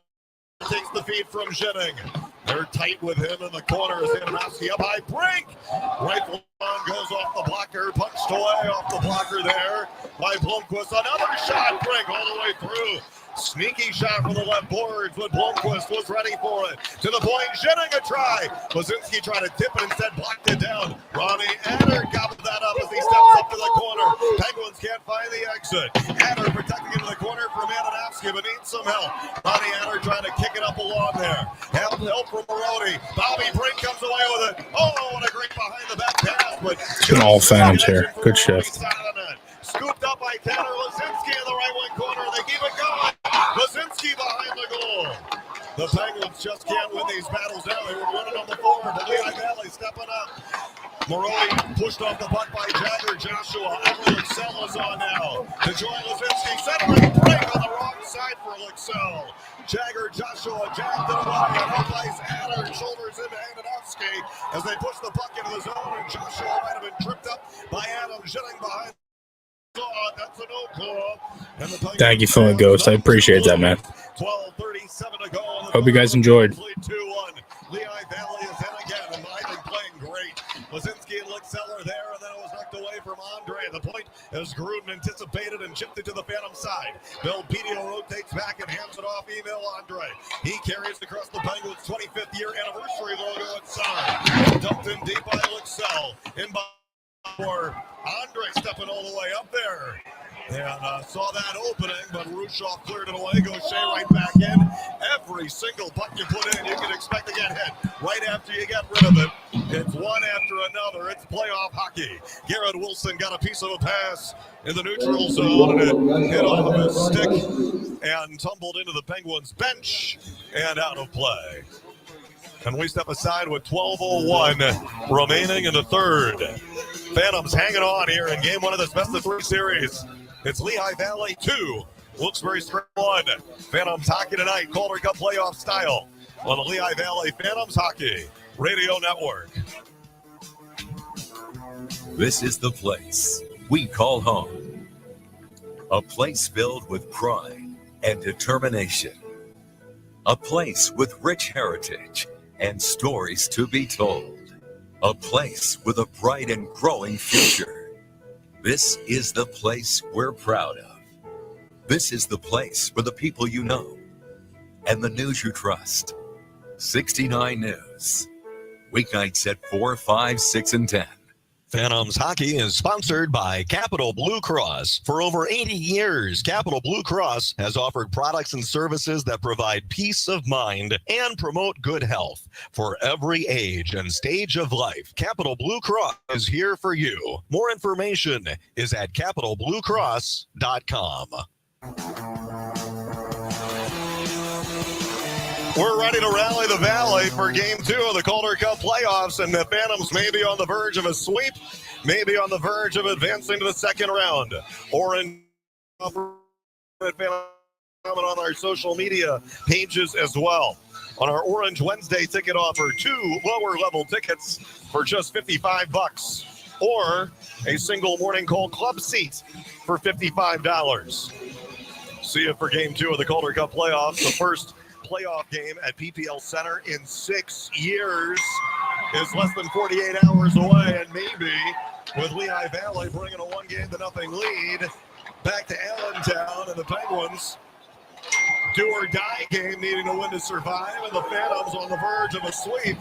Takes the feed from Jennings. They're tight with him in the corner as Adamovsky up high. Brink! Rifle on, goes off the blocker. Punched away off the blocker there by Blomqvist. Another shot. Brink all the way through Sneaky shot from the left boards, but Blomqvist was ready for it. To the point, Schenning a try. Lazinski tried to tip it, instead blocked it down. Ronnie Adder gobbled that up as he steps up to the corner. Penguins can't find the exit. Adder protecting into the corner from Adanovsky, but needs some help. Ronnie Adder trying to kick it up along there. Help from Marody. Bobby Brink comes away with it. Oh, what a great behind the back pass. But all Phantoms here. Good shift. Scooped up by Tanner Lazinski in the right wing corner. They keep it going. Lazinski behind the goal. The Penguins just can't win these battles now. They were winning on the forward, but Lehigh Valley stepping up. Marody pushed off the puck by Jagger. Joshua Licksell is on now. To join Lazinski. Centering break on the wrong side for Licksell. Jagger, Joshua jacked it away. And up ice, Adder shoulders into Adanovsky as they push the puck into the zone. And Joshua might have been tripped up by Adam Schenning behind. That's a no call. Thank you for the ghost. I appreciate that, man. 12:37 to go. Hope you guys enjoyed. 2-1. Lehigh Valley is in again, and Biden playing great. Lazinski and Licksell are there, and then it was knocked away from Andre. The point as Gruden anticipated and chipped it to the Phantom side. Belpedio rotates back and hands it off. Email Andre. He carries across the Penguins' 25th year anniversary logo inside. Dumped in deep by Licksell. In by for Andre stepping all the way up there. And saw that opening, but Rushoff cleared it away. Gaucher right back in. Every single puck you put in, you can expect to get hit right after you get rid of it. It's one after another. It's playoff hockey. Garrett Wilson got a piece of a pass in the neutral zone, and it hit off of his stick and tumbled into the Penguins bench and out of play. And we step aside with 12:01 remaining in the third. Phantoms hanging on here in game one of this best-of-3 series. It's Lehigh Valley 2, Wilkes-Barre Spring 1. Phantoms hockey tonight, Calder Cup playoff style on the Lehigh Valley Phantoms Hockey Radio Network. This is the place we call home. A place filled with pride and determination. A place with rich heritage and stories to be told. A place with a bright and growing future. This is the place we're proud of. This is the place for the people you know and the news you trust. 69 News. Weeknights at 4, 5, 6, and 10. Phantoms Hockey is sponsored by Capital Blue Cross. For over 80 years, Capital Blue Cross has offered products and services that provide peace of mind and promote good health. For every age and stage of life, Capital Blue Cross is here for you. More information is at capitalbluecross.com. We're ready to rally the Valley for Game 2 of the Calder Cup playoffs, and the Phantoms may be on the verge of a sweep, maybe on the verge of advancing to the second round. Orange on our social media pages as well. On our Orange Wednesday ticket offer, 2 lower-level tickets for just $55, or a single Morning Call Club seat for $55. See you for Game 2 of the Calder Cup playoffs, the first playoff game at PPL Center in 6 years is less than 48 hours away, and maybe with Lehigh Valley bringing a 1-0 lead back to Allentown, and the Penguins do-or-die game needing to win to survive, and the Phantoms on the verge of a sweep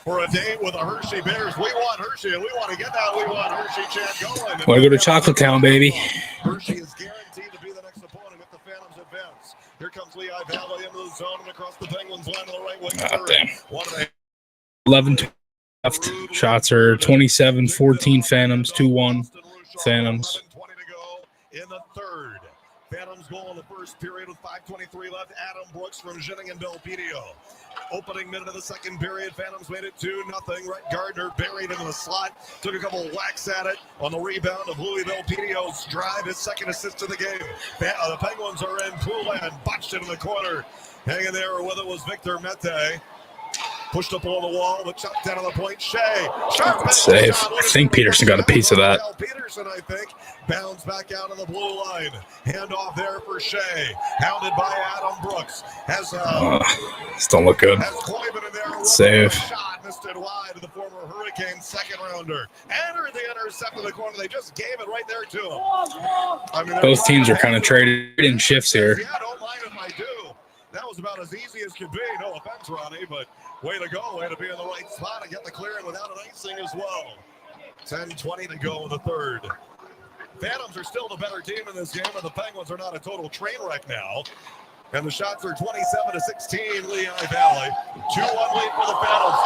for a date with the Hershey Bears. We want Hershey, and we want to get that We Want Hershey chant going. Want to go to Chocolate Town, baby? Hershey is guaranteed to be the next opponent if the Phantoms advance. Here comes Lehigh Valley into the zone and across the Penguins line to the right wing. Damn. 11 left. Shots are 27-14 Phantoms, 2-1 Phantoms. 20 to go in the third. Phantoms goal in the first period with 5:23 left. Adam Brooks from Schenning and Belpedio. Opening minute of the second period, Phantoms made it 2-0. Rhett Gardner buried into the slot. Took a couple of whacks at it on the rebound of Louis Belpedio's drive, his second assist of the game. The Penguins are in. Poulin botched it in the corner. Hanging there with it was Victor Mete. Pushed up along the wall, but shot down on the point. Shea. Sharp save. I think Peterson got a piece of that. Peterson, I think, bounds back out on the blue line. Hand off there for Shea. Hounded by Adam Brooks. Has still look good. Has Koivu in there. Save. Shot. missed it wide to the former Hurricane second rounder. Entered the intercept in the corner. They just gave it right there to him. I mean, Both teams are kind of traded in shifts here. Yeah, don't mind if I do. That was about as easy as could be. No offense, Ronnie, but way to go. Way to be in the right spot and get the clearing without an icing as well. 10:20 to go in the third. Phantoms are still the better team in this game, and the Penguins are not a total train wreck now. And the shots are 27-16, Lehigh Valley. 2-1 lead for the Phantoms.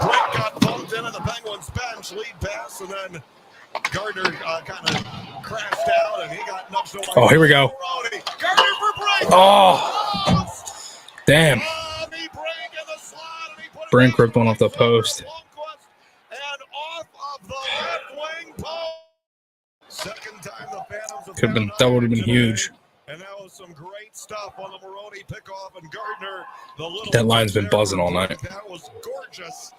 Brink got bumped in on the Penguins bench, lead pass, and then Gardner kind of crashed out, and he got nudged away. Oh, here we go. Gardner for Brink. Oh, damn. Brink ripped one off the post. And off of the left wing post. Second time the Phantoms have Could have been, that would have been huge. And that was some great stuff on the Maroney pickoff, and Gardner, the little That line's been buzzing all night. That was gorgeous.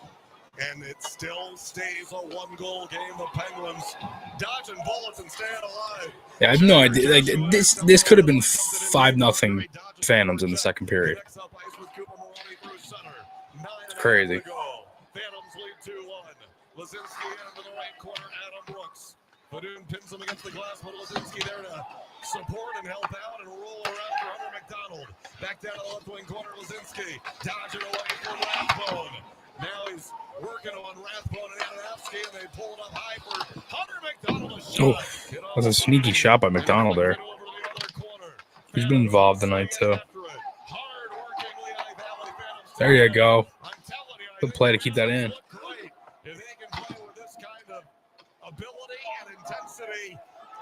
And it still stays a one-goal game. The Penguins dodging bullets and staying alive. Yeah, I have no idea. Like, this could have been 5-0 Phantoms in the second period. It's crazy. Phantoms lead 2-1. Lazinski into the right corner, Adam Brooks. Badoon pins him against the glass, but Lazinski there to support and help out and roll around for Hunter McDonald. Back down to the left wing corner, Lazinski dodging away from Rathbone. Now he's working on Rathbone and Adamowski, and they pull it up high for Hunter McDonald. Oh, that was a sneaky shot by McDonald there. He's been involved tonight, too. There you go. Good play to keep that in. If they can play with this kind of ability and intensity,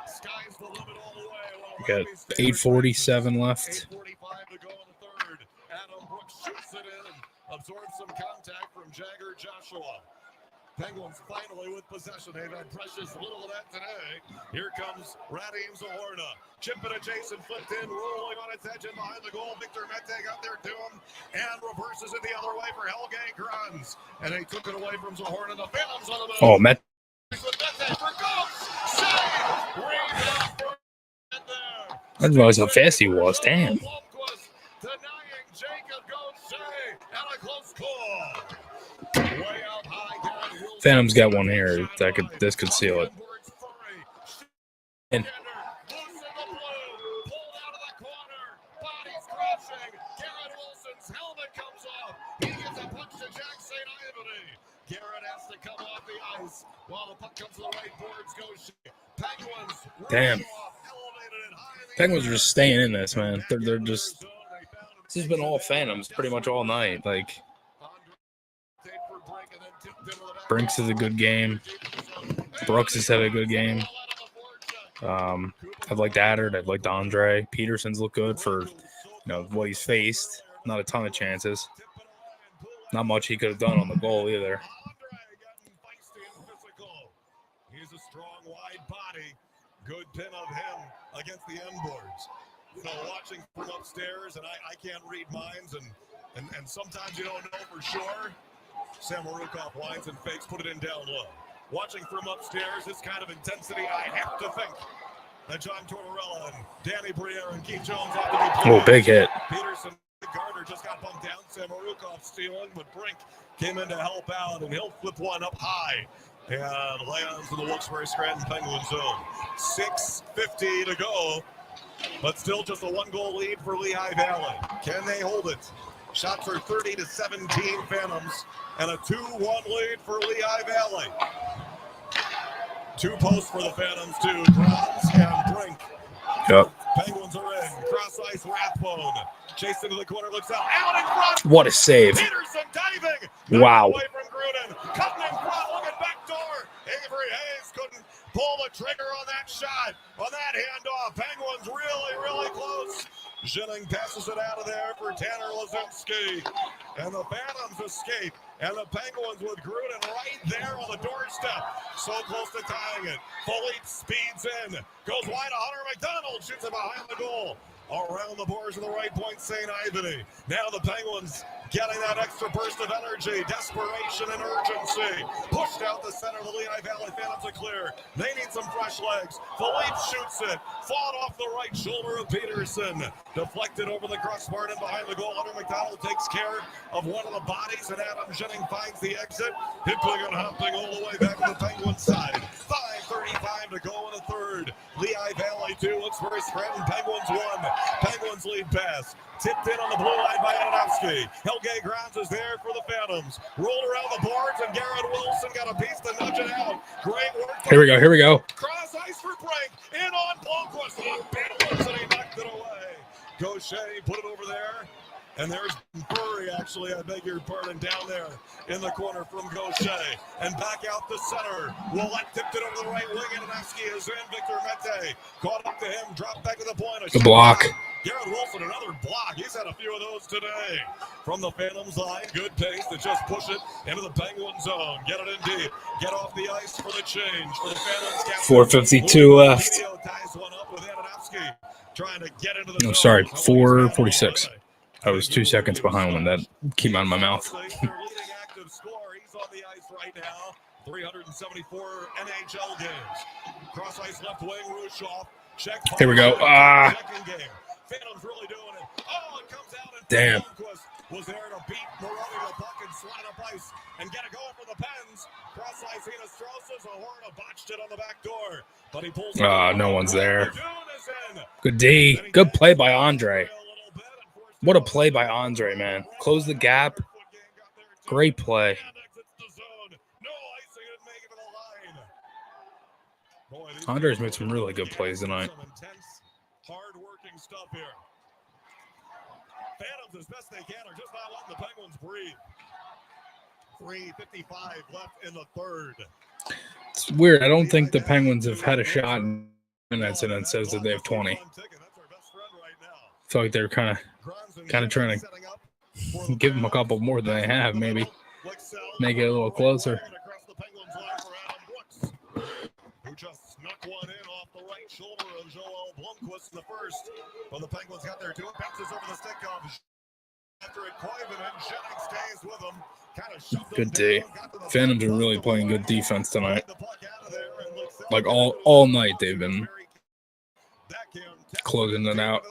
sky's the limit all the way. We got 8:47 left. 8:45 to go in the third. Adam Brooks shoots it in and absorbs some contact from Jagger Joshua. Penguins finally with possession. They've had precious little of that today. Here comes Radim Zohorna. Chip it adjacent, flipped in, rolling on its edge and behind the goal. Victor Mete got there to him and reverses it the other way for Helge Grans. And they took it away from Zohorna. The Phantoms on the move. Oh, Mete. I didn't realize how fast he was. Damn. Phantoms got one here. This could seal it. And damn. Penguins are just staying in this, man. They're just. This has been all Phantoms pretty much all night. Like, Brinks is a good game. Brooks has had a good game. I've liked Adder. I've liked Andre. Peterson's looked good for what he's faced. Not a ton of chances. Not much he could have done on the goal either. He's a strong, wide body. Good pin of him against the end boards. Watching from upstairs, and I can't read minds, and sometimes you don't know for sure. Sam Marukov winds and fakes, put it in down low. Watching from upstairs, this kind of intensity, I have to think that John Tortorella and Danny Briere and Keith Jones have to be playing. Oh, big hit. Peterson, Gardner just got bumped down. Sam Marukov stealing, but Brink came in to help out, and he'll flip one up high. And lands in the Wilkes-Barre Scranton Penguin zone. 6:50 to go, but still just a one-goal lead for Lehigh Valley. Can they hold it? Shots are 30-17 Phantoms, and a 2-1 lead for Lehigh Valley. Two posts for the Phantoms, too. Grans and Brink. Yep. Penguins are in. Cross ice, Rathbone. Chased into the corner, looks out in front. What a save. Peterson diving. Wow. Away from Gruden. Cutting in front, looking back door. Avery Hayes couldn't pull the trigger on that shot, on that handoff. Penguins really close. Jennings passes it out of there for Tanner Lazinski. And the Phantoms escape. And the Penguins with Gruden right there on the doorstep. So close to tying it. Philippe speeds in. Goes wide to Hunter McDonald. shoots it behind the goal. Around the boards of the right point, St. Ivory. Now the Penguins getting that extra burst of energy, desperation, and urgency. Pushed out the center of the Lehigh Valley Phantoms are clear. They need some fresh legs. Philippe shoots it. Fought off the right shoulder of Peterson. Deflected over the crossbar and behind the goal. Hunter McDonald takes care of one of the bodies, and Adam Jennings finds the exit. Hipping and hopping all the way back to the Penguins side. 5:35 to go in the third. Lehigh Valley 2 looks for a spread, and Penguins 1. Penguins lead pass. Tipped in on the blue line by 𝐿𝐔𝐑. 𝐆𝐔𝐑 grounds is there for the Phantoms. Rolled around the boards, and Garrett Wilson got a piece to nudge it out. Great work. Here we go. Cross ice for break. In on Blomqvist. Balance, and he knocked it away. 𝐿𝐔𝐑 put it over there. And there's Burry, actually, I beg your pardon, down there in the corner from 𝐿𝐔𝐑. And back out the center. Willett tipped it over the right wing, and 𝐿𝐔𝐑 is in. Victor Mete caught up to him, dropped back to the point. The block. Garrett Wilson, another block. He's had a few of those today. From the Phantoms line, good pace to just push it into the Penguin zone. Get it in deep. Get off the ice for the change. For the Phantoms. 4:52 left. Ties one up with 𝐿𝐔𝐑 trying to get into the No, sorry, 4:46. I was 2 seconds behind when that came out of my mouth. Their leading active scorer. He's on the ice right now. 374 NHL games. Cross ice left wing, Rushoff. Check. Here we go. Second game. Phantoms really doing it. Oh, it comes out and Damn. was there to beat Maroney the puck and slide up ice and get it going for the Pens. Cross ice, Hinostrosa. Zahorna botched it on the back door, but he pulls. No one's there. Good D. Good play by Andre. What a play by Andre, man. Close the gap. Great play. Andre's made some really good plays tonight. Hard-working stuff here. Phantoms, as best they can, are just not letting the Penguins breathe. 3:55 left in the third. It's weird. I don't think the Penguins have had a shot in minutes, and it says that they have 20. I feel like they're kind of trying to give them a couple more than they have, maybe. Make it a little closer. Who just snuck one in off the right shoulder of Joel Blomqvist in the first. But the Penguins got there too. It bounces over the stick of after it Koivunen, and Jennings stays with them. Kind of shoved Good D. Phantoms are really playing good defense tonight. Like all night they've been closing it out.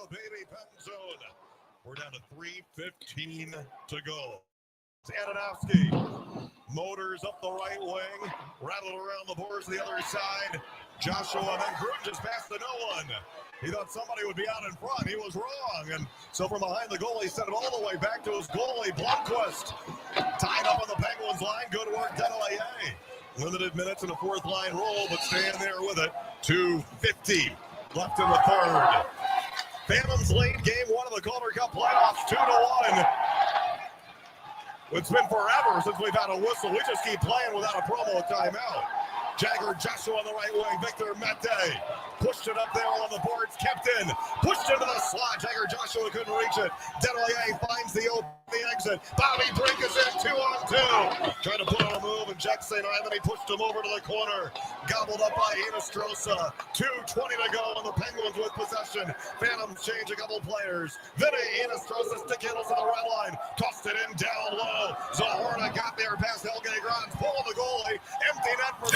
We're down to 3:15 to go. 𝐿𝐔𝐑 motors up the right wing, rattled around the boards the other side. Joshua, and then Gruden just passed to no one. He thought somebody would be out in front. He was wrong. And so from behind the goal, he sent it all the way back to his goalie, Blomqvist. Tied up on the Penguins line. Good work, 𝐿𝐔𝐑. Limited minutes in a fourth line role, but staying there with it. 2:50 left in the third. Phantoms lead game one of the Calder Cup playoffs, 2-1. It's been forever since we've had a whistle. We just keep playing without a promo timeout. Jagger Joshua on the right wing. Victor Mete pushed it up there on the boards. Kept in. Pushed into the slot. Jagger Joshua couldn't reach it. 𝐿𝐔𝐑 finds the exit. Bobby Brink is in 2-on-2. Trying to put on a move, and Jack St. Ivory pushed him over to the corner. Gobbled up by Hinostrosa. 2:20 to go, and the Penguins with possession. Phantoms change a couple players. Vinny Hinostrosa stick handles to the red line. Tossed it in down low. Zahorna got there past 𝐿𝐔𝐑 Grans. Pull the goalie.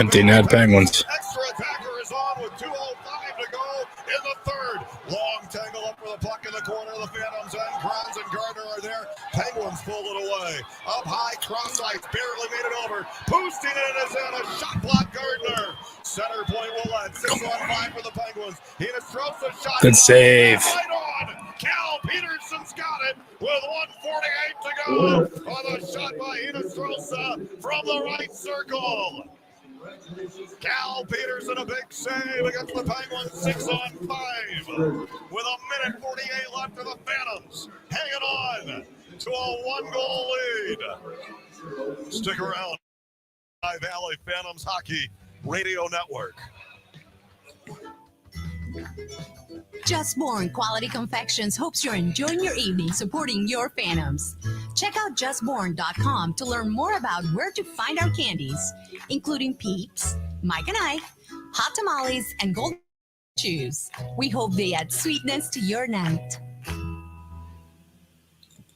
Empty net Penguins. Extra attacker is on with 2:05 to go in the third. Long tangle up for the puck in the corner. The Phantoms and Grans and Gardner are there. Penguins pull it away. Up high, cross ice, barely made it over. Puustinen is in, a shot block Gardner. Center point Willett, 6-on-5 for the Penguins. Hinostrosa shot. Good save. Right on. Cal Peterson's got it with 1:48 to go on the shot by Hinostrosa from the right circle. Cal Peterson, a big save against the Penguins, 6-on-5. With 1:48 left for the Phantoms, hanging on to a 1-goal lead. Stick around. Lehigh Valley Phantoms Hockey Radio Network. Just Born Quality Confections hopes you're enjoying your evening supporting your Phantoms. Check out justborn.com to learn more about where to find our candies, including Peeps, Mike and Ike, Hot Tamales, and Golden choose. We hope they add sweetness to your night.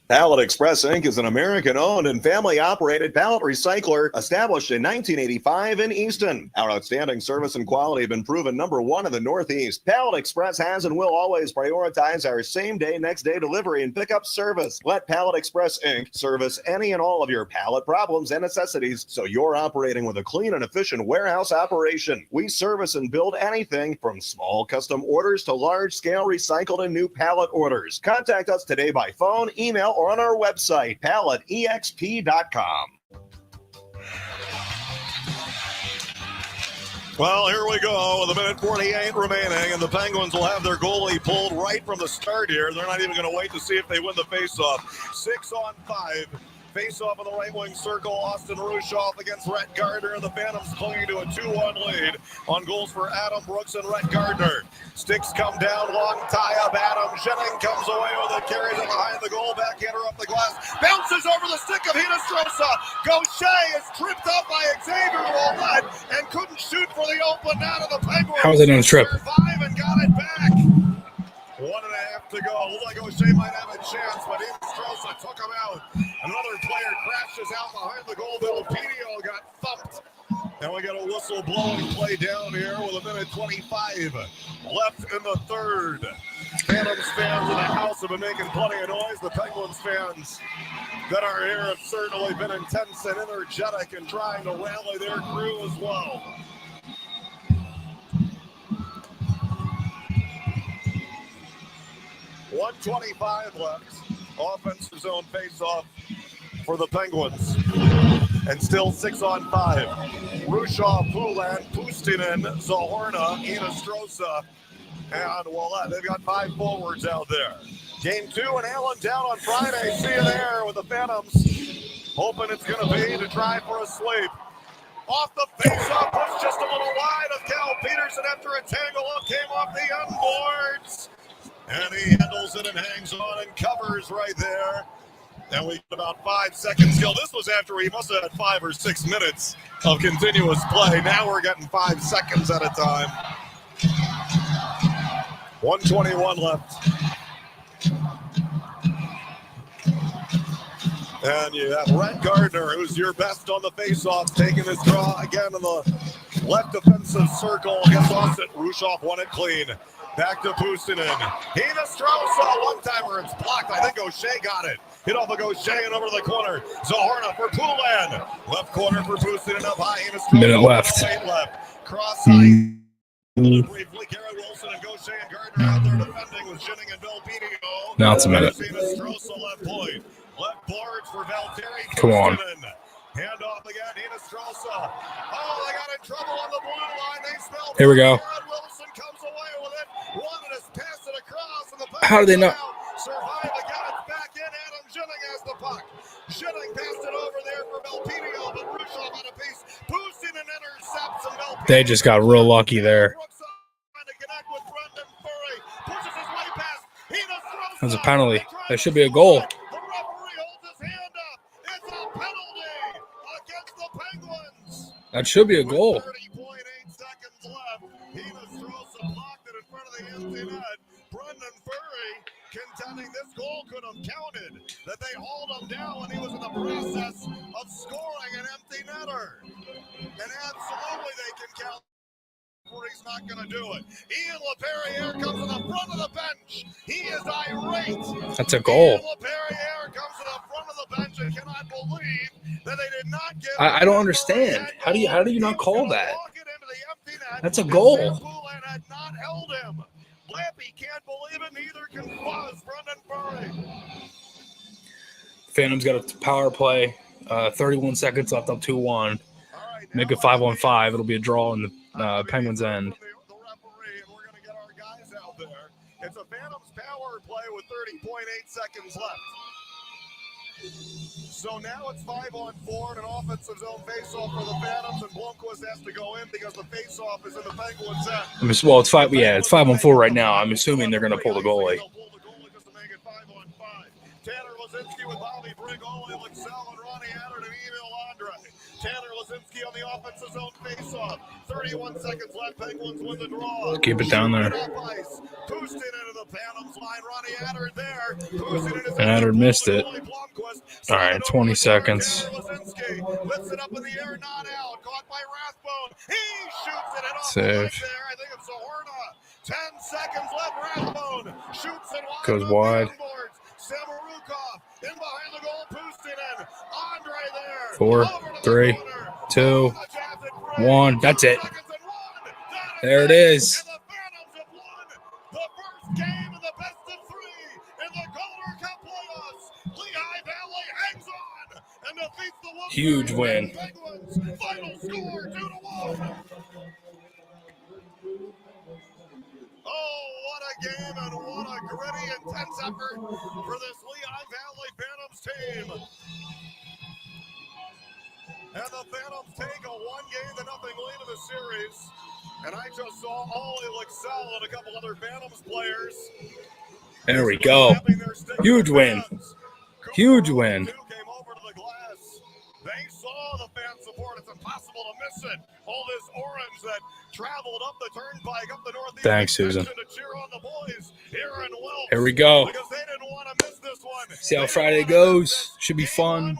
Pallet Express Inc. is an American-owned and family-operated pallet recycler established in 1985 in Easton. Our outstanding service and quality have been proven #1 in the Northeast. Pallet Express has and will always prioritize our same-day, next-day delivery and pickup service. Let Pallet Express Inc. service any and all of your pallet problems and necessities so you're operating with a clean and efficient warehouse operation. We service and build anything from small custom orders to large-scale recycled and new pallet orders. Contact us today by phone, email, or on our website, palletexp.com. Well, here we go with 1:48 remaining, and the Penguins will have their goalie pulled right from the start here. They're not even going to wait to see if they win the faceoff. 6-on-5. Face-off in the right wing circle. Austin Rushoff against Rhett Gardner. The Phantoms clinging to a 2-1 lead on goals for Adam Brooks and Rhett Gardner. Sticks come down, long tie-up. Adam Schenning comes away with it, carries it behind the goal, backhander up the glass. Bounces over the stick of Hinostroza. Gaucher is tripped up by Xavier Ouellet and couldn't shoot for the open net of the Penguins. How was it on a trip? Survived and got it back. 1.5 to go. Looked like O'Shea might have a chance, but Hinostroza took him out. Another player crashes out behind the goal. Belpedio got thumped. And we got a whistle blowing play down here with 1:25 left in the third. Phantoms fans in the house have been making plenty of noise. The Penguins fans that are here have certainly been intense and energetic and trying to rally their crew as well. .125 left. Offensive zone face-off for the Penguins. And still 6-on-5. Rushoff, Poulan, Pustinen, Zahorna, Hinostroza, and Ouellet. They've got 5 forwards out there. Game 2 in Allentown on Friday. See you there with the Phantoms. Hoping it's going to be to try for a sweep. Off the face-off, puts just a little wide of Cal Peterson after a tangle-up. Came off the end boards. And he handles it and hangs on and covers right there. And we get about 5 seconds still. This was after he must have had 5 or 6 minutes of continuous play. Now we're getting 5 seconds at a time. 1:21 left. And you have Rhett Gardner, who's your best on the face-off, taking his draw again in the left defensive circle against Austin. Rushoff won it clean. Back to Pustinen. Hinostroza, one-timer. It's blocked. I think O'Shea got it. Hit off of O'Shea and over the corner. Zahorna for Poulan. Left corner for Pustinen up high. Hinostroza. Minute left. Cross side. Briefly, Garrett Wilson and Gaucher and Gardner out there defending with Schenning and Belpedio. Now it's a minute. Hinostroza left point. Left boards for Valtteri. Come on. Hand off again. Hinostroza. Oh, they got in trouble on the blue line. They smell. Here we go. Wilson comes away with it. Wanted us pass it across, and the How do they not? Survive again. It's back in. Adam Schenning has the puck. Schenning passed it over there for Belpedio, but Rushoff had a piece. Pustinen intercepts, and Belpedio. They just got real lucky there. That was a penalty. That should be a goal. That should be a goal. 30.8 seconds left. Hinostroza blocked it in front of the empty net. Brendan Furry contending this goal could have counted, that they hauled him down when he was in the process of scoring an empty netter. And absolutely they can count. He's not going to do it. Ian LaPerriere comes to the front of the bench. He is irate. That's a goal. Ian LaPerriere comes to the front of the bench and cannot believe that they did not give. I don't understand. How do you not call that? That's a goal. Poulan had not held him. Lappy can't believe it. Neither can Buzz. Brendan Furry. Phantoms got a power play. 31 seconds left, up 2-1. Make it 5-on-5. It'll be a draw in the Penguins' end. It's a Phantoms power play with 30.8 seconds left. So now it's 5-on-4 and an offensive zone faceoff for the Phantoms, and Blomqvist has to go in because the faceoff is in the Penguins' end. Well, it's 5-on-4 right now. I'm assuming they're going to pull the goalie. Tanner Lazinski with Bobby Brigoli, Lexell, and Ronnie Adder and Emil Andre. Tanner Lazinski on the offensive zone faceoff. 31 seconds left. Penguins win the draw. Keep it down there. Boosting into the Phantoms line. Ronnie Adder there. And Adder missed it. All right, 20 seconds. Lifts it up in the air, not out. Caught by Rathbone. He shoots it off Save. there. I think it's Zahorna. 10 seconds left. Rathbone shoots it wide. Goes wide. Samorukov in behind the goal. Pustinen. Andre there. 4, 3, 2, 1. That's it. There it is. The first game of the best of 3 in the Calder Cup playoffs. Lehigh Valley hangs on and defeats the Woodbury Huge win. Penguins. Final score 2-1. Oh, what a game and what a gritty, intense effort for this Lehigh Valley Phantoms team. And the Phantoms take a 1-0 lead in the series. And I just saw Ollie Lexell and a couple other Phantoms players. There we go. Huge win. Huge win. Came over to the glass. They saw the fan support. It's impossible to miss it. All this orange that traveled up the turnpike, up the northeast. Thanks, Susan. To cheer on the boys here in Wilkes. Here we go. Because they didn't want to miss this one. See how Friday goes. Should be fun.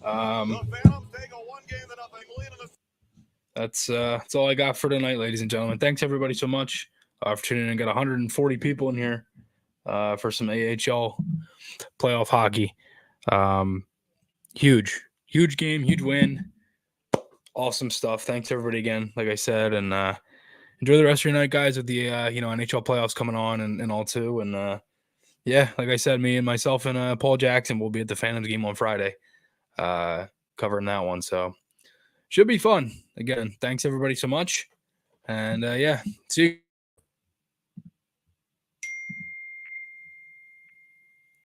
The Phantoms take a 1-0 lead in the That's all I got for tonight, ladies and gentlemen. Thanks everybody so much for tuning in. Got 140 people in here for some AHL playoff hockey. Huge game, huge win. Awesome stuff. Thanks everybody again, like I said, and enjoy the rest of your night, guys, with the NHL playoffs coming on and all too. And yeah, like I said, me and myself and Paul Jackson will be at the Phantoms game on Friday, covering that one. So should be fun. Again, thanks everybody so much. And yeah, see you.